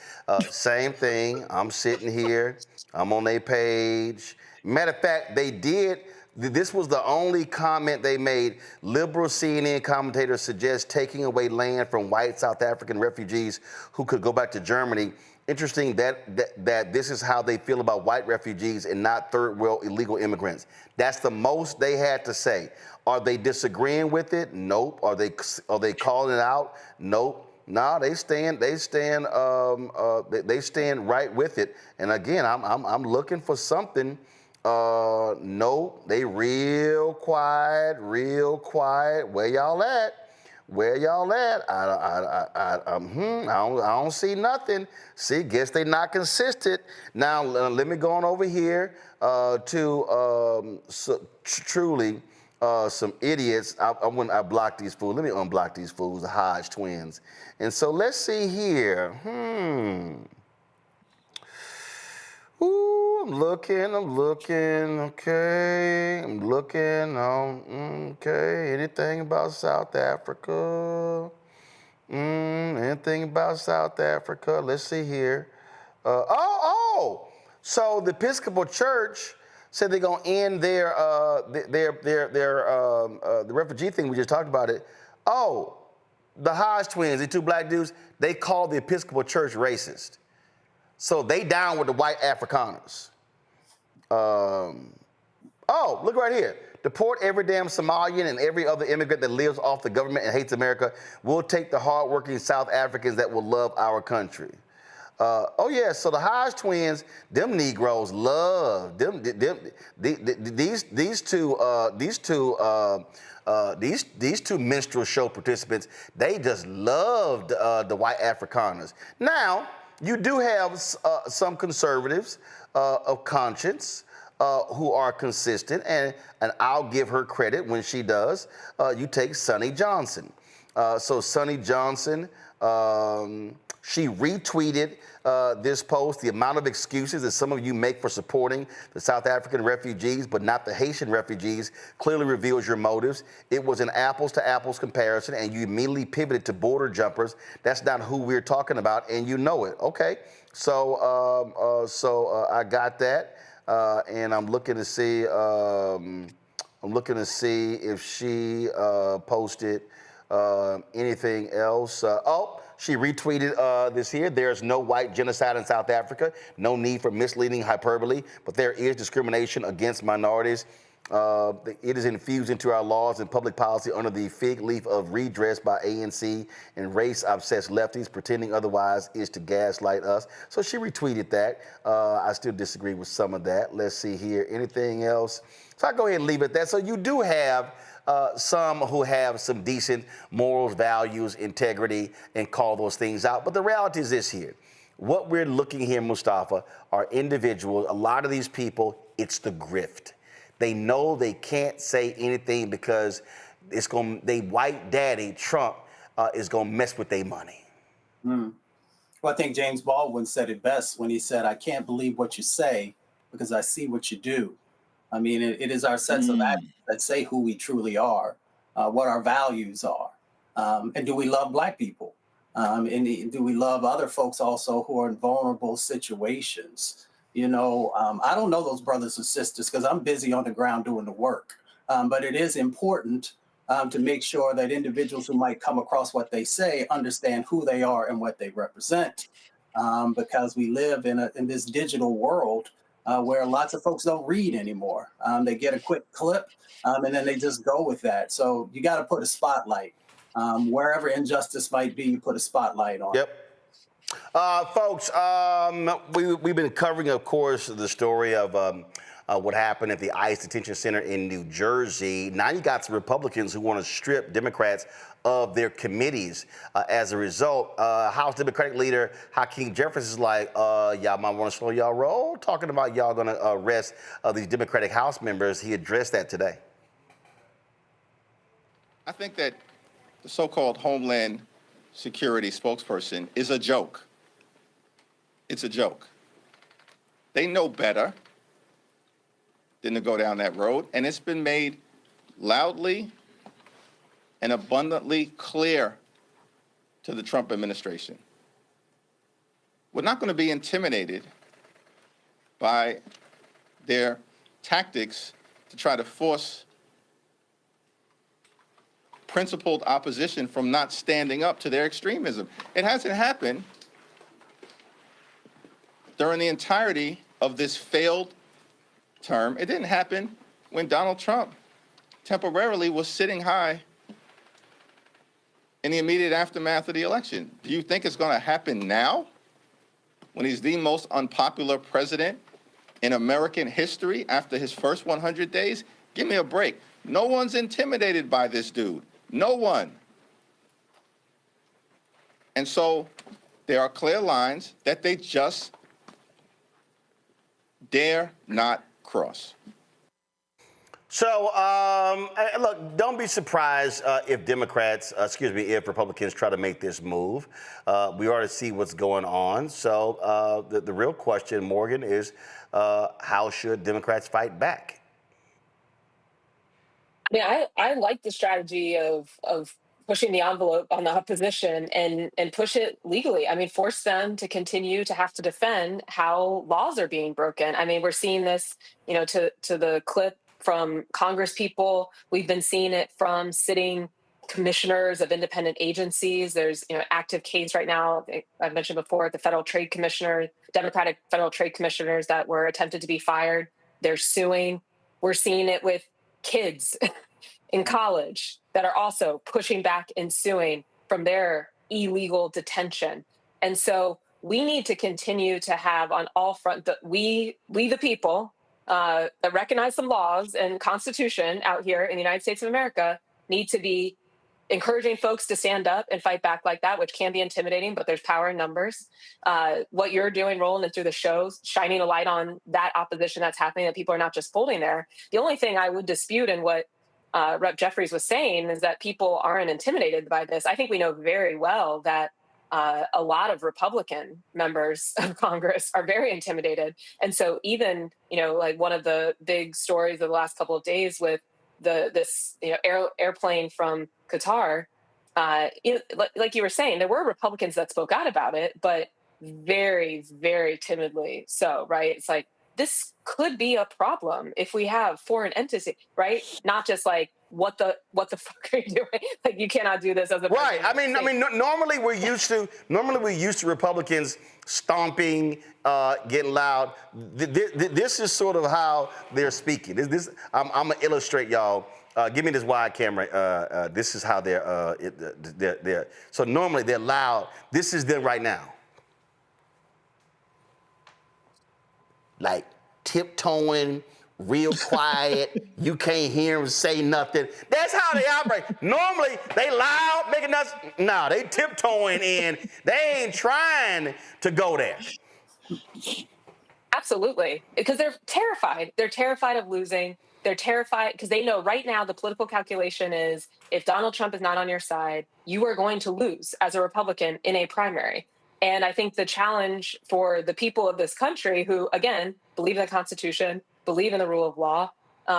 Same thing. I'm sitting here. I'm on their page. Matter of fact, they did. This was the only comment they made. Liberal CNN commentators suggest taking away land from white South African refugees who could go back to Germany. Interesting that this is how they feel about white refugees and not third world illegal immigrants. That's the most they had to say. Are they disagreeing with it? Nope. Are they calling it out? Nope. No, they stand right with it. And again, I'm looking for something. No, they real quiet. Where y'all at? I don't see nothing. See, guess they not consistent. Now, let me go on over here to truly some idiots. I blocked these fools. Let me unblock these fools, the Hodge twins. And so let's see here. Ooh, I'm looking, okay. Okay. Anything about South Africa? Anything about South Africa? Let's see here. So the Episcopal Church said they're gonna end the refugee thing. We just talked about it. Oh, the Hodge twins, the two black dudes, they called the Episcopal Church racist. So they down with the white Afrikaners. Look right here. Deport every damn Somalian and every other immigrant that lives off the government and hates America. We'll take the hardworking South Africans that will love our country. Oh yeah, so the Hodge twins, them Negroes love them. These two minstrel show participants. They just loved the white Afrikaners. Now you do have some conservatives of conscience who are consistent, and I'll give her credit when she does. You take Sonny Johnson. So Sonny Johnson. She retweeted this post. The amount of excuses that some of you make for supporting the South African refugees, but not the Haitian refugees, clearly reveals your motives. It was an apples to apples comparison, and you immediately pivoted to border jumpers. That's not who we're talking about, and you know it. Okay, so I got that, and I'm looking to see. If she posted anything else. She retweeted this here. There's no white genocide in South Africa. No need for misleading hyperbole, but there is discrimination against minorities. It is infused into our laws and public policy under the fig leaf of redress by ANC and race-obsessed lefties. Pretending otherwise is to gaslight us. So she retweeted that. I still disagree with some of that. Let's see here. Anything else? So I go ahead and leave it at that. So you do have some who have some decent morals, values, integrity, and call those things out. But the reality is this here. What we're looking here, Mustafa, are individuals. A lot of these people, it's the grift. They know they can't say anything because they white daddy, Trump, is going to mess with their money. Well, I think James Baldwin said it best when he said, "I can't believe what you say because I see what you do." I mean, it is our sets of actions that say who we truly are, what our values are, and do we love Black people? And do we love other folks also who are in vulnerable situations? You know, I don't know those brothers and sisters because I'm busy on the ground doing the work. But it is important to make sure that individuals who might come across what they say understand who they are and what they represent, because we live in this digital world where lots of folks don't read anymore. They get a quick clip and then they just go with that. So you got to put a spotlight. Wherever injustice might be, you put a spotlight on. Yep. Folks, we've been covering, of course, the story of what happened at the ICE detention center in New Jersey. Now you got some Republicans who want to strip Democrats of their committees as a result. House Democratic leader Hakeem Jeffries is like, y'all might want to slow y'all roll, talking about y'all going to arrest these Democratic House members. He addressed that today. I think that the so-called Homeland Security spokesperson is a joke. It's a joke. They know better than to go down that road, and it's been made loudly and abundantly clear to the Trump administration. We're not going to be intimidated by their tactics to try to force principled opposition from not standing up to their extremism. It hasn't happened during the entirety of this failed term. It didn't happen when Donald Trump temporarily was sitting high in the immediate aftermath of the election. Do you think it's going to happen now when he's the most unpopular president in American history after his first 100 days? Give me a break. No one's intimidated by this dude. No one. And so there are clear lines that they just dare not cross. So, look, don't be surprised if if Republicans try to make this move. We already see what's going on. So the real question, Morgan, is how should Democrats fight back? Yeah, I like the strategy of pushing the envelope on the opposition and push it legally. I mean, force them to continue to have to defend how laws are being broken. I mean, we're seeing this, you know, to the clip from Congress people. We've been seeing it from sitting commissioners of independent agencies. There's, you know, active case right now. I've mentioned before the federal trade commissioner, Democratic federal trade commissioners that were attempted to be fired. They're suing. We're seeing it with kids in college that are also pushing back and suing from their illegal detention. And so we need to continue to have on all fronts that we the people that recognize some laws and Constitution out here in the United States of America need to be encouraging folks to stand up and fight back like that, which can be intimidating, but there's power in numbers. What you're doing, Roland, and through the shows, shining a light on that opposition that's happening, that people are not just folding there. The only thing I would dispute in what Rep. Jeffries was saying is that people aren't intimidated by this. I think we know very well that a lot of Republican members of Congress are very intimidated. And so even, like one of the big stories of the last couple of days with this airplane from Qatar, like you were saying, there were Republicans that spoke out about it, but very, very timidly so, right? It's like, this could be a problem if we have foreign entity, right? Not just like, what the fuck are you doing? Like, you cannot do this as a right. I mean, normally we're used to Republicans stomping, getting loud. This is sort of how they're speaking. I'm gonna illustrate y'all. Give me this wide camera. This is how they're. So normally they're loud. This is them right now. Like tiptoeing, real quiet. You can't hear them say nothing. That's how they operate. Normally, they loud, making us. No, they tiptoeing in. They ain't trying to go there. Absolutely, because they're terrified. They're terrified of losing. They're terrified because they know right now the political calculation is if Donald Trump is not on your side, you are going to lose as a Republican in a primary. And I think the challenge for the people of this country who, again, believe in the Constitution, believe in the rule of law,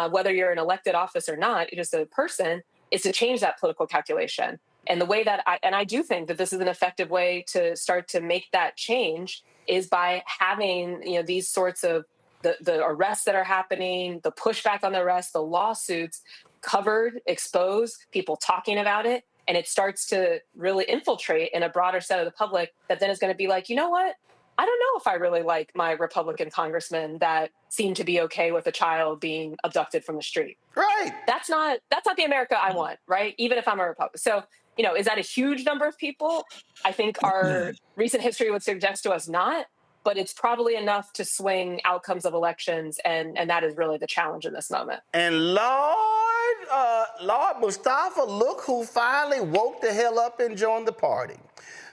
whether you're an elected office or not, you're just a person, is to change that political calculation. And the way that I do think that this is an effective way to start to make that change is by having, these sorts of the arrests that are happening, the pushback on the arrests, the lawsuits covered, exposed, people talking about it. And it starts to really infiltrate in a broader set of the public that then is going to be like, you know what? I don't know if I really like my Republican congressman that seemed to be okay with a child being abducted from the street. Right. That's not the America I want, right? Even if I'm a Republican. So, is that a huge number of people? I think our recent history would suggest to us not, but it's probably enough to swing outcomes of elections. And that is really the challenge in this moment. And Lord Mustafa, look who finally woke the hell up and joined the party.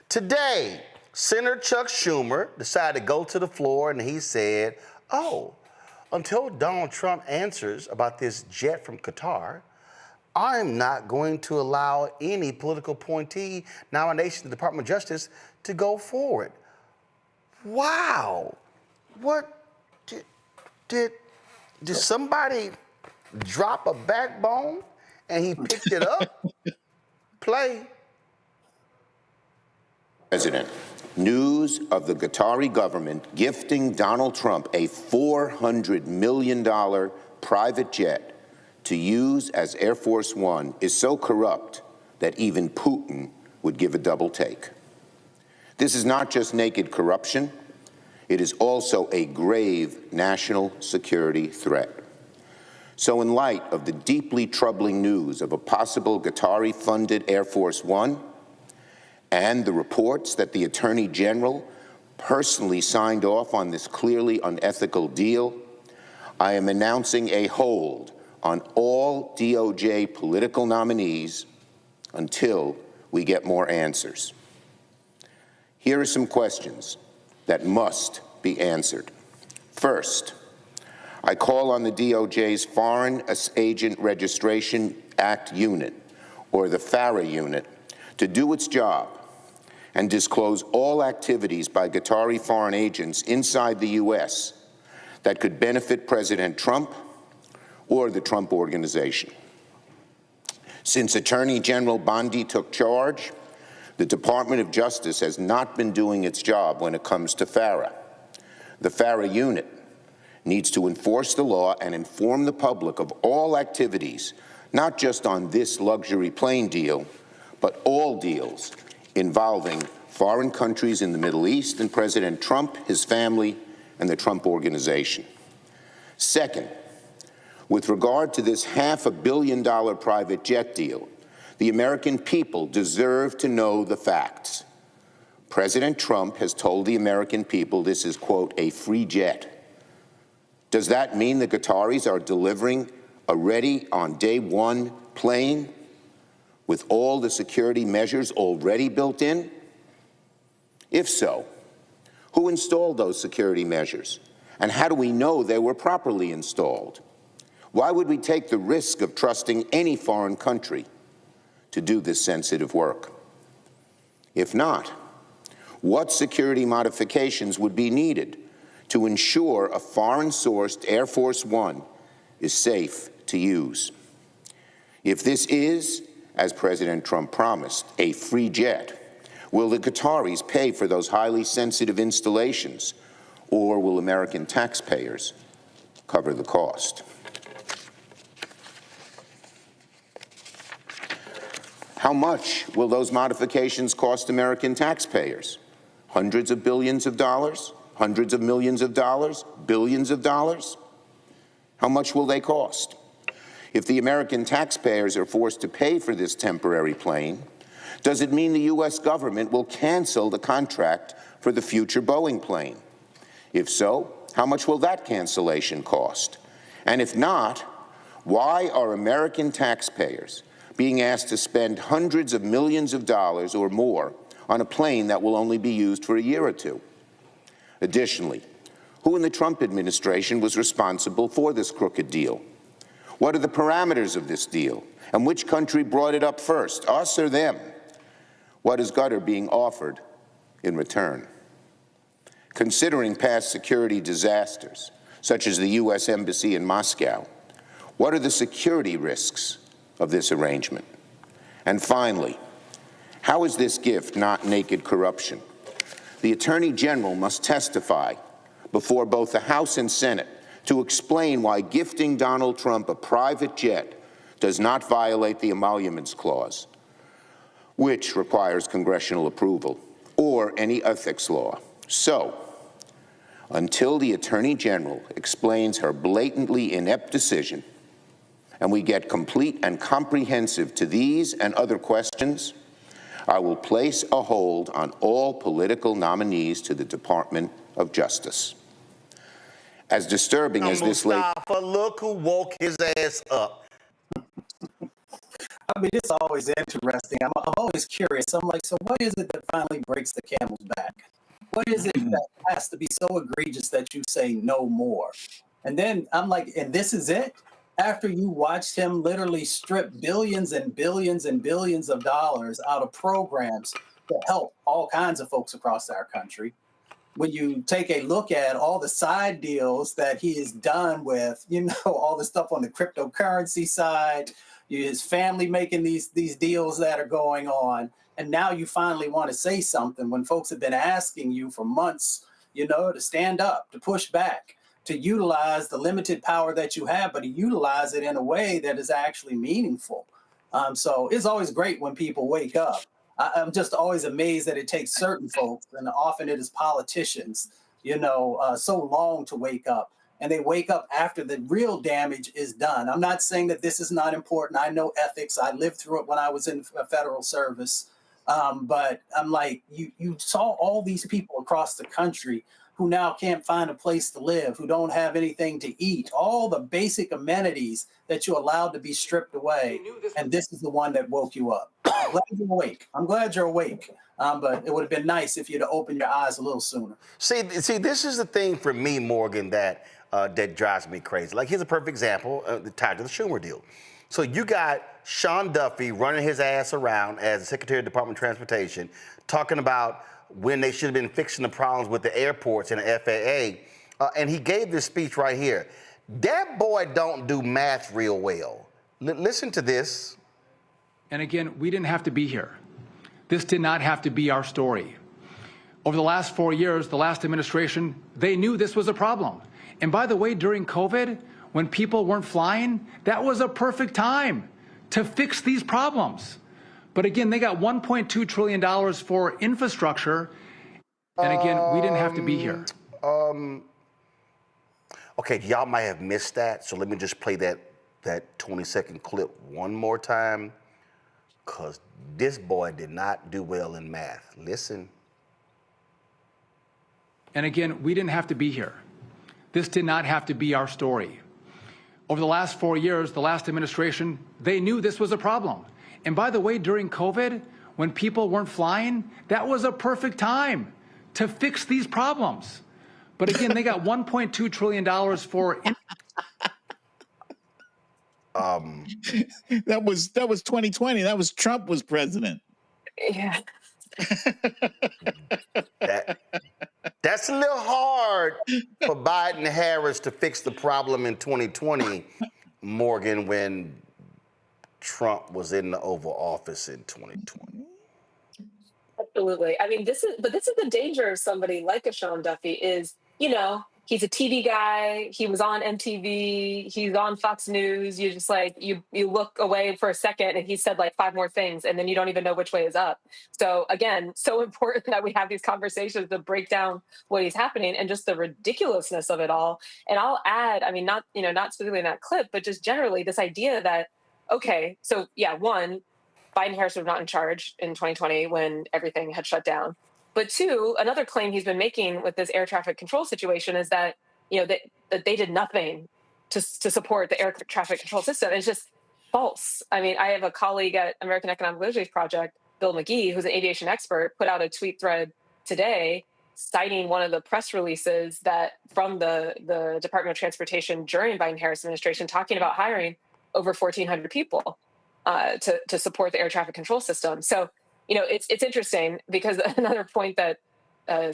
Today, Senator Chuck Schumer decided to go to the floor and he said, until Donald Trump answers about this jet from Qatar, I'm not going to allow any political appointee nomination to the Department of Justice to go forward. Wow. What did somebody drop a backbone and he picked it up? Play. President, news of the Qatari government gifting Donald Trump a $400 million private jet to use as Air Force One is so corrupt that even Putin would give a double take. This is not just naked corruption, it is also a grave national security threat. So in light of the deeply troubling news of a possible Qatari-funded Air Force One and the reports that the Attorney General personally signed off on this clearly unethical deal, I am announcing a hold on all DOJ political nominees until we get more answers. Here are some questions that must be answered. First, I call on the DOJ's Foreign Agent Registration Act Unit, or the FARA unit, to do its job and disclose all activities by Qatari foreign agents inside the U.S. that could benefit President Trump or the Trump Organization. Since Attorney General Bondi took charge, the Department of Justice has not been doing its job when it comes to FARA. The FARA unit needs to enforce the law and inform the public of all activities, not just on this luxury plane deal, but all deals involving foreign countries in the Middle East and President Trump, his family, and the Trump Organization. Second, with regard to this $500 million private jet deal, the American people deserve to know the facts. President Trump has told the American people this is, quote, a free jet. Does that mean the Qataris are delivering a ready on day one plane with all the security measures already built in? If so, who installed those security measures? And how do we know they were properly installed? Why would we take the risk of trusting any foreign country to do this sensitive work? If not, what security modifications would be needed to ensure a foreign-sourced Air Force One is safe to use? If this is, as President Trump promised, a free jet, will the Qataris pay for those highly sensitive installations, or will American taxpayers cover the cost? How much will those modifications cost American taxpayers? Hundreds of billions of dollars? Hundreds of millions of dollars? Billions of dollars? How much will they cost? If the American taxpayers are forced to pay for this temporary plane, does it mean the U.S. government will cancel the contract for the future Boeing plane? If so, how much will that cancellation cost? And if not, why are American taxpayers being asked to spend hundreds of millions of dollars or more on a plane that will only be used for a year or two? Additionally, who in the Trump administration was responsible for this crooked deal? What are the parameters of this deal? And which country brought it up first, us or them? What is Qatar being offered in return? Considering past security disasters, such as the U.S. Embassy in Moscow, what are the security risks of this arrangement? And finally, how is this gift not naked corruption? The Attorney General must testify before both the House and Senate to explain why gifting Donald Trump a private jet does not violate the Emoluments Clause, which requires congressional approval, or any ethics law. So, until the Attorney General explains her blatantly inept decision, and we get complete and comprehensive to these and other questions, I will place a hold on all political nominees to the Department of Justice. As disturbing as this Mustafa, look who woke his ass up. I mean, it's always interesting. I'm always curious. I'm like, so what is it that finally breaks the camel's back? What is it that has to be so egregious that you say no more? And then I'm like, and this is it? After you watched him literally strip billions and billions and billions of dollars out of programs that help all kinds of folks across our country, when you take a look at all the side deals that he has done with, you know, all the stuff on the cryptocurrency side, his family making these deals that are going on, and now you finally want to say something when folks have been asking you for months, you know, to stand up, to push back, to utilize the limited power that you have, but to utilize it in a way that is actually meaningful. So it's always great when people wake up. I'm just always amazed that it takes certain folks, and often it is politicians, you know, so long to wake up. And they wake up after the real damage is done. I'm not saying that this is not important. I know ethics. I lived through it when I was in federal service. But I'm like, you saw all these people across the country who now can't find a place to live, who don't have anything to eat, all the basic amenities that you allowed to be stripped away. And this is the one that woke you up. I'm glad you're awake. I'm glad you're awake. But it would have been nice if you'd have opened your eyes a little sooner. See, this is the thing for me, Morgan, that drives me crazy. Like, here's a perfect example, tied to the Schumer deal. So you got Sean Duffy running his ass around as Secretary of the Department of Transportation, talking about when they should have been fixing the problems with the airports and the FAA. And he gave this speech right here. That boy don't do math real well. Listen to this. And again, we didn't have to be here. This did not have to be our story. Over the last 4 years, the last administration, they knew this was a problem. And by the way, during COVID, when people weren't flying, that was a perfect time to fix these problems. But again, they got $1.2 trillion for infrastructure. And again, we didn't have to be here. Okay, y'all might have missed that. So let me just play that 20-second clip one more time, because this boy did not do well in math. Listen. And again, we didn't have to be here. This did not have to be our story. Over the last 4 years, the last administration, they knew this was a problem. And by the way, during COVID, when people weren't flying, that was a perfect time to fix these problems. But again, they got $1.2 trillion for... That was 2020. That was Trump was president. Yeah. That's a little hard for Biden and Harris to fix the problem in 2020, Morgan, when Trump was in the Oval Office in 2020. Absolutely. I mean, this is the danger of somebody like a Sean Duffy is, he's a TV guy. He was on MTV. He's on Fox News. You just you look away for a second and he said 5 more things and then you don't even know which way is up. So again, so important that we have these conversations to break down what is happening and just the ridiculousness of it all. And I'll add, I mean, not specifically in that clip, but just generally this idea that, okay, so yeah, one, Biden Harris was not in charge in 2020 when everything had shut down. But two, another claim he's been making with this air traffic control situation is that, that they did nothing to support the air traffic control system. It's just false. I mean, I have a colleague at American Economic Literacy Project, Bill McGee, who's an aviation expert, put out a tweet thread today citing one of the press releases that from the Department of Transportation during Biden-Harris administration talking about hiring over 1,400 people to support the air traffic control system. So, it's interesting because another point that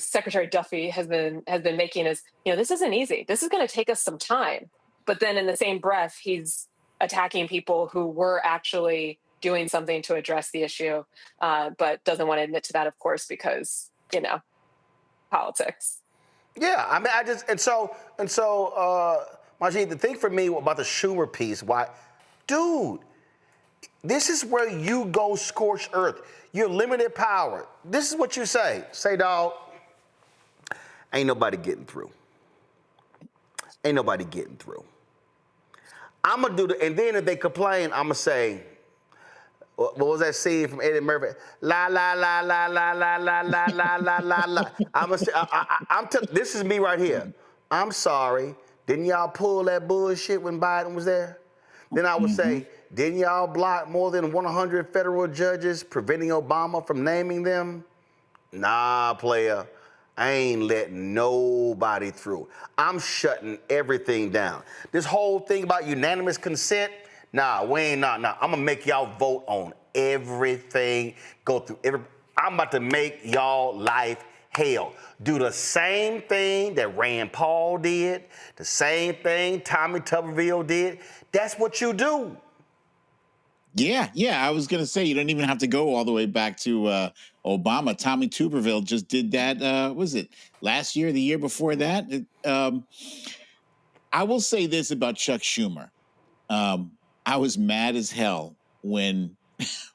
Secretary Duffy has been making is, this isn't easy. This is going to take us some time. But then in the same breath, he's attacking people who were actually doing something to address the issue, but doesn't want to admit to that, of course, because, politics. Yeah, I mean, Majid, the thing for me about the Schumer piece, dude, this is where you go scorched earth. You're limited power. This is what you say. Say, dog, ain't nobody getting through. Ain't nobody getting through. I'm going to do and then if they complain, I'm going to say, what was that scene from Eddie Murphy? La, la, la, la, la, la, la, la, la, la, la, la. This is me right here. I'm sorry. Didn't y'all pull that bullshit when Biden was there? Then I would say, didn't y'all block more than 100 federal judges, preventing Obama from naming them? Nah, player. I ain't letting nobody through. I'm shutting everything down. This whole thing about unanimous consent, nah, we ain't I'm gonna make y'all vote on everything, go through I'm about to make y'all life hell. Do the same thing that Rand Paul did, the same thing Tommy Tuberville did. That's what you do. Yeah. I was going to say, you don't even have to go all the way back to Obama. Tommy Tuberville just did that, was it last year, the year before that? I will say this about Chuck Schumer. I was mad as hell when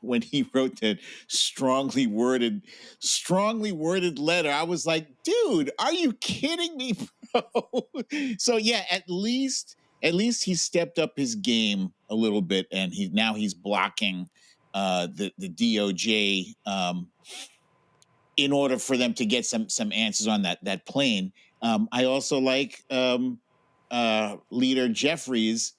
he wrote that strongly worded letter. I was like, dude, are you kidding me, bro? So yeah, at least he stepped up his game a little bit, and he's blocking the DOJ in order for them to get some answers on that plane. I also like Leader Jeffries,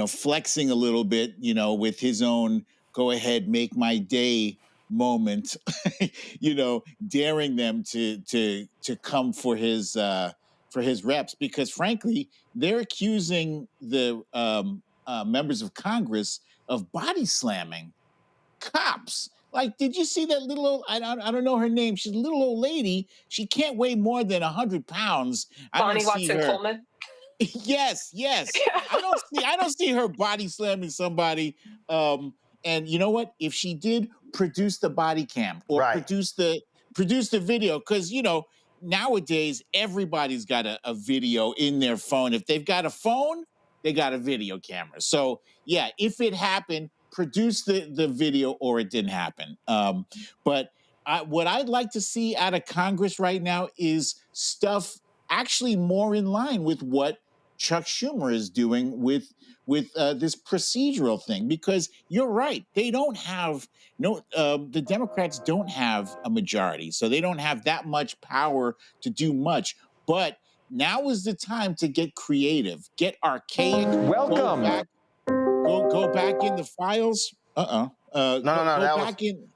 flexing a little bit, with his own go ahead, make my day moment, daring them to come for his reps, because frankly, they're accusing the members of Congress of body slamming cops. Like, did you see that little old, I don't know her name. She's a little old lady. She can't weigh more than 100 pounds. Bonnie Watson Coleman. Yes. I don't see her body slamming somebody. And you know what? If she did, produce the body cam or produce the video, because nowadays everybody's got a video in their phone. If they've got a phone, they got a video camera. So yeah, if it happened, produce the video or it didn't happen. But what I'd like to see out of Congress right now is stuff actually more in line with what Chuck Schumer is doing with this procedural thing, because you're right. They don't have the Democrats don't have a majority, so they don't have that much power to do much. But now is the time to get creative, get archaic. Welcome. Go back in the files. No,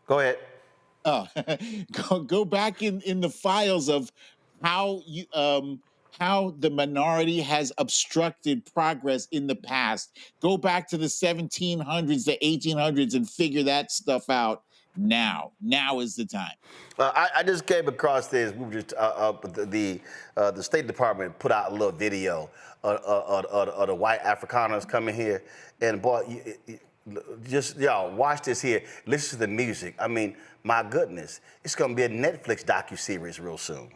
go ahead. Go back in the files of how you how the minority has obstructed progress in the past. Go back to the 1700s, the 1800s, and figure that stuff out now. Now is the time. I just came across this. We were just the State Department put out a little video of the white Afrikaners coming here, and boy, just y'all watch this here. Listen to the music. I mean, my goodness, it's gonna be a Netflix docuseries real soon.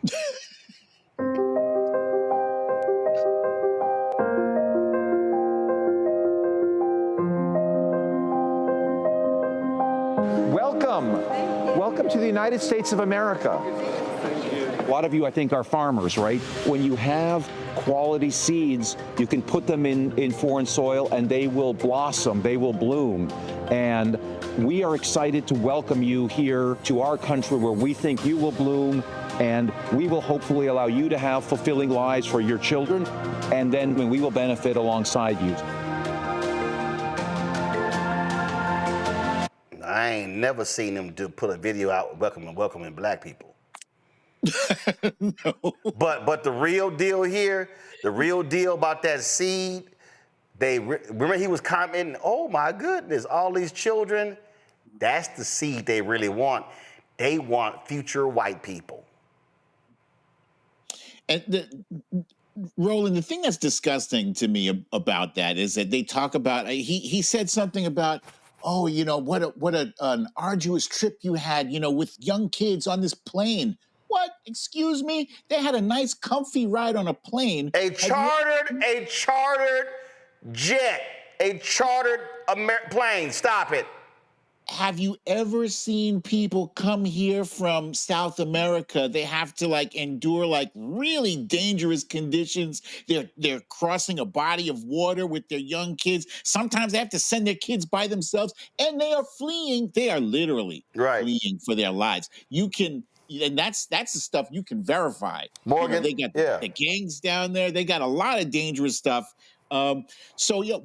Welcome to the United States of America. A lot of you, I think, are farmers, right? When you have quality seeds, you can put them in foreign soil and they will blossom, they will bloom. And we are excited to welcome you here to our country where we think you will bloom, and we will hopefully allow you to have fulfilling lives for your children, and then we will benefit alongside you. I ain't never seen them put a video out welcoming black people. No. But the real deal here, the real deal about that seed, remember he was commenting, oh my goodness, all these children, that's the seed they really want. They want future white people. And Roland, the thing that's disgusting to me about that is that they talk about, he said something about, oh, you know, what an arduous trip you had, you know, with young kids on this plane. What? Excuse me? They had a nice, comfy ride on a plane. A chartered jet, a chartered plane. Stop it. Have you ever seen people come here from South America? They have to like endure like really dangerous conditions. They're crossing a body of water with their young kids. Sometimes they have to send their kids by themselves, and they are fleeing. They are literally fleeing for their lives. You can, and that's the stuff you can verify. Morgan, they got the gangs down there. They got a lot of dangerous stuff. So yeah,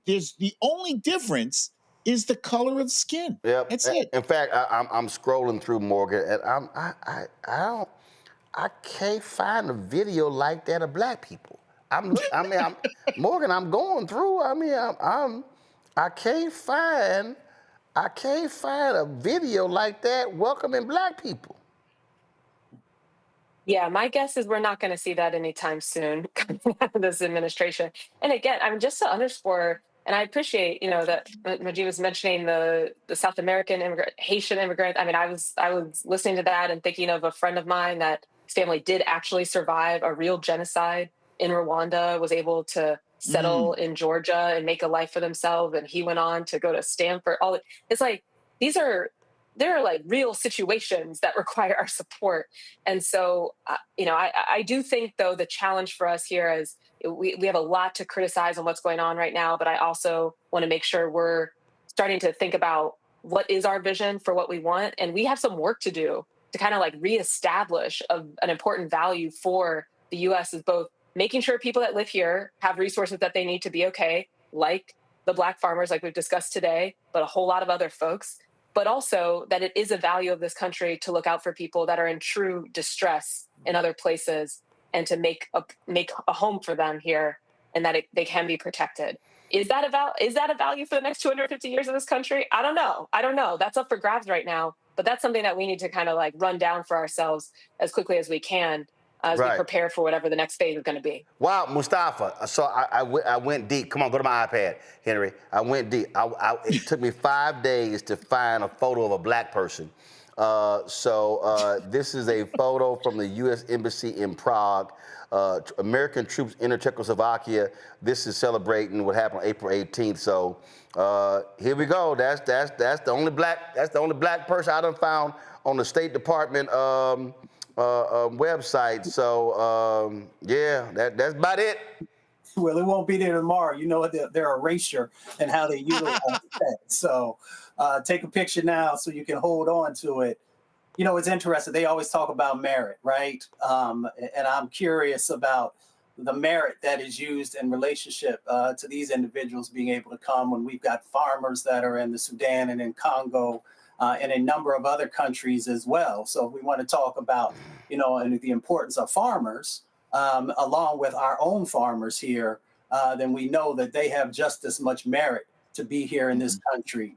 there's the only difference is the color of skin. Yep. That's it. In fact, I'm scrolling through Morgan, and I can't find a video like that of black people. Morgan, I'm going through. I mean, I can't find a video like that welcoming black people. Yeah, my guess is we're not going to see that anytime soon coming out of this administration. And again, I mean, just to underscore, and I appreciate, you know, that Majid was mentioning the South American Haitian immigrant. I mean, I was listening to that and thinking of a friend of mine that his family did actually survive a real genocide in Rwanda, was able to settle in Georgia and make a life for themselves. And he went on to go to Stanford. It's like, there are like real situations that require our support. And so, you know, I do think, though, the challenge for us here is we have a lot to criticize on what's going on right now, but I also want to make sure we're starting to think about what is our vision for what we want. And we have some work to do to kind of like reestablish an important value for the U.S. is both making sure people that live here have resources that they need to be okay, like the black farmers, like we've discussed today, but a whole lot of other folks, but also that it is a value of this country to look out for people that are in true distress in other places and to make a home for them here, and that they can be protected. Is that a value for the next 250 years of this country? I don't know. That's up for grabs right now, but that's something that we need to kind of like run down for ourselves as quickly as we can as we prepare for whatever the next phase is going to be. Wow, Mustafa. So I went deep. Come on, go to my iPad, Henry. I went deep. It took me 5 days to find a photo of a black person. This is a photo from the U.S. Embassy in Prague. American troops enter Czechoslovakia. This is celebrating what happened on April 18th. So here we go. That's the only black person I done found on the State Department website. So yeah, that's about it. Well, it won't be there tomorrow. You know their erasure and how they utilize that. So take a picture now so you can hold on to it you know, it's interesting. They always talk about merit, right? And I'm curious about the merit that is used in relationship to these individuals being able to come when we've got farmers that are in the Sudan and in Congo and a number of other countries as well. So if we want to talk about, you know, and the importance of farmers, along with our own farmers here, then we know that they have just as much merit to be here in this country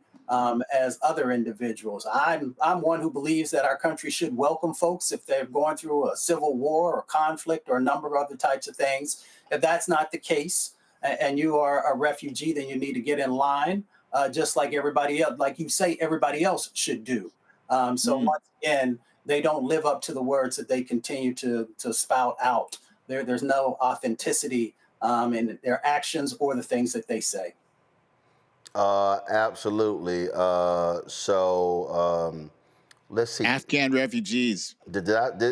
as other individuals. I'm one who believes that our country should welcome folks if they're going through a civil war or conflict or a number of other types of things. If that's not the case and you are a refugee, then you need to get in line just like everybody else, like you say, everybody else should do. So once again, they don't live up to the words that they continue to spout out. There's no authenticity in their actions or the things that they say. Absolutely. Let's see. Afghan refugees.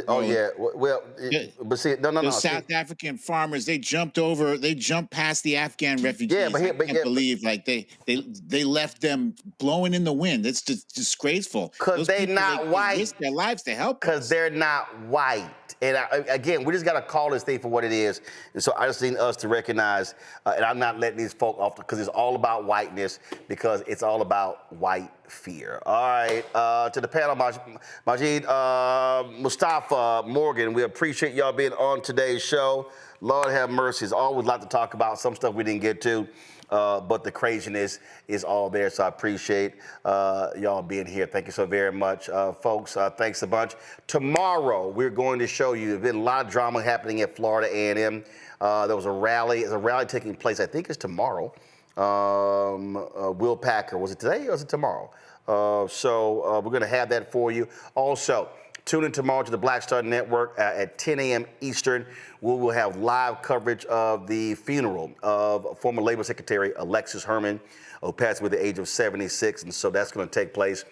Oh yeah. Well, but see, no. Those South African farmers, they jumped past the Afghan refugees. Yeah, I can't believe like they left them blowing in the wind. It's just disgraceful. Because they're not white. Risk their lives to help. Because they're not white. And again, we just got to call this thing for what it is. And so I just need us to recognize, and I'm not letting these folk off because it's all about whiteness, because it's all about white fear. All right, to the panel, Majid, Mustafa, Morgan, we appreciate y'all being on today's show. Lord have mercy. There's always a lot to talk about. Some stuff we didn't get to. But the craziness is all there, so I appreciate y'all being here. Thank you so very much, folks. Thanks a bunch. Tomorrow, we're going to show you, there's been a lot of drama happening at Florida A&M. There was a rally. There's a rally taking place, I think it's tomorrow. Will Packer, was it today or was it tomorrow? So we're going to have that for you. Also, tune in tomorrow to the Black Star Network at 10 a.m. Eastern. We will have live coverage of the funeral of former Labor Secretary Alexis Herman, who passed away at the age of 76. And so that's going to take place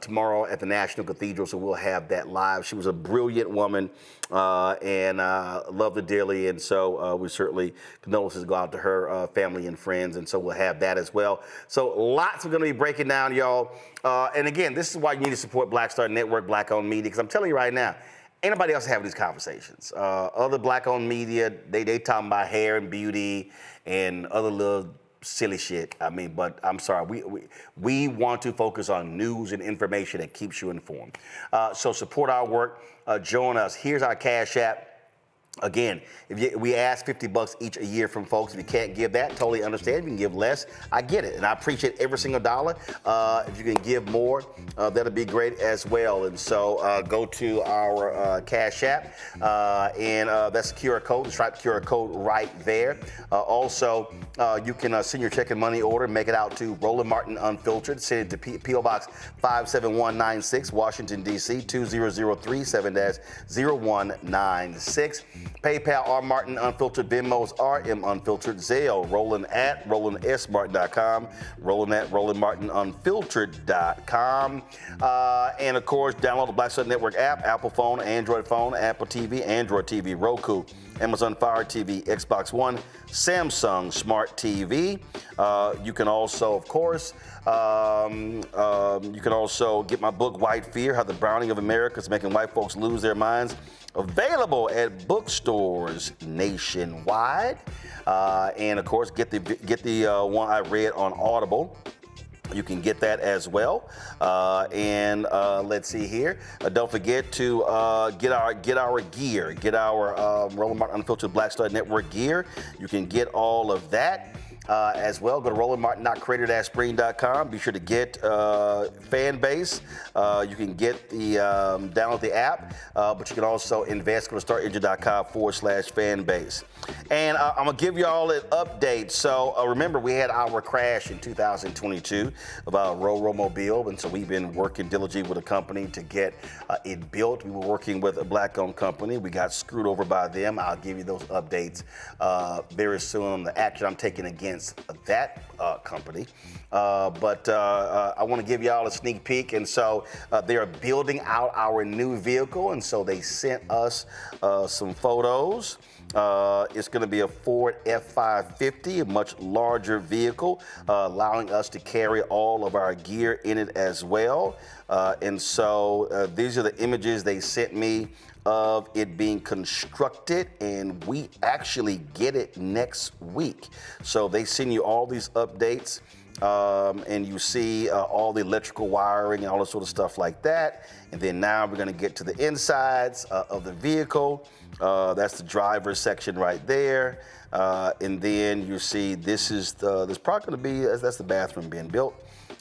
tomorrow at the National Cathedral. So we'll have that live. She was a brilliant woman and loved her dearly. And so we certainly condolences go out to her family and friends. And so we'll have that as well. So lots we're going to be breaking down, y'all. And again, this is why you need to support Black Star Network, Black-owned media, because I'm telling you right now, ain't nobody else having these conversations. Other Black-owned media, they talking about hair and beauty and other little silly shit. I mean, but I'm sorry, we want to focus on news and information that keeps you informed. So support our work. Join us. Here's our Cash App. Again, we ask $50 each a year from folks. If you can't give that, totally understand. If you can give less, I get it. And I appreciate every single dollar. If you can give more, that'll be great as well. And so go to our Cash App, and that's the QR code, the striped QR code right there. Also, you can send your check and money order, make it out to Roland Martin Unfiltered. Send it to P.O. Box 57196, Washington, D.C., 20037-0196. PayPal, R. Martin Unfiltered. Venmo's RM Unfiltered. Zelle, Roland at RolandSMartin.com. Roland at RolandMartinUnfiltered.com. And of course, download the Black Star Network app, Apple phone, Android phone, Apple TV, Android TV, Roku, Amazon Fire TV, Xbox One, Samsung Smart TV. You can also, of course, you can also get my book, White Fear, How the Browning of America is Making White Folks Lose Their Minds. Available at bookstores nationwide. And of course, get the one I read on Audible. You can get that as well. And let's see here. Don't forget to get our gear. Get our Roland Martin Unfiltered Black Star Network gear. You can get all of that. As well, go to RolandMartin.creator-spring.com. Be sure to get Fanbase. You can get the download the app, but you can also invest. Go to StartEngine.com/Fanbase. And I'm gonna give you all an update. So remember, we had our crash in 2022 of our Mobile, and so we've been working diligently with a company to get it built. We were working with a Black-owned company. We got screwed over by them. I'll give you those updates very soon. The action I'm taking against that company. But I want to give y'all a sneak peek. And so they are building out our new vehicle. And so they sent us some photos. It's going to be a Ford F550, a much larger vehicle, allowing us to carry all of our gear in it as well. And so these are the images they sent me of it being constructed, and we actually get it next week. So they send you all these updates, and you see all the electrical wiring and all this sort of stuff like that. And then now we're going to get to the insides of the vehicle. That's the driver's section right there. And then you see there's probably going to be, that's the bathroom being built.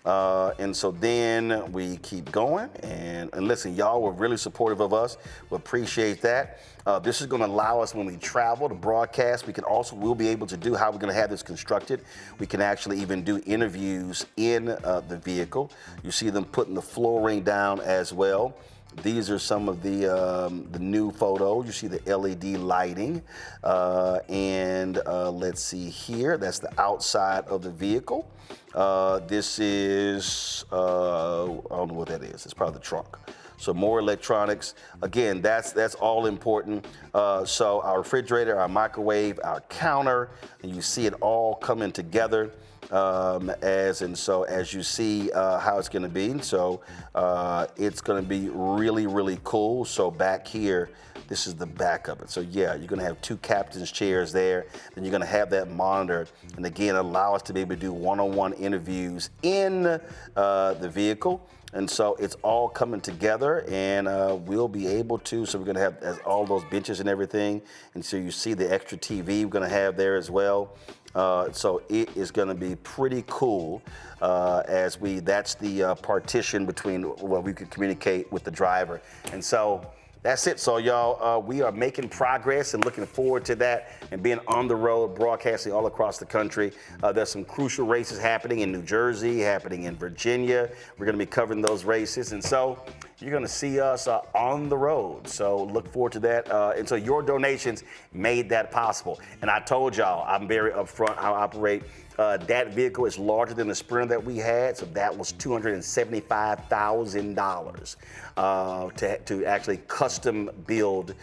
And so then we keep going, and listen, y'all were really supportive of us. We appreciate that. This is going to allow us, when we travel to broadcast, we'll be able to do how we're going to have this constructed. We can actually even do interviews in the vehicle. You see them putting the flooring down as well. These are some of the new photos. You see the LED lighting, and let's see here. That's the outside of the vehicle. This is, I don't know what that is. It's probably the trunk. So more electronics. Again, that's all important. So our refrigerator, our microwave, our counter, and you see it all coming together. As you see how it's going to be. So it's going to be really, really cool. So back here, this is the back of it. So yeah, you're going to have 2 captain's chairs there, and you're going to have that monitor, and again, allow us to be able to do one-on-one interviews in the vehicle. And so it's all coming together, and we'll be able to, so we're going to have all those benches and everything. And so you see the extra TV we're going to have there as well. So it is going to be pretty cool that's the partition between what we could communicate with the driver. And so that's it. So y'all, we are making progress and looking forward to that and being on the road, broadcasting all across the country. There's some crucial races happening in New Jersey, happening in Virginia. We're going to be covering those races. And so you're going to see us on the road. So look forward to that. And so your donations made that possible. And I told y'all, I'm very upfront how I operate. That vehicle is larger than the Sprinter that we had, so that was $275,000 to actually custom build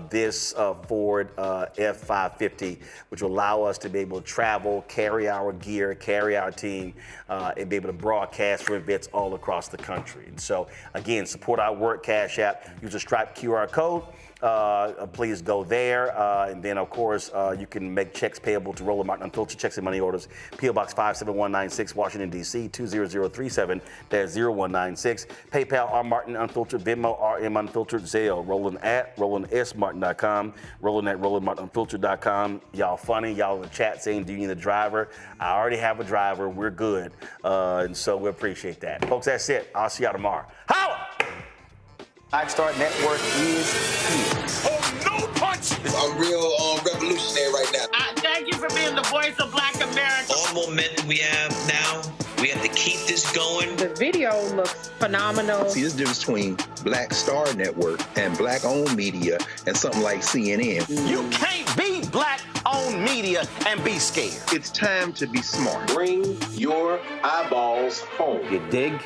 this Ford F550, which will allow us to be able to travel, carry our gear, carry our team, and be able to broadcast for events all across the country. And so, again, support our work. Cash App, use a Stripe QR code. Please go there. And then, of course, you can make checks payable to Roland Martin Unfiltered Checks and Money Orders, P.O. Box 57196, Washington, D.C., 20037-0196. PayPal, R. Martin Unfiltered, Venmo, RM Unfiltered, Zelle, Roland at RolandSMartin.com, Roland at RolandMartinUnfiltered.com. Y'all funny. Y'all in the chat saying, do you need a driver? I already have a driver. We're good. And so we appreciate that. Folks, that's it. I'll see y'all tomorrow. Holla! Black Star Network is here. Oh, no punch! I'm real revolutionary right now. Thank you for being the voice of Black America. All the momentum we have now, we have to keep this going. The video looks phenomenal. See, there's a difference between Black Star Network and black-owned media and something like CNN. You can't be black-owned media and be scared. It's time to be smart. Bring your eyeballs home. You dig?